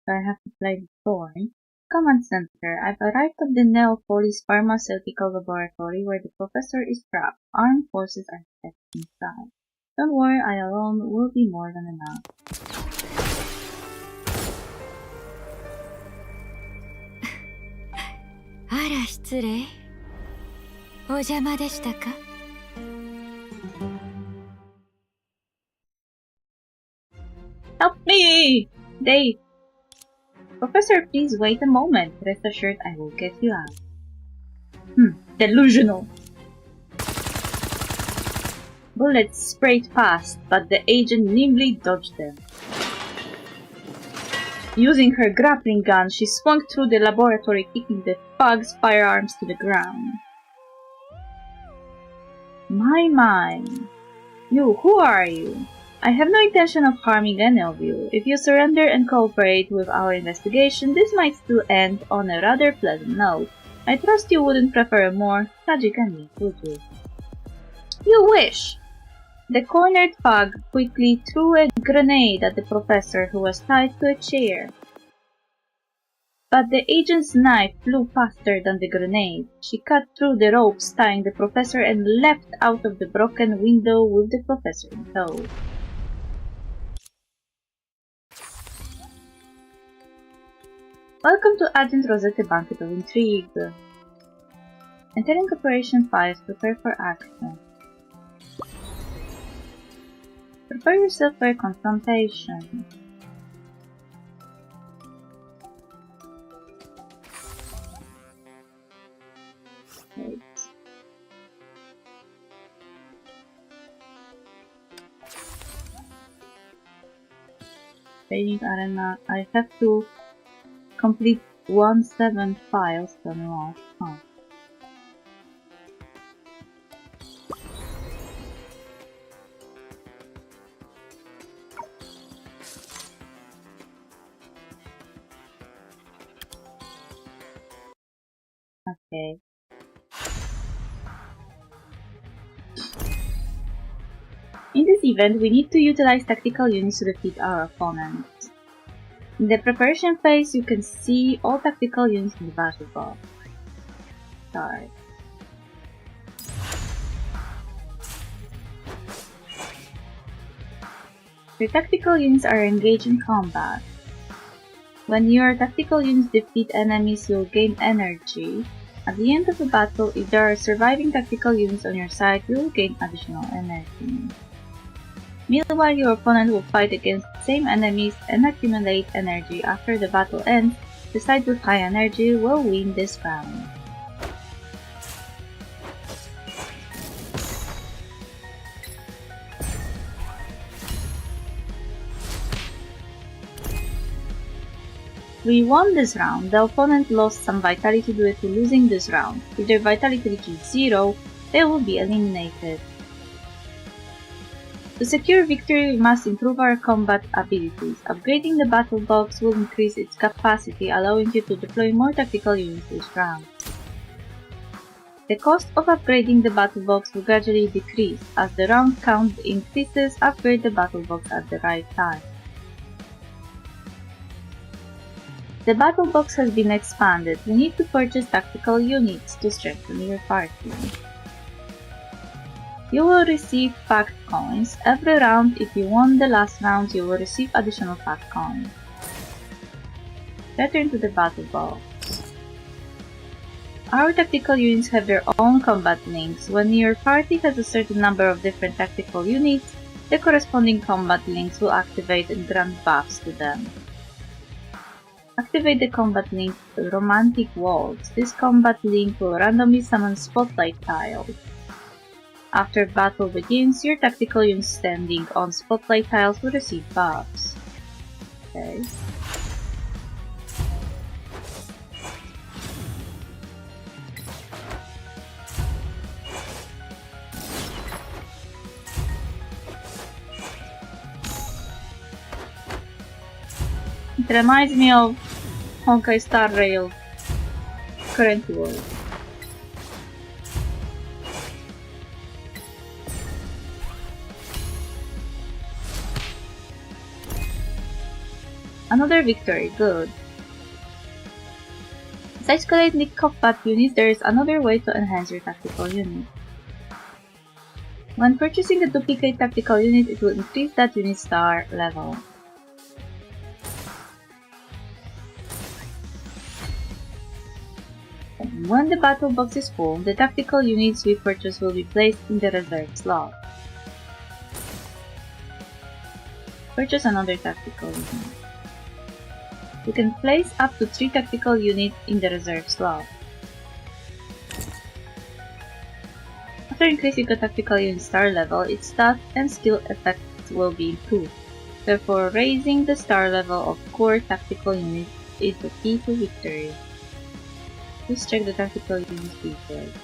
So I have to play the story. Command Center. I've arrived at the Neopolis Pharmaceutical Laboratory where the professor is trapped. Armed forces are kept inside. Don't worry, I alone will be more than enough. あら失礼。お邪魔でしたか。Help me! Dave! Professor, please wait a moment. Rest assured I will get you out. Delusional. Bullets sprayed past, but the agent nimbly dodged them. Using her grappling gun, she swung through the laboratory, kicking the thug's firearms to the ground. My. You, who are you? I have no intention of harming any of you. If you surrender and cooperate with our investigation, this might still end on a rather pleasant note. I trust you wouldn't prefer a more tragic ending, would you? You wish! The cornered thug quickly threw a grenade at the professor, who was tied to a chair. But the agent's knife flew faster than the grenade. She cut through the ropes tying the professor and leapt out of the broken window with the professor in tow. Welcome to Agent Rosetta Banquet of Intrigue. Entering Operation 5, prepare for action. Prepare yourself for a confrontation. Wait. Training arena. I have to complete 17 files to unlock. Huh. Okay. In this event, we need to utilize tactical units to defeat our opponent. In the preparation phase, you can see all tactical units in the battle box. Start. Your tactical units are engaged in combat. When your tactical units defeat enemies, you'll gain energy. At the end of the battle, if there are surviving tactical units on your side, you'll gain additional energy. Meanwhile, your opponent will fight against the same enemies and accumulate energy. After the battle ends, the side with high energy will win this round. We won this round. The opponent lost some vitality due to losing this round. If their vitality reaches 0, they will be eliminated. To secure victory, we must improve our combat abilities. Upgrading the battle box will increase its capacity, allowing you to deploy more tactical units each round. The cost of upgrading the battle box will gradually decrease. As the round count increases, upgrade the battle box at the right time. The battle box has been expanded. You need to purchase tactical units to strengthen your party. You will receive pact coins. Every round, if you won the last round, you will receive additional pact coins. Return to the battle box. Our tactical units have their own combat links. When your party has a certain number of different tactical units, the corresponding combat links will activate and grant buffs to them. Activate the combat link Romantic Waltz. This combat link will randomly summon spotlight tiles. After battle begins, your tactical units standing on spotlight tiles will receive buffs. Okay. It reminds me of Honkai Star Rail current world. Another victory, good. Besides collecting combat units, there is another way to enhance your tactical unit. When purchasing a duplicate tactical unit, it will increase that unit's star level. And when the battle box is full, the tactical units we purchase will be placed in the reserve slot. Purchase another tactical unit. You can place up to 3 tactical units in the reserve slot. After increasing the tactical unit star level, its stats and skill effects will be improved. Therefore, raising the star level of core tactical units is the key to victory. Please check the tactical units details.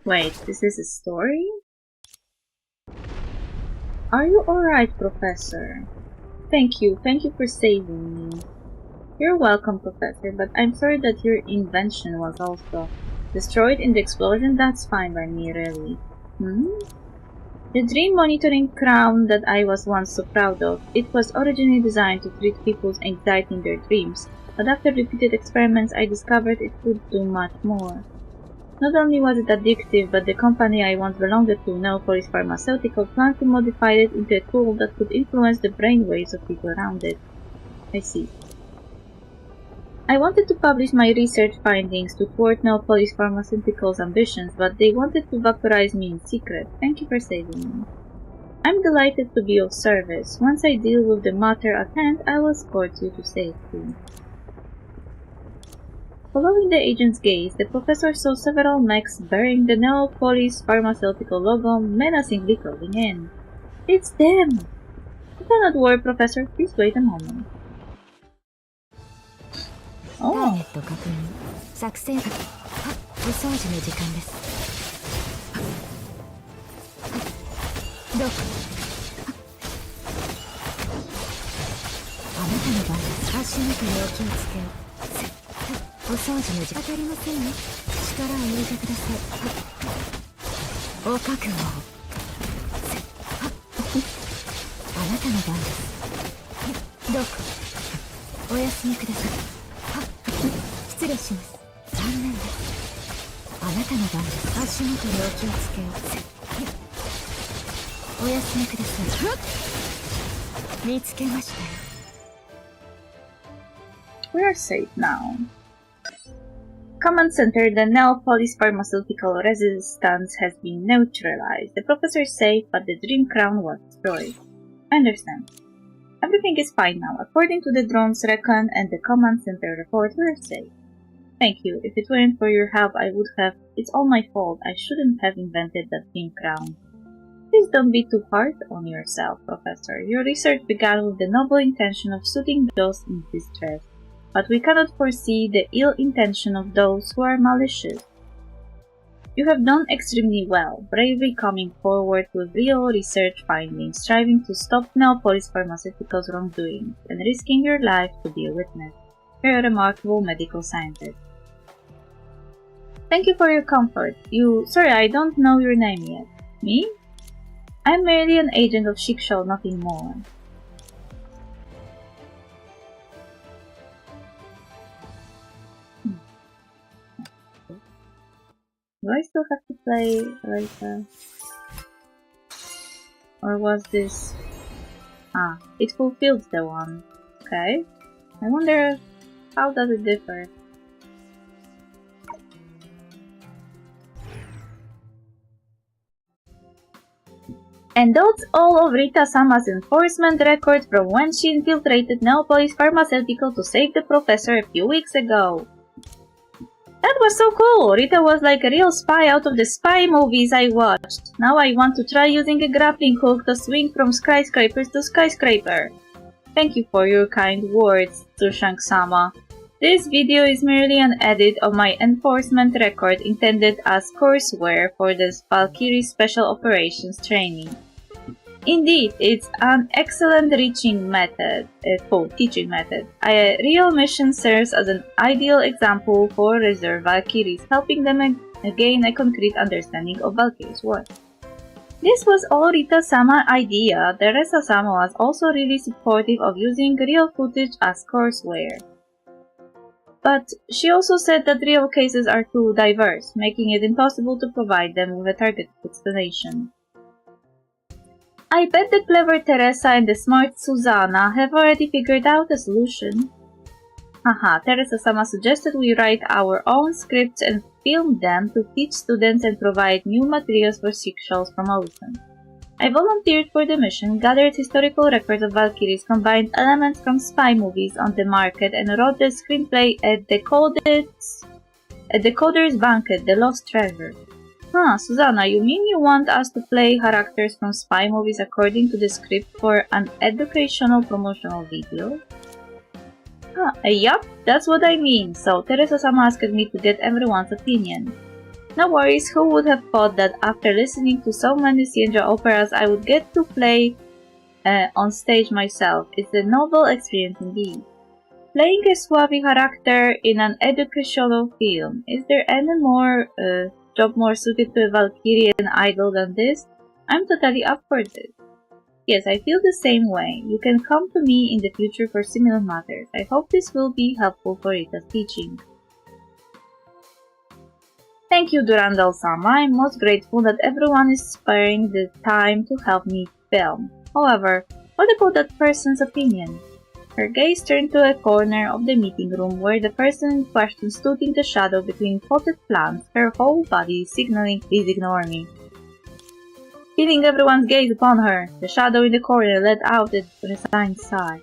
Wait, this is a story? Are you alright, Professor? Thank you for saving me. You're welcome, Professor, but I'm sorry that your invention was also destroyed in the explosion. That's fine by me, really. The dream monitoring crown that I was once so proud of, it was originally designed to treat people's anxiety in their dreams, but after repeated experiments I discovered it could do much more. Not only was it addictive, but the company I once belonged to, Neopolis Pharmaceutical, planned to modify it into a tool that could influence the brainwaves of people around it. I see. I wanted to publish my research findings to thwart Neopolis Pharmaceutical's ambitions, but they wanted to vaporize me in secret. Thank you for saving me. I'm delighted to be of service. Once I deal with the matter at hand, I will escort you to safety. Following the agent's gaze, the professor saw several mechs bearing the Neopolis Pharmaceutical logo menacingly closing in. It's them! Do not worry, Professor. Please wait a moment. ターゲット確認。作成お掃除の時間です。どこ？あなたの番です。足元にお気をつけを。お掃除の時間当たりませんね。力を抜いてください。お覚悟を。あなたの番です。どこ？お休みください。失礼します。残念です。あなたの番です。足元にお気をつけを。お休みください。見つけましたよ。We are safe now. Command Center, the Neopolis Pharmaceutical resistance has been neutralized. The professor is safe, but the Dream Crown was destroyed. I understand. Everything is fine now. According to the drone's recon and the Command Center report, we're safe. Thank you. If it weren't for your help, I would have... It's all my fault. I shouldn't have invented that Dream Crown. Please don't be too hard on yourself, Professor. Your research began with the noble intention of soothing those in distress. But we cannot foresee the ill intention of those who are malicious. You have done extremely well, bravely coming forward with real research findings, striving to stop Neopolis Pharmaceutical's wrongdoings, and risking your life to be a witness. You're a remarkable medical scientist. Thank you for your comfort. Sorry, I don't know your name yet. Me? I'm merely an agent of Ch11, nothing more. Do I still have to play like or was this... it fulfills the one. Okay. I wonder how does it differ? And that's all of Rita-sama's enforcement record from when she infiltrated Neopolis Pharmaceutical to save the professor a few weeks ago. That was so cool! Rita was like a real spy out of the spy movies I watched. Now I want to try using a grappling hook to swing from skyscrapers to skyscraper. Thank you for your kind words, Tsushank-sama. This video is merely an edit of my enforcement record intended as courseware for the Valkyrie Special Operations training. Indeed, it's an excellent teaching method. A real mission serves as an ideal example for reserve Valkyries, helping them gain a concrete understanding of Valkyrie's work. This was all Rita-sama idea. Teresa-sama was also really supportive of using real footage as courseware. But she also said that real cases are too diverse, making it impossible to provide them with a targeted explanation. I bet the clever Teresa and the smart Susanna have already figured out a solution. Haha, Teresa-sama suggested we write our own scripts and film them to teach students and provide new materials for Sixel's promotion. I volunteered for the mission, gathered historical records of Valkyries, combined elements from spy movies on the market, and wrote the screenplay at Decoder's Banquet, The Lost Treasure. Susanna, you mean you want us to play characters from spy movies according to the script for an educational promotional video? Yup, that's what I mean. So Teresa-sama asked me to get everyone's opinion. No worries, who would have thought that after listening to so many Sienja operas I would get to play on stage myself. It's a novel experience indeed. Playing a suave character in an educational film. Is there any job more suited to a Valkyrian idol than this? I'm totally up for this. Yes, I feel the same way. You can come to me in the future for similar matters. I hope this will be helpful for Rita's teaching. Thank you, Durandal-sama. I'm most grateful that everyone is sparing the time to help me film. However, what about that person's opinion? Her gaze turned to a corner of the meeting room where the person in question stood in the shadow between potted plants, her whole body signaling please ignore me. Feeling everyone's gaze upon her, the shadow in the corner let out a resigned sigh.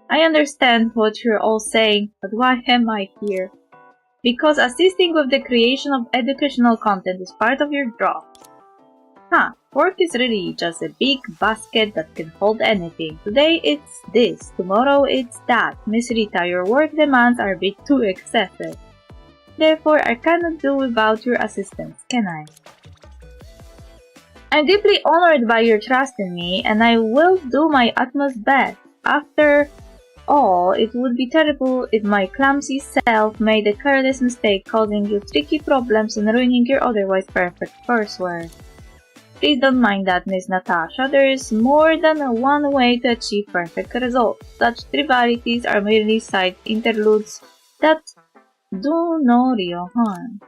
I understand what you're all saying, but why am I here? Because assisting with the creation of educational content is part of your job. Work is really just a big basket that can hold anything. Today it's this, tomorrow it's that. Miss Rita, your work demands are a bit too excessive. Therefore, I cannot do without your assistance, can I? I'm deeply honored by your trust in me, and I will do my utmost best. After all, it would be terrible if my clumsy self made a careless mistake causing you tricky problems and ruining your otherwise perfect courseware. Please don't mind that, Miss Natasha. There is more than one way to achieve perfect results. Such trivialities are merely side interludes that do no real harm.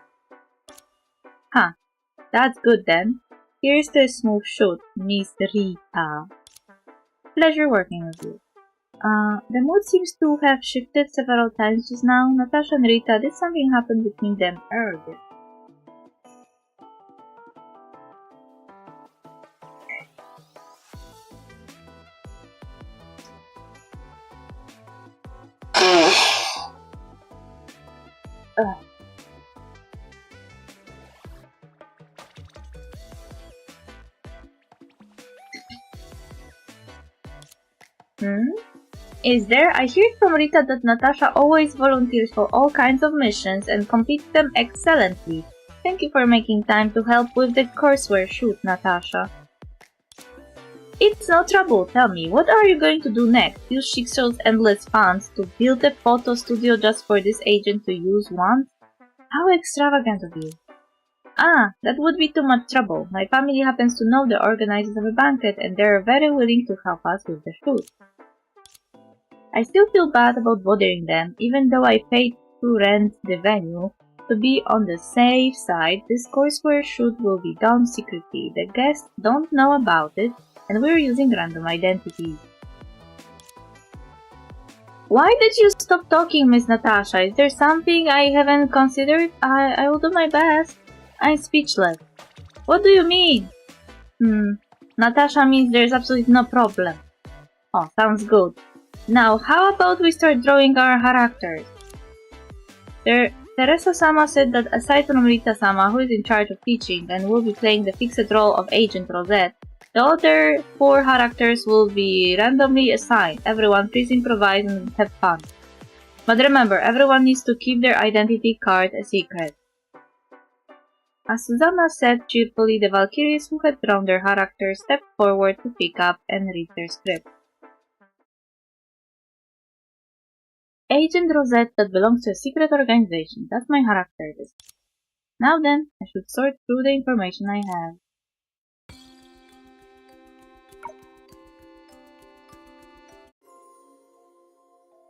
That's good then. Here's to a smooth shoot, Miss Rita. Pleasure working with you. The mood seems to have shifted several times just now. Natasha and Rita, did something happen between them earlier? Is there? I hear from Rita that Natasha always volunteers for all kinds of missions and completes them excellently. Thank you for making time to help with the courseware shoot, Natasha. It's no trouble, tell me, what are you going to do next? Use Shixel's endless funds to build a photo studio just for this agent to use once? How extravagant of you. That would be too much trouble. My family happens to know the organizers of a banquet and they're very willing to help us with the shoot. I still feel bad about bothering them, even though I paid to rent the venue. To be on the safe side, this courseware shoot will be done secretly. The guests don't know about it, and we're using random identities. Why did you stop talking, Miss Natasha? Is there something I haven't considered? I will do my best. I'm speechless. What do you mean? Natasha means there's absolutely no problem. Oh, sounds good. Now, how about we start drawing our characters? Teresa-sama said that aside from Rita-sama, who is in charge of teaching and will be playing the fixed role of Agent Rosette, the other 4 characters will be randomly assigned. Everyone, please improvise and have fun. But remember, everyone needs to keep their identity card a secret. As Susanna said cheerfully, the Valkyries who had drawn their characters stepped forward to pick up and read their script. Agent Rosette that belongs to a secret organization. That's my character list. Now then, I should sort through the information I have.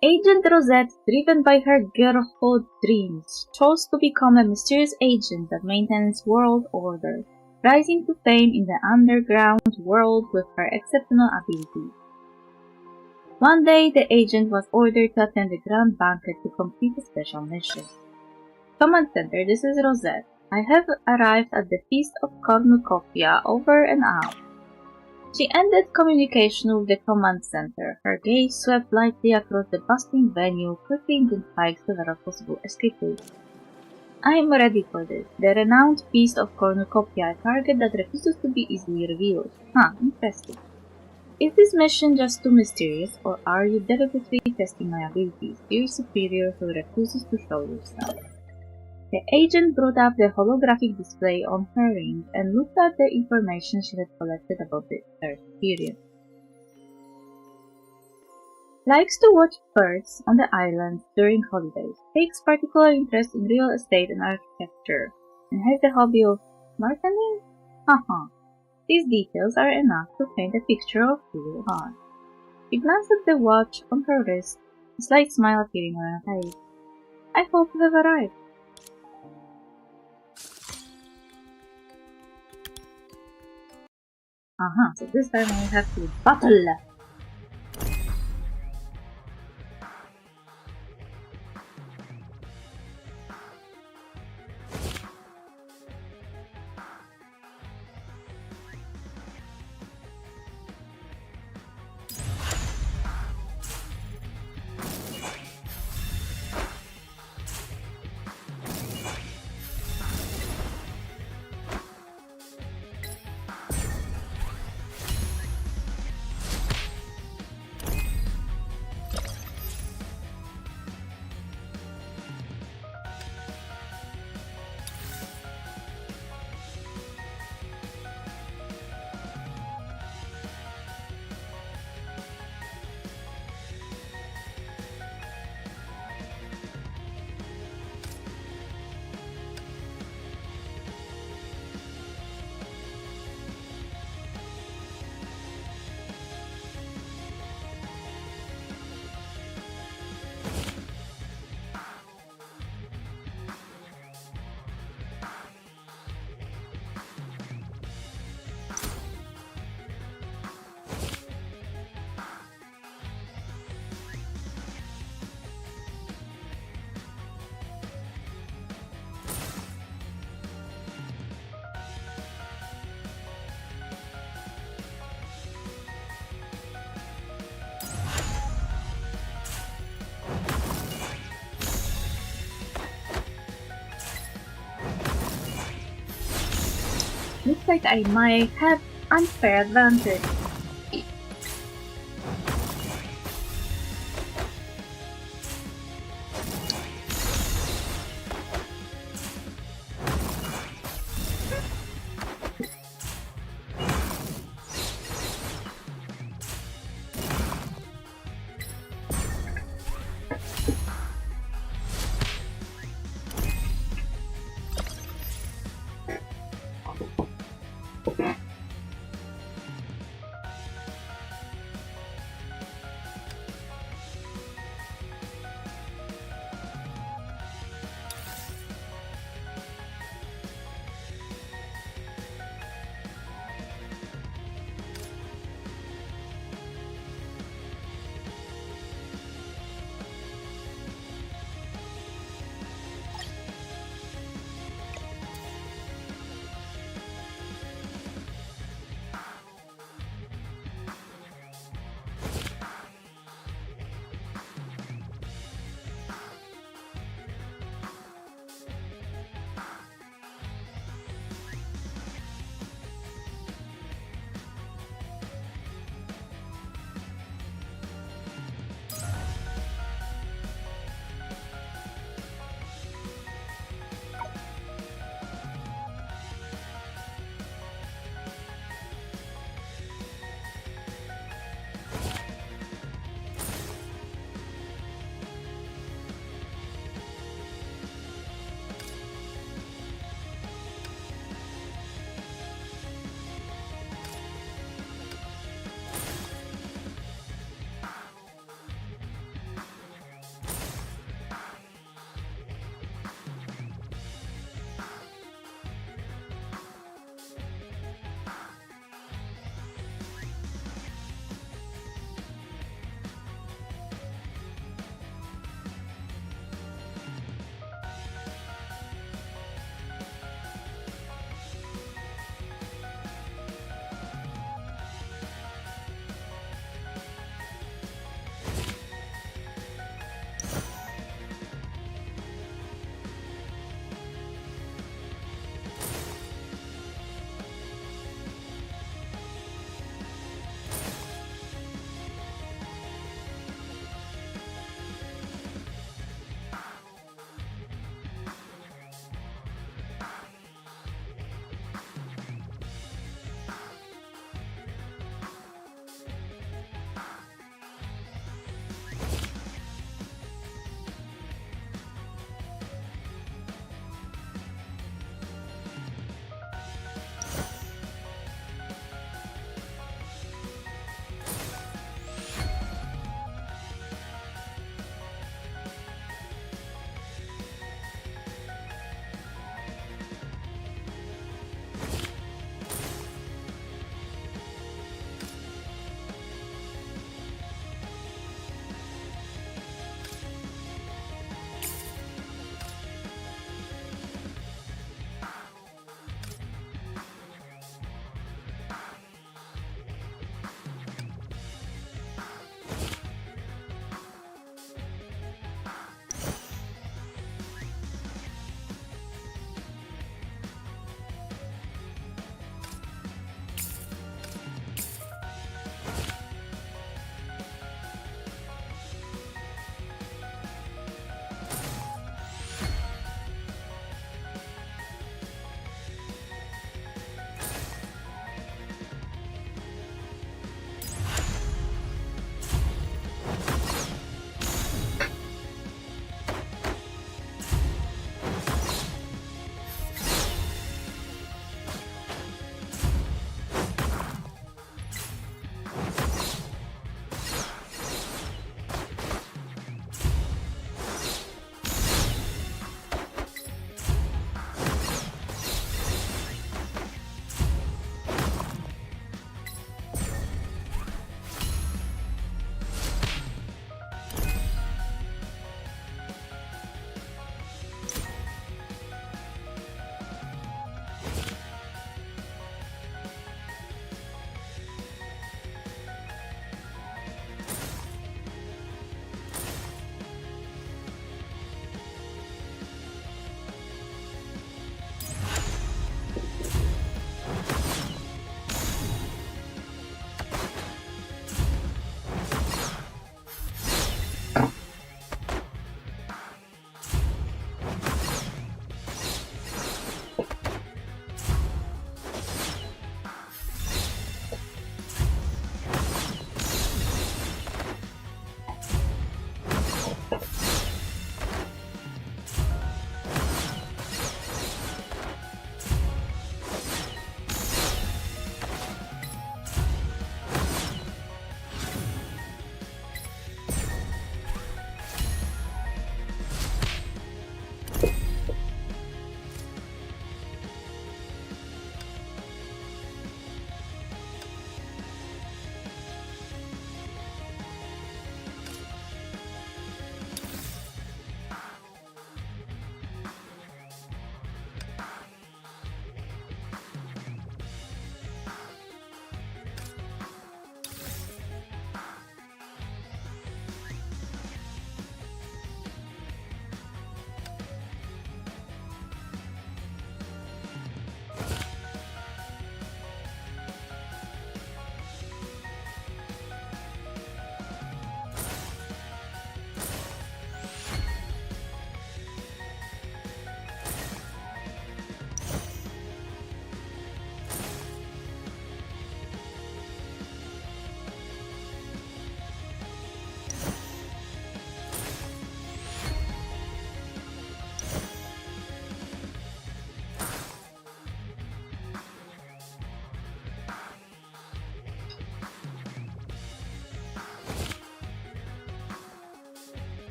Agent Rosette, driven by her girlhood dreams, chose to become a mysterious agent that maintains world order, rising to fame in the underground world with her exceptional abilities. One day, the agent was ordered to attend a grand banquet to complete a special mission. Command Center, this is Rosette. I have arrived at the Feast of Cornucopia over and out. She ended communication with the command center. Her gaze swept lightly across the bustling venue, quickly identifying several possible escape routes. I am ready for this. The renowned Feast of Cornucopia, a target that refuses to be easily revealed. Interesting. Is this mission just too mysterious, or are you deliberately testing my abilities, dear superior who refuses to show yourself? The agent brought up the holographic display on her ring and looked at the information she had collected about her superior. Likes to watch birds on the islands during holidays, takes particular interest in real estate and architecture, and has the hobby of bartending? These details are enough to paint a picture of who you are. She glanced at the watch on her wrist, a slight smile appearing on her face. I hope you have arrived. So this time I have to battle. Looks like I might have unfair advantage.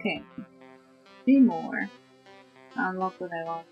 Okay. 3 more. Unlock the level.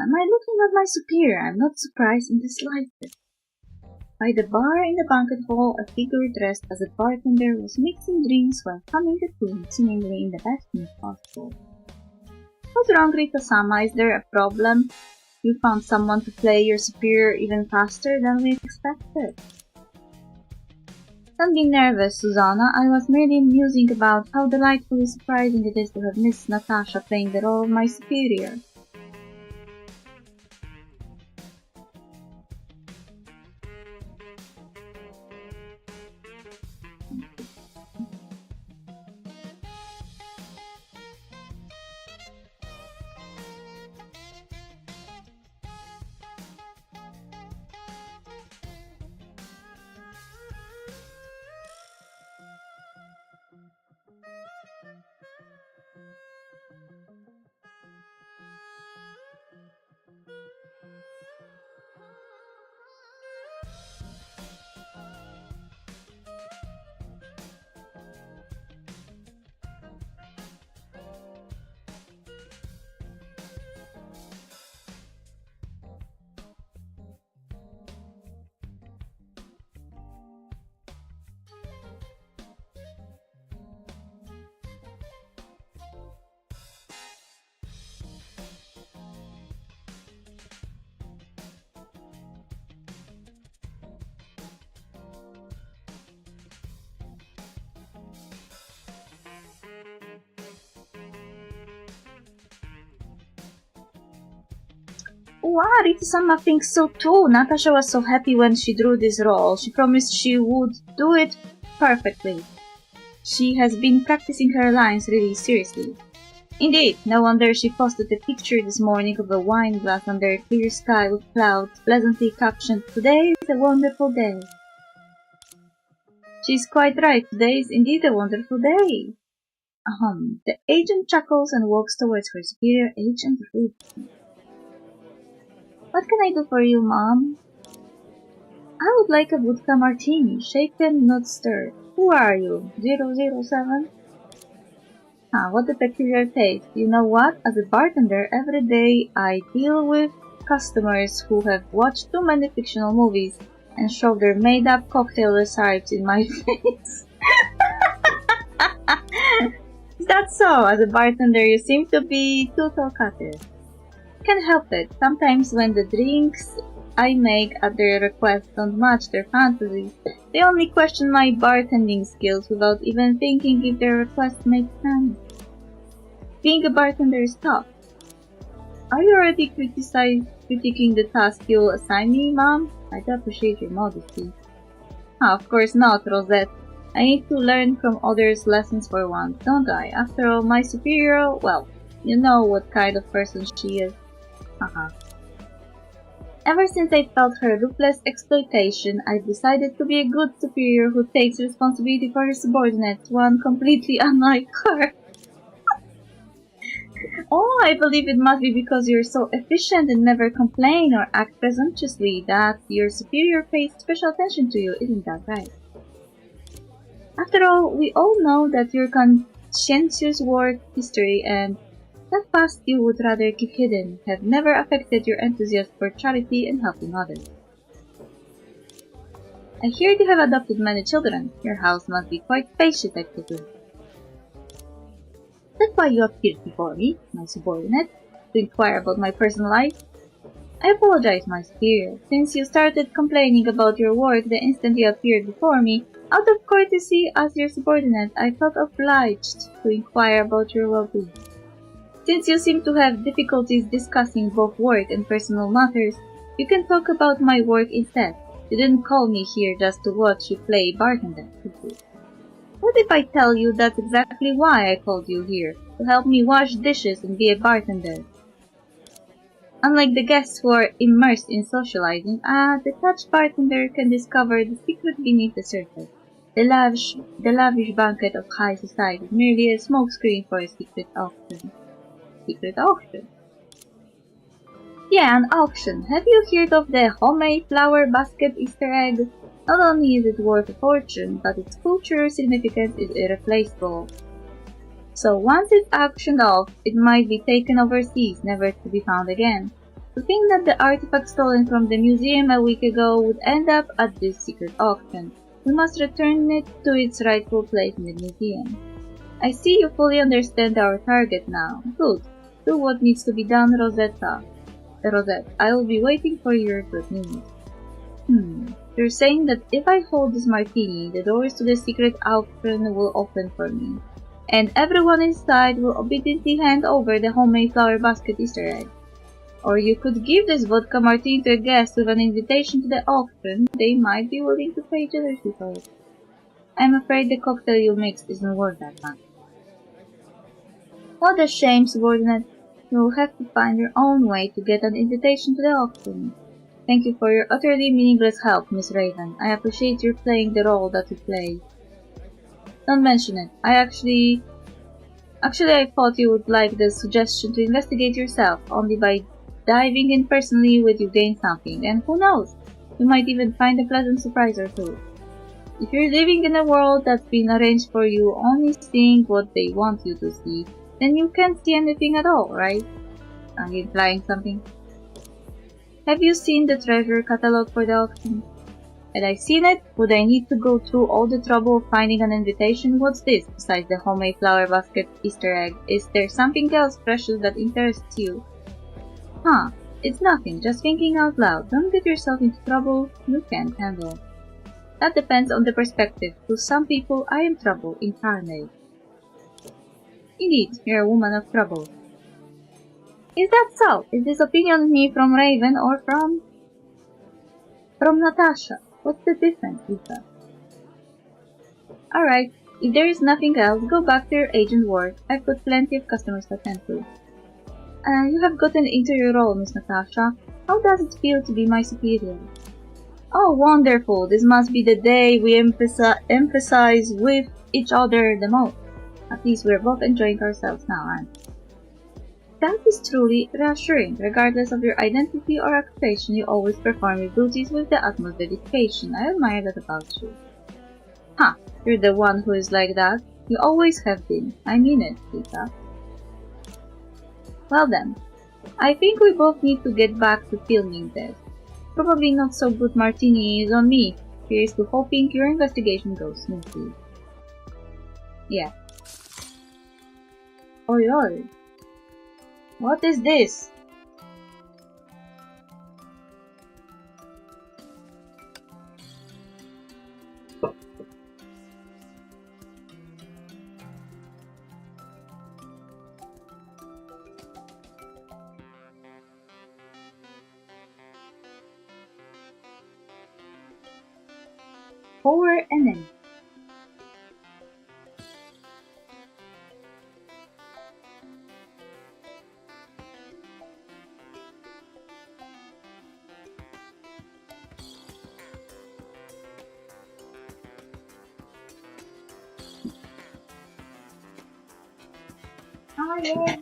Am I looking at my superior? I'm not surprised in the slightest. By the bar in the banquet hall, a figure dressed as a bartender was mixing drinks while humming a tune, seemingly in the best mood possible. What's wrong, Rita-sama? Is there a problem? You found someone to play your superior even faster than we expected. Don't be nervous, Susanna. I was merely musing about how delightfully surprising it is to have Miss Natasha playing the role of my superior. Wow, Rita-sama thinks so too. Natasha was so happy when she drew this role. She promised she would do it perfectly. She has been practicing her lines really seriously. Indeed, no wonder she posted a picture this morning of a wine glass under a clear sky with clouds, pleasantly captioned, "Today is a wonderful day." She's quite right. Today is indeed a wonderful day. The agent chuckles and walks towards her superior, Agent Ruth. What can I do for you, Mom? I would like a vodka martini, shaken, not stirred. Who are you, 007? What a peculiar taste. You know what? As a bartender, every day I deal with customers who have watched too many fictional movies and shove their made-up cocktail recipes in my face. Is that so? As a bartender, you seem to be too talkative. Can't help it. Sometimes when the drinks I make at their request don't match their fantasies, they only question my bartending skills without even thinking if their request makes sense. Being a bartender is tough. Are you already critiquing the task you'll assign me, Mom? I'd appreciate your modesty. Of course not, Rosette. I need to learn from others' lessons for once, don't I? After all, my superior, well, you know what kind of person she is. Ever since I felt her ruthless exploitation, I've decided to be a good superior who takes responsibility for her subordinates, one completely unlike her. Oh, I believe it must be because you're so efficient and never complain or act presumptuously that your superior pays special attention to you, isn't that right? After all, we all know that your conscientious work history and that past you would rather keep hidden have never affected your enthusiasm for charity and helping others. I hear you have adopted many children. Your house must be quite spacious, I presume. That's why you appeared before me, my subordinate, to inquire about my personal life. I apologize, my superior. Since you started complaining about your work the instant you appeared before me, out of courtesy as your subordinate, I felt obliged to inquire about your well-being. Since you seem to have difficulties discussing both work and personal matters, you can talk about my work instead. You didn't call me here just to watch you play bartender, did you? What if I tell you that's exactly why I called you here, to help me wash dishes and be a bartender? Unlike the guests who are immersed in socializing, a detached bartender can discover the secret beneath the surface. The lavish banquet of high society is merely a smokescreen for a secret auction. Secret auction? Yeah, an auction. Have you heard of the homemade flower basket Easter egg? Not only is it worth a fortune, but its cultural significance is irreplaceable. So once it's auctioned off, it might be taken overseas, never to be found again. To think that the artifact stolen from the museum a week ago would end up at this secret auction. We must return it to its rightful place in the museum. I see you fully understand our target now. Good. Do what needs to be done, Rosette. I will be waiting for your good news. You're saying that if I hold this martini, the doors to the secret auction will open for me, and everyone inside will obediently hand over the homemade flower basket Easter egg. Or you could give this vodka martini to a guest with an invitation to the auction. They might be willing to pay generously for it. I'm afraid the cocktail you mixed isn't worth that much. What a shame, subordinate. You'll have to find your own way to get an invitation to the auction. Thank you for your utterly meaningless help, Miss Raven. I appreciate your playing the role that you play. Don't mention it. Actually, I thought you would like the suggestion to investigate yourself. Only by diving in personally would you gain something, and who knows, you might even find a pleasant surprise or two. If you're living in a world that's been arranged for you, only seeing what they want you to see, then you can't see anything at all, right? Are you implying something? Have you seen the treasure catalog for the auction? Had I seen it, would I need to go through all the trouble of finding an invitation? What's this, besides the homemade flower basket Easter egg? Is there something else precious that interests you? It's nothing, just thinking out loud. Don't get yourself into trouble you can't handle. That depends on the perspective. To some people, I am trouble incarnate. Indeed, you're a woman of trouble. Is that so? Is this opinion of me from Raven or from Natasha? What's the difference, Lisa? Alright, if there is nothing else, go back to your agent work. I've got plenty of customers to attend to. You have gotten into your role, Miss Natasha. How does it feel to be my superior? Oh, wonderful! This must be the day we emphasize with each other the most. At least we're both enjoying ourselves now, aren't we? That is truly reassuring. Regardless of your identity or occupation, you always perform your duties with the utmost dedication. I admire that about you. You're the one who is like that. You always have been. I mean it, Lisa. Well then, I think we both need to get back to filming this. Probably not so good martini is on me. Here's to hoping your investigation goes smoothly. Yeah. Oi. What is this? Power enemy. Yeah.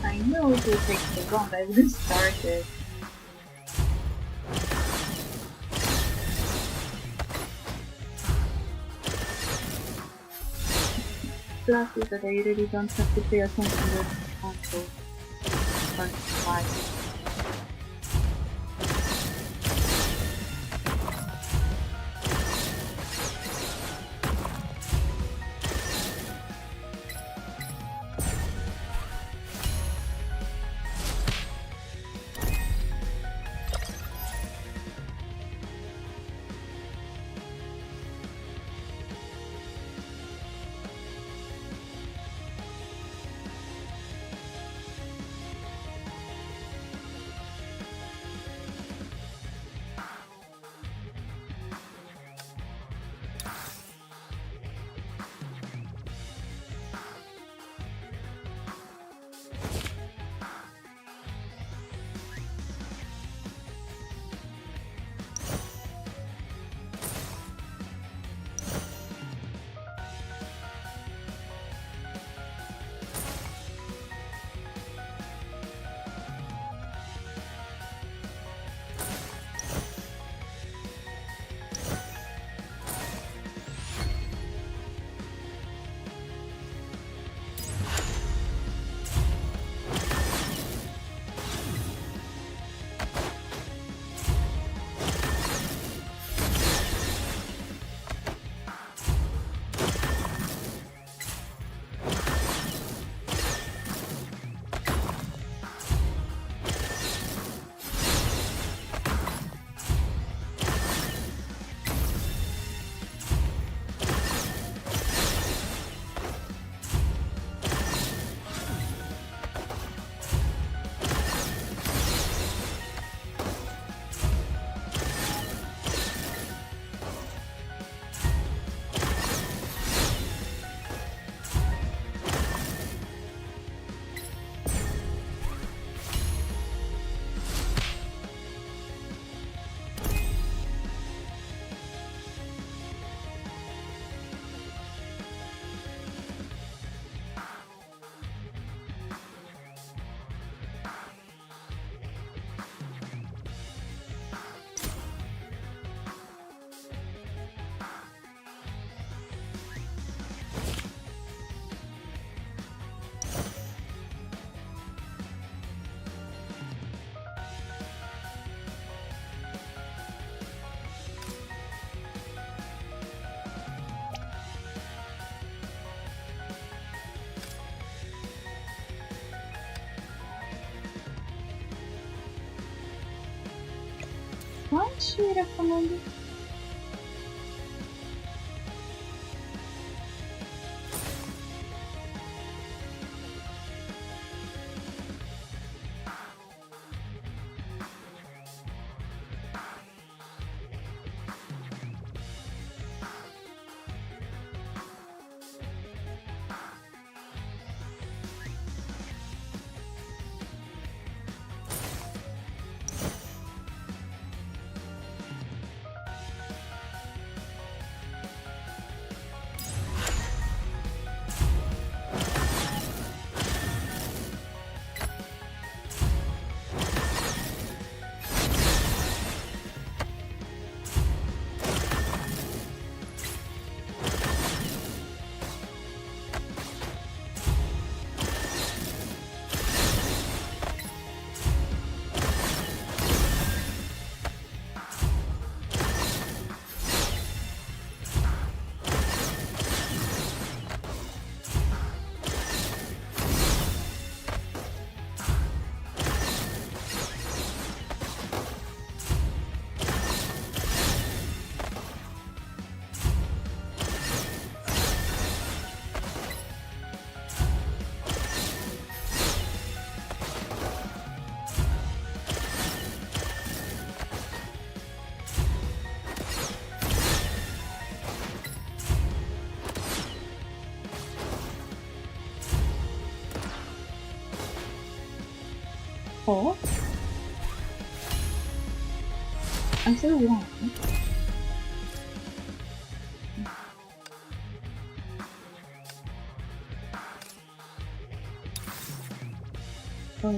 I know it will take so long, I wouldn't start it. Plus is that I really don't have to pay attention to the console. But why? What she recommended? Oh? I said one. Uh,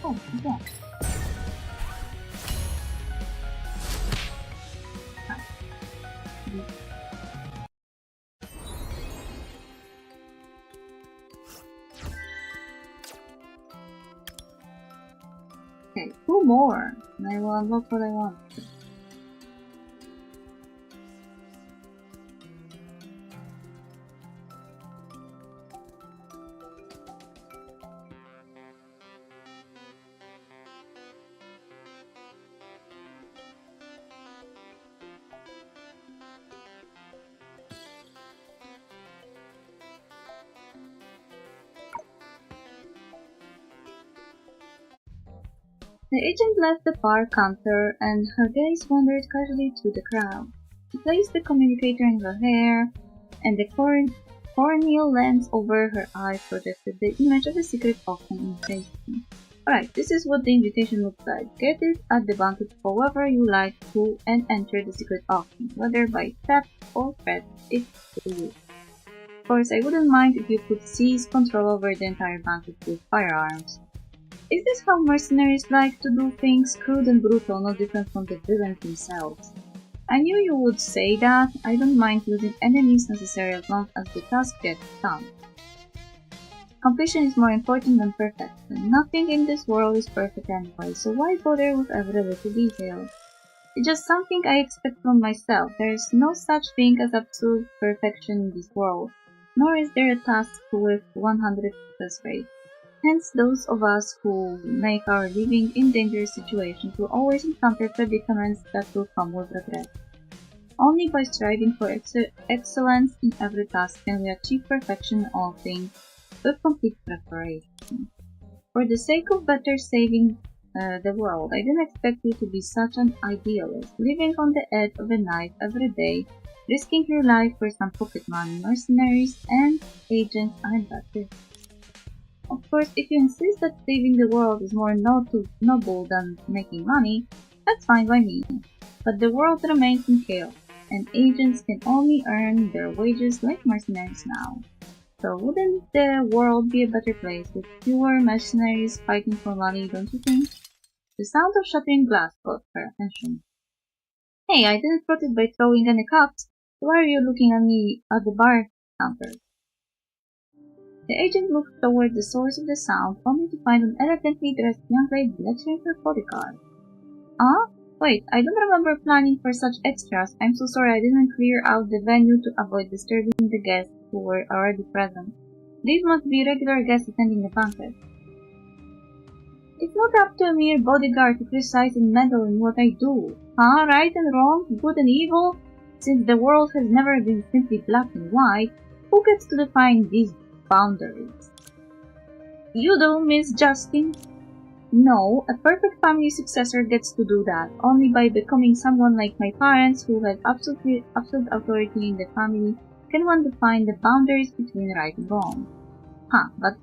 oh, yeah. Okay, 2 more. I will unlock what I want. The agent left the bar counter and her gaze wandered casually through the crowd. She placed the communicator in her hair, and the corneal lens over her eyes projected the image of a secret auction invitation. Alright, this is what the invitation looks like. Get it at the banquet however you like to and enter the secret auction, whether by theft or threat, it's to you. Of course, I wouldn't mind if you could seize control over the entire banquet with firearms. Is this how mercenaries like to do things? Crude and brutal, no different from the villains themselves. I knew you would say that. I don't mind losing any means necessary as long as the task gets done. Completion is more important than perfection. Nothing in this world is perfect anyway, so why bother with every little detail? It's just something I expect from myself. There is no such thing as absolute perfection in this world, nor is there a task with 100 success rate. Hence, those of us who make our living in dangerous situations will always encounter predicaments that will come with regret. Only by striving for excellence in every task can we achieve perfection in all things with complete preparation. For the sake of better saving the world, I didn't expect you to be such an idealist, living on the edge of a knife every day, risking your life for some pocket money. Mercenaries and agents aren't that good. Of course, if you insist that saving the world is more noble than making money, that's fine by me. But the world remains in chaos, and agents can only earn their wages like mercenaries now. So wouldn't the world be a better place with fewer mercenaries fighting for money, don't you think? The sound of shattering glass caught her attention. Hey, I didn't protest by throwing any cups. Why are you looking at me at the bar counter? The agent looked toward the source of the sound, only to find an elegantly dressed young lady lecturing her bodyguard. Huh? Wait, I don't remember planning for such extras. I'm so sorry I didn't clear out the venue to avoid disturbing the guests who were already present. These must be regular guests attending the banquet. It's not up to a mere bodyguard to criticize and meddle in what I do. Huh? Right and wrong? Good and evil? Since the world has never been simply black and white, who gets to define these boundaries? You do, Miss Justin. No, a perfect family successor gets to do that, only by becoming someone like my parents who had absolute authority in the family can one define the boundaries between right and wrong. But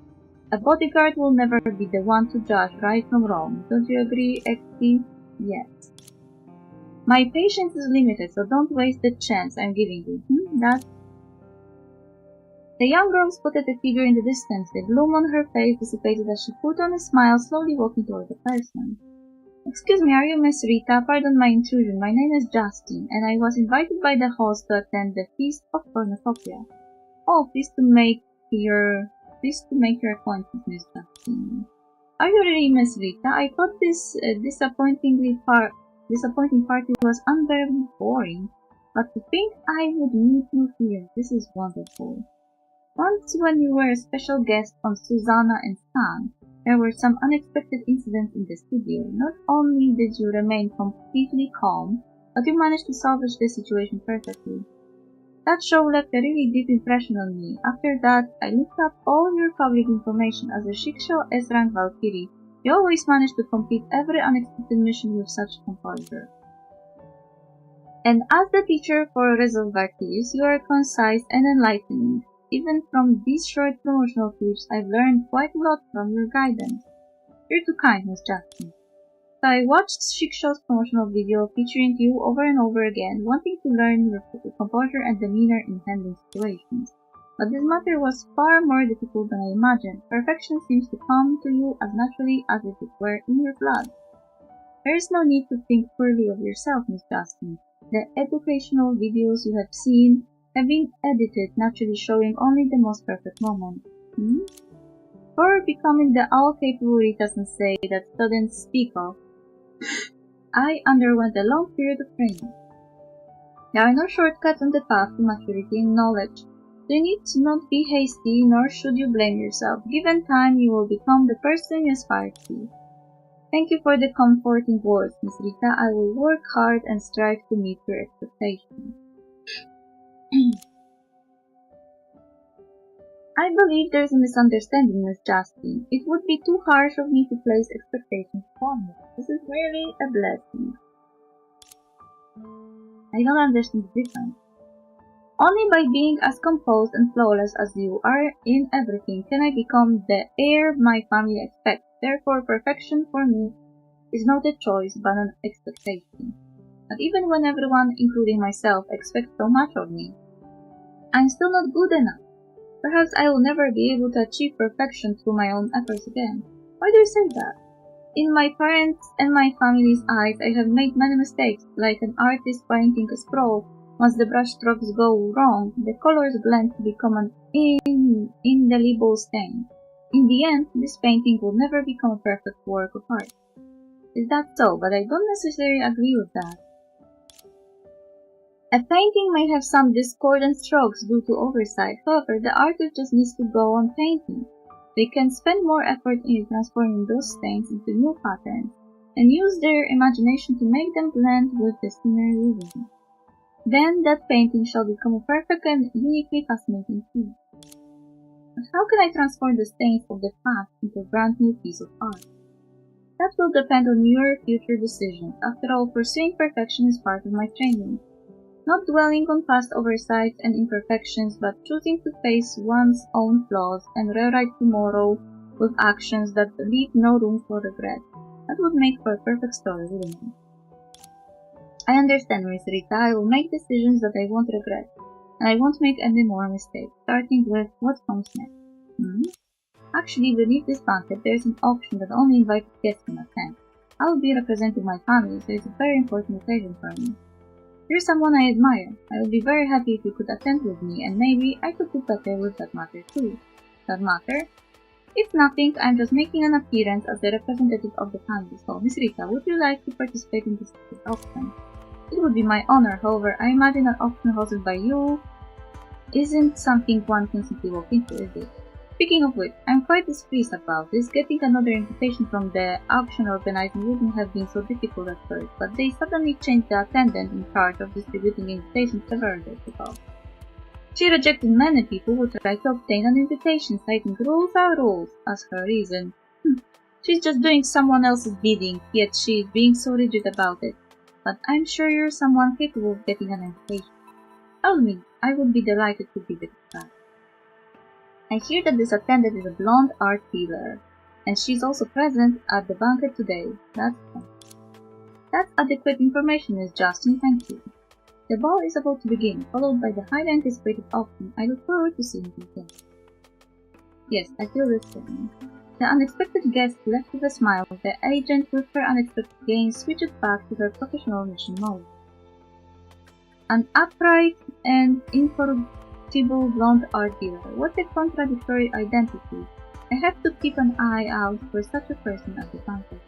a bodyguard will never be the one to judge right from wrong. Don't you agree, XP? Yes. My patience is limited, so don't waste the chance I'm giving you. That. The young girl spotted a figure in the distance. The gloom on her face dissipated as she put on a smile, slowly walking toward the person. Excuse me, are you Miss Rita? Pardon my intrusion. My name is Justin, and I was invited by the host to attend the Feast of Cornucopia. Oh, pleased to make your acquaintance, Miss Justin. Are you really Miss Rita? I thought this disappointing party was unbearably boring, but to think I would meet you here, this is wonderful. Once when you were a special guest on Susanna and Stan, there were some unexpected incidents in the studio. Not only did you remain completely calm, but you managed to salvage the situation perfectly. That show left a really deep impression on me. After that, I looked up all your public information. As a Shiksha S-rank Valkyrie, you always managed to complete every unexpected mission with such composure. And as the teacher for Resolve Valkyries, you are concise and enlightening. Even from these short promotional clips, I've learned quite a lot from your guidance. You're too kind, Miss Justin. So I watched Shiksha's promotional video featuring you over and over again, wanting to learn your composure and demeanor in handling situations. But this matter was far more difficult than I imagined. Perfection seems to come to you as naturally as if it were in your blood. There is no need to think poorly of yourself, Miss Justin. The educational videos you have seen have been edited, naturally showing only the most perfect moment. For becoming the all-capable Rita-sensei that students speak of, I underwent a long period of training. There are no shortcuts on the path to maturity and knowledge. So you need to not be hasty, nor should you blame yourself. Given time, you will become the person you aspire to be. Thank you for the comforting words, Miss Rita. I will work hard and strive to meet your expectations. I believe there is a misunderstanding, Miss Justin. It would be too harsh of me to place expectations upon you. This is merely a blessing. I don't understand the difference. Only by being as composed and flawless as you are in everything can I become the heir my family expects. Therefore, perfection for me is not a choice but an expectation. But even when everyone, including myself, expects so much of me, I'm still not good enough. Perhaps I will never be able to achieve perfection through my own efforts again. Why do you say that? In my parents' and my family's eyes, I have made many mistakes, like an artist painting a scroll. Once the brush strokes go wrong, the colors blend to become an indelible stain. In the end, this painting will never become a perfect work of art. Is that so? But I don't necessarily agree with that. A painting may have some discordant strokes due to oversight. However, the artist just needs to go on painting. They can spend more effort in transforming those stains into new patterns, and use their imagination to make them blend with the scenery within. Then that painting shall become a perfect and uniquely fascinating piece. But how can I transform the stains of the past into a brand new piece of art? That will depend on your future decisions. After all, pursuing perfection is part of my training. Not dwelling on past oversights and imperfections, but choosing to face one's own flaws and rewrite tomorrow with actions that leave no room for regret. That would make for a perfect story, wouldn't it? I understand, Miss Rita. I will make decisions that I won't regret, and I won't make any more mistakes, starting with what comes next. Actually, beneath this banquet, there is an auction that only invited guests can attend. I will be representing my family, so it's a very important occasion for me. You're someone I admire. I would be very happy if you could attend with me, and maybe I could do better with that matter too. That matter? It's nothing, I'm just making an appearance as the representative of the family, so Miss Rita, would you like to participate in this auction? It would be my honor, however, I imagine an auction hosted by you isn't something one can simply walk into, is it? Speaking of which, I'm quite displeased about this. Getting another invitation from the auction organizing wouldn't have been so difficult at first, but they suddenly changed the attendant in charge of distributing invitations several days ago. She rejected many people who tried to obtain an invitation, citing rules are rules as her reason. She's just doing someone else's bidding, yet she is being so rigid about it. But I'm sure you're someone capable of getting an invitation. I would be delighted to give it a try. I hear that this attendant is a blonde art dealer, and she's also present at the banquet today. That's fine. That's adequate information, Miss Justin, thank you. The ball is about to begin, followed by the highly anticipated auction. I look forward to seeing you again. Yes, I feel the same. The unexpected guest left with a smile. The agent with her unexpected gain switched back to her professional mission mode. An upright and incorruptible blonde art dealer. What a contradictory identity. I have to keep an eye out for such a person at the banquet.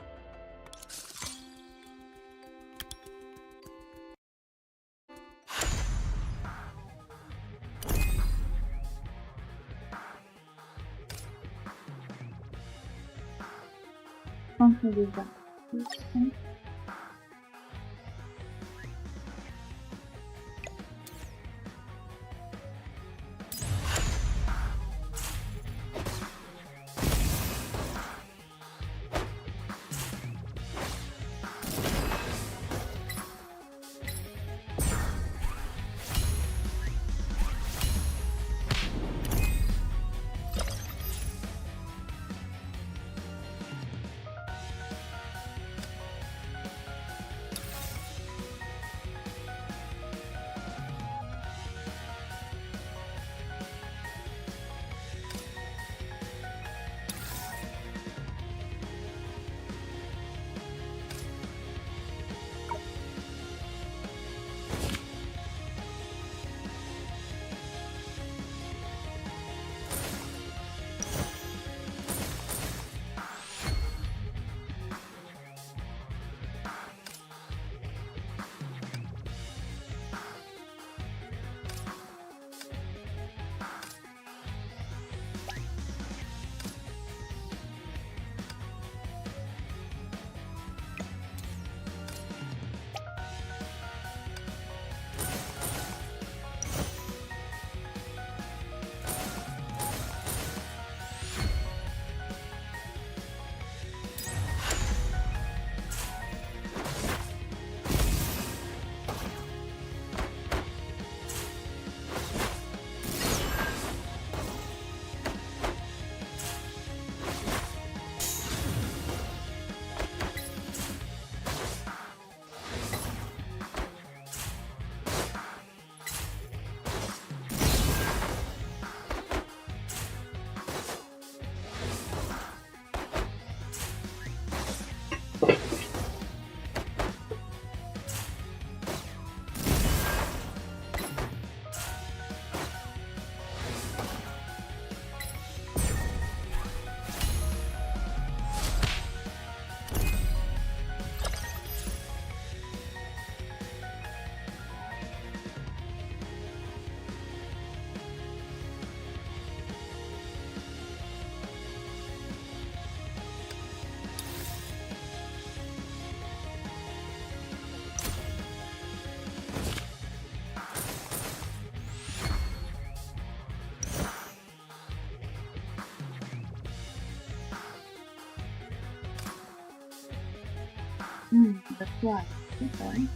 That's why. Okay.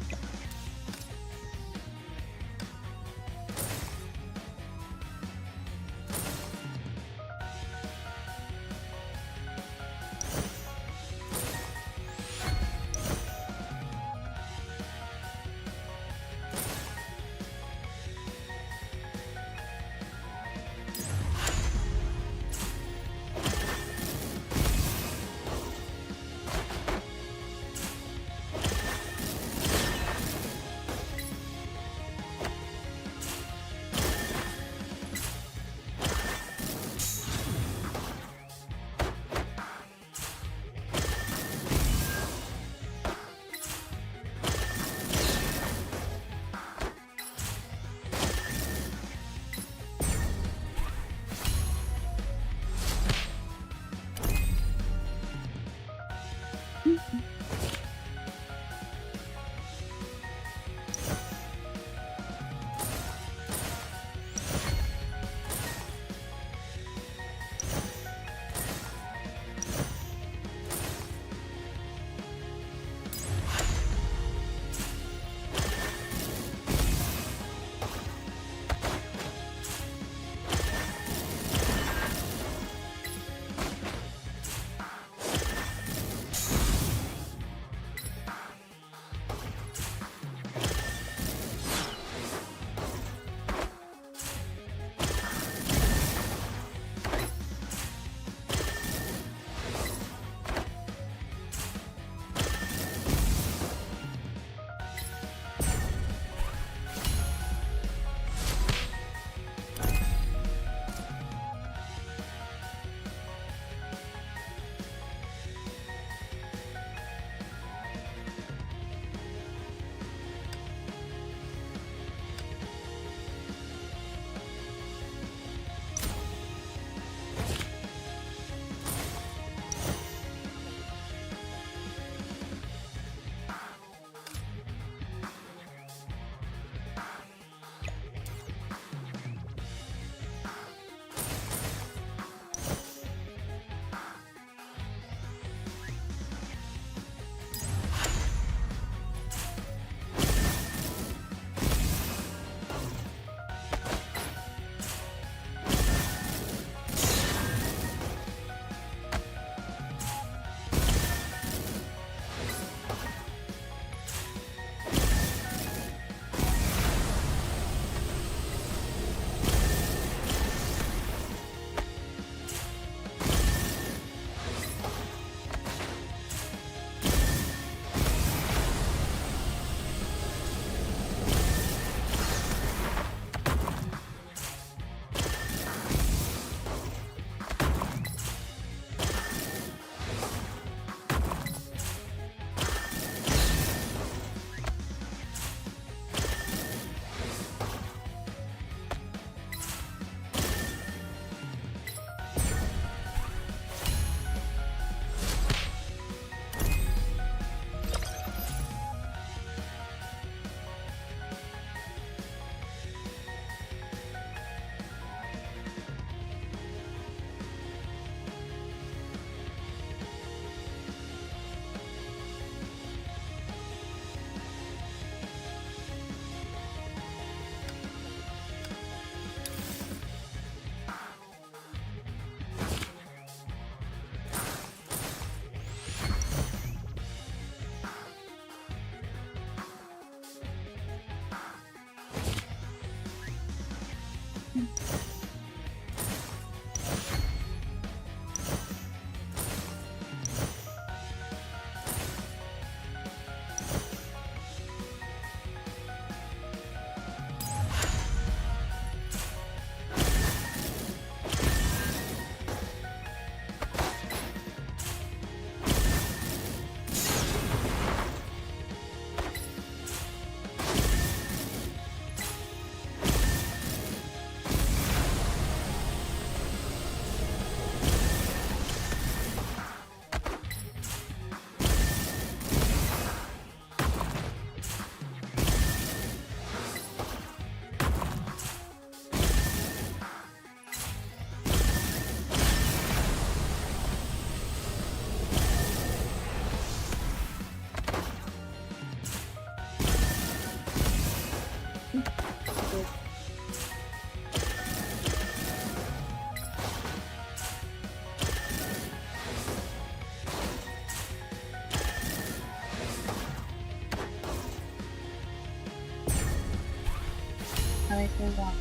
Chapter 1.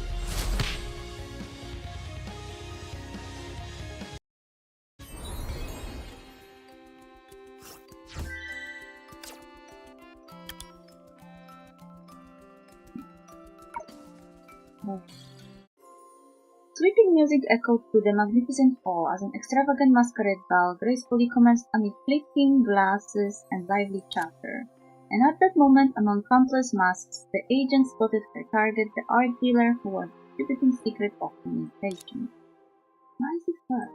Sweeping music echoed through the magnificent hall as an extravagant masquerade ball gracefully commenced amid clinking glasses and lively chatter. And at that moment, among countless masks, the agent spotted her target, the art dealer who was distributing secret of communication. Nice of her.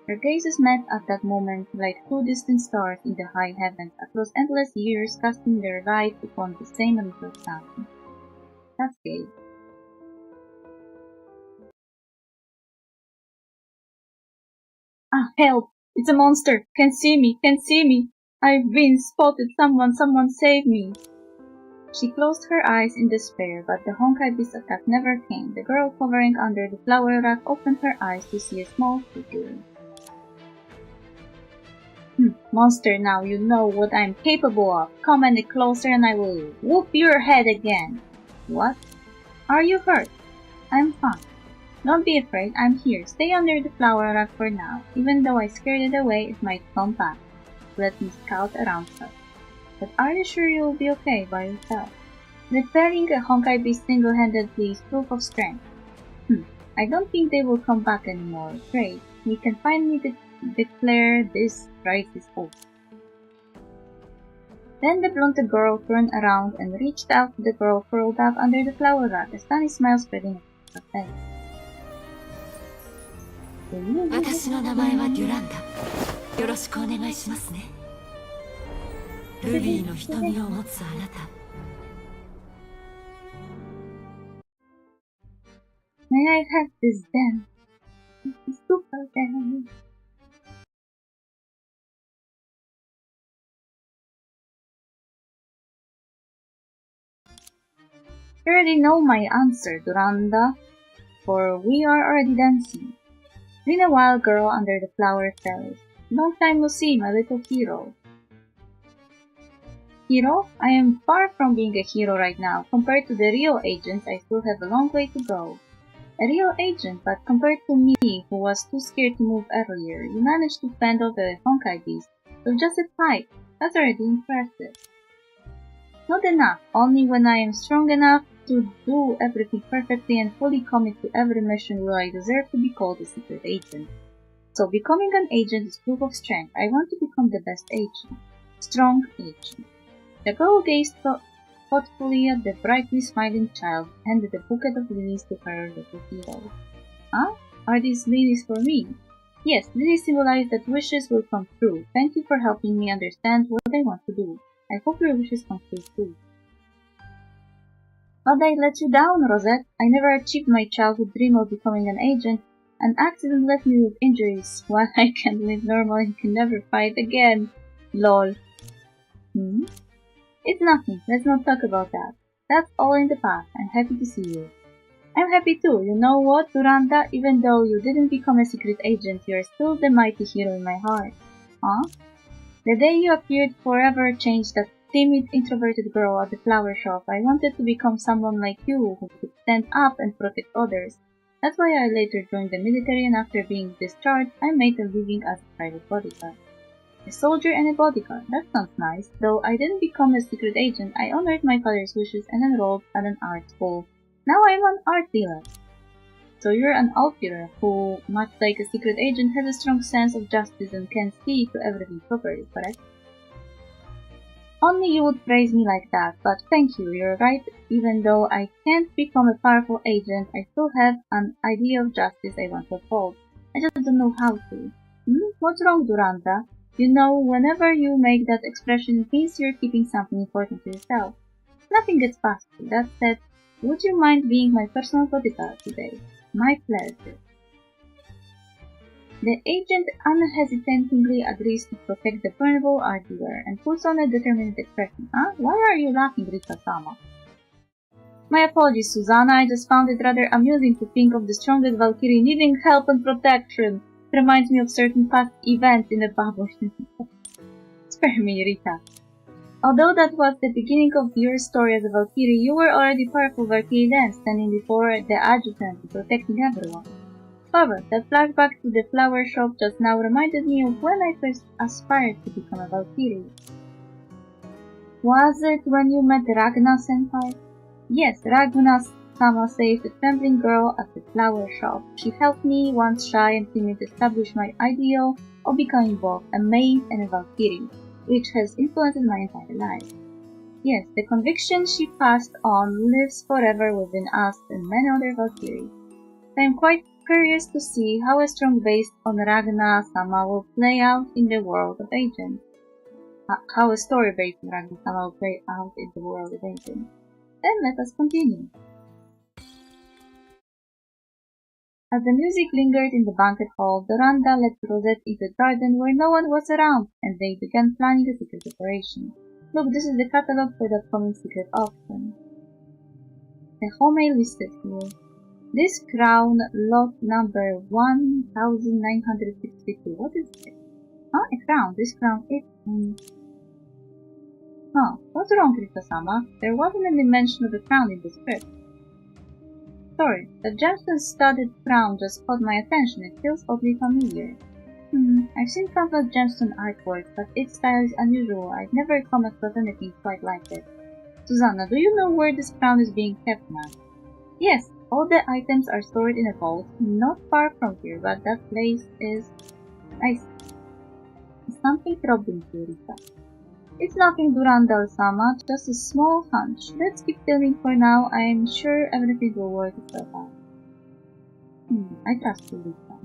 Her gazes met at that moment like two distant stars in the high heavens across endless years, casting their light upon the same little town. That's gay. Ah, help! It's a monster! Can see me! Can see me! I've been spotted! Someone save me! She closed her eyes in despair, but the Honkai Beast attack never came. The girl covering under the flower rack opened her eyes to see a small figure. Monster, now you know what I'm capable of. Come any closer and I will whoop your head again. What? Are you hurt? I'm fine. Don't be afraid, I'm here. Stay under the flower rack for now. Even though I scared it away, it might come back. Let me scout around first. But are you sure you'll be okay by yourself? Repairing a Honkai Beast single-handedly is proof of strength. I don't think they will come back anymore. Great. We can finally declare this crisis over. Then the blonde girl turned around and reached out to the girl curled up under the flower rack, a sunny smile spreading across her face. 私の名前はデュランダ。よろしくお願いしますね。ルビーの瞳を持つあなた。May I have this then? Super then. You already know my answer, Duranda, for we are already dancing. Been a while, girl under the flower trellis. Long time no see, my little hero. Hero? I am far from being a hero right now. Compared to the real agents, I still have a long way to go. A real agent, but compared to me, who was too scared to move earlier, you managed to fend off the Honkai Beast with just a fight. That's already impressive. Not enough. Only when I am strong enough to do everything perfectly and fully commit to every mission will I deserve to be called a secret agent. So becoming an agent is proof of strength. I want to become the best agent. Strong agent. The girl gazed thoughtfully at the brightly smiling child and handed a bouquet of lilies to her little hero. Huh? Are these lilies for me? Yes, lilies symbolize that wishes will come true. Thank you for helping me understand what I want to do. I hope your wishes come true too. But I let you down, Rosette. I never achieved my childhood dream of becoming an agent. An accident left me with injuries. While I can live normally and can never fight again. Lol. It's nothing. Let's not talk about that. That's all in the past. I'm happy to see you. I'm happy too. You know what, Duranda? Even though you didn't become a secret agent, you're still the mighty hero in my heart. Huh? The day you appeared forever changed that timid, introverted girl at the flower shop. I wanted to become someone like you who could stand up and protect others. That's why I later joined the military, and after being discharged, I made a living as a private bodyguard. A soldier and a bodyguard. That sounds nice. Though I didn't become a secret agent, I honored my father's wishes and enrolled at an art school. Now I'm an art dealer. So you're an art dealer who, much like a secret agent, has a strong sense of justice and can see to everything properly, correct? Only you would praise me like that, but thank you, you're right. Even though I can't become a powerful agent, I still have an idea of justice I want to uphold. I just don't know how to. What's wrong, Duranda? You know, whenever you make that expression, it means you're keeping something important to yourself. Nothing gets past you. That said, would you mind being my personal bodyguard today? My pleasure. The agent unhesitatingly agrees to protect the vulnerable art dealer and puts on a determined expression. Huh? Why are you laughing, Rika-sama? My apologies, Susanna. I just found it rather amusing to think of the strongest Valkyrie needing help and protection. It reminds me of certain past events in the bubble. Spare me, Rita. Although that was the beginning of your story as a Valkyrie, you were already powerful Valkyrie then, standing before the adjutant and protecting everyone. However, that flashback to the flower shop just now reminded me of when I first aspired to become a Valkyrie. Was it when you met Ragna Senpai? Yes, Ragna-sama saved a trembling girl at the flower shop. She helped me, once shy and timid, establish my ideal of becoming both a maid and a Valkyrie, which has influenced my entire life. Yes, the conviction she passed on lives forever within us and many other Valkyries. I am quite curious to see how a strong base on Ragna-sama will play out in the world of Agents. How a story based on Ragna-sama will play out in the world of Agents. Then let us continue. As the music lingered in the banquet hall, Doranda led Rosette into the garden where no one was around, and they began planning a secret operation. Look, this is the catalog for the upcoming secret auction. The Homei listed here. This crown, lot number 1962. What is it? Oh, a crown. This crown is... what's wrong, Rita-sama? There wasn't any mention of a crown in the script. Sorry, the gemstone-studded crown just caught my attention. It feels oddly familiar. I've seen countless gemstone artwork, but its style is unusual. I've never come across anything quite like it. Susanna, do you know where this crown is being kept now? Yes, all the items are stored in a vault, not far from here, but that place is... I see. Something troubling here, Rita. It's nothing, Durandal-sama, just a small hunch. Let's keep filming for now. I am sure everything will work itself out. I trust you, Rita.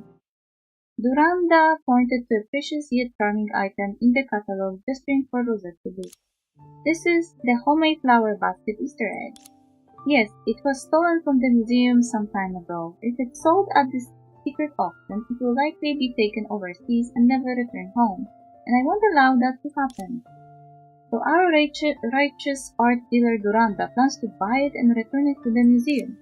Duranda pointed to a precious yet charming item in the catalog, gesturing for Rosette to look. This is the homemade flower basket Easter egg. Yes, it was stolen from the museum some time ago. If it's sold at this secret auction, it will likely be taken overseas and never return home, and I won't allow that to happen. So our righteous art dealer Duranda plans to buy it and return it to the museum.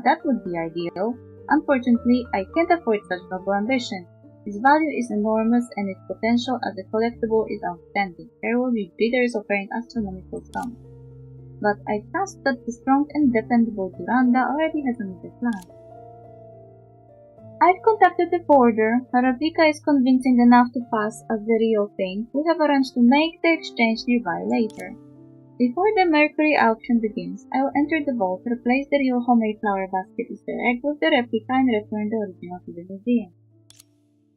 That would be ideal. Unfortunately, I can't afford such noble ambition. Its value is enormous and its potential as a collectible is outstanding. There will be bidders offering astronomical sums. But I trust that the strong and dependable Duranda already has another plan. I've contacted the forwarder. Her replica is convincing enough to pass as the real thing. We have arranged to make the exchange nearby later. Before the Mercury auction begins, I will enter the vault, replace the real homemade flower basket Easter egg with the replica and return the original to the museum.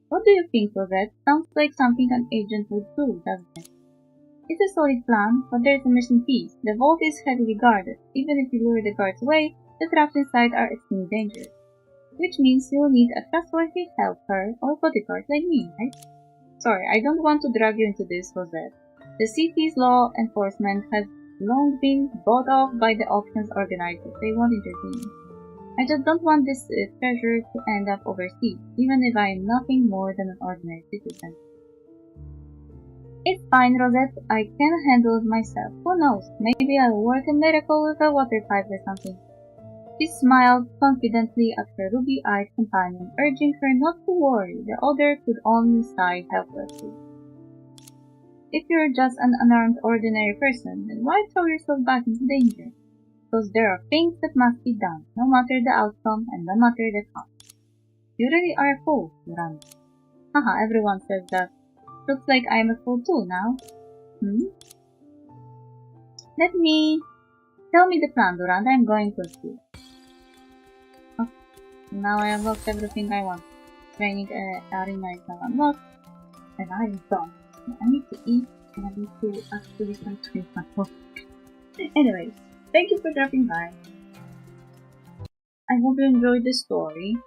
What do you think, Rosette? Sounds like something an agent would do, doesn't it? It's a solid plan, but there's a missing piece. The vault is heavily guarded. Even if you lure the guards away, the traps inside are extremely dangerous. Which means you'll need a trustworthy helper or bodyguard like me, right? Sorry, I don't want to drag you into this, Rosette. The city's law enforcement has long been bought off by the auctions organizers. They won't intervene. I just don't want this treasure to end up overseas, even if I am nothing more than an ordinary citizen. It's fine, Rosette. I can handle it myself. Who knows? Maybe I'll work a miracle with a water pipe or something. She smiled confidently at her ruby-eyed companion, urging her not to worry. The other could only sigh helplessly. If you're just an unarmed ordinary person, then why throw yourself back into danger? Because there are things that must be done, no matter the outcome and no matter the cost. You really are a fool, Duranda. Haha, everyone says that. Looks like I'm a fool too now. Tell me the plan, Duranda. I'm going to see. Okay, now I unlocked everything I want. Training arena is now unlocked, and I'm done. I need to eat, and I need to actually continue my work. Anyways, thank you for dropping by. I hope you enjoyed the story.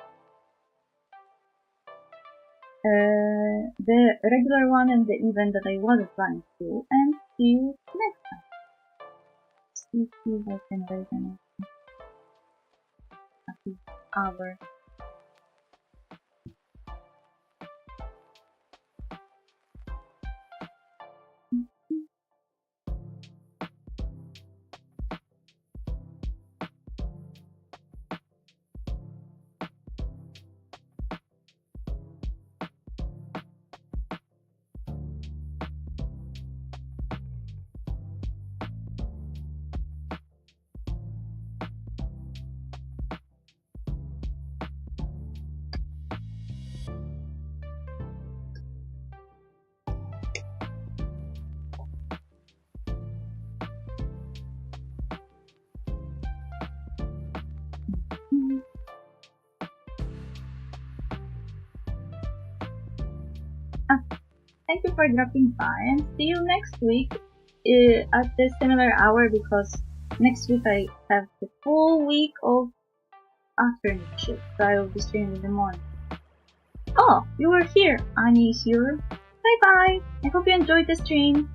The regular one and the event that I wasn't planning to, and see you next time. See if I can wait an hour. Thank you for dropping by and see you next week at the similar hour because next week I have the full week of afternoon shift, so I will be streaming in the morning. Oh, you were here, Annie here. Bye bye. I hope you enjoyed the stream.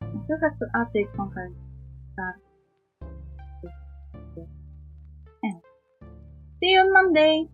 I still have to update Conquer. See you on Monday!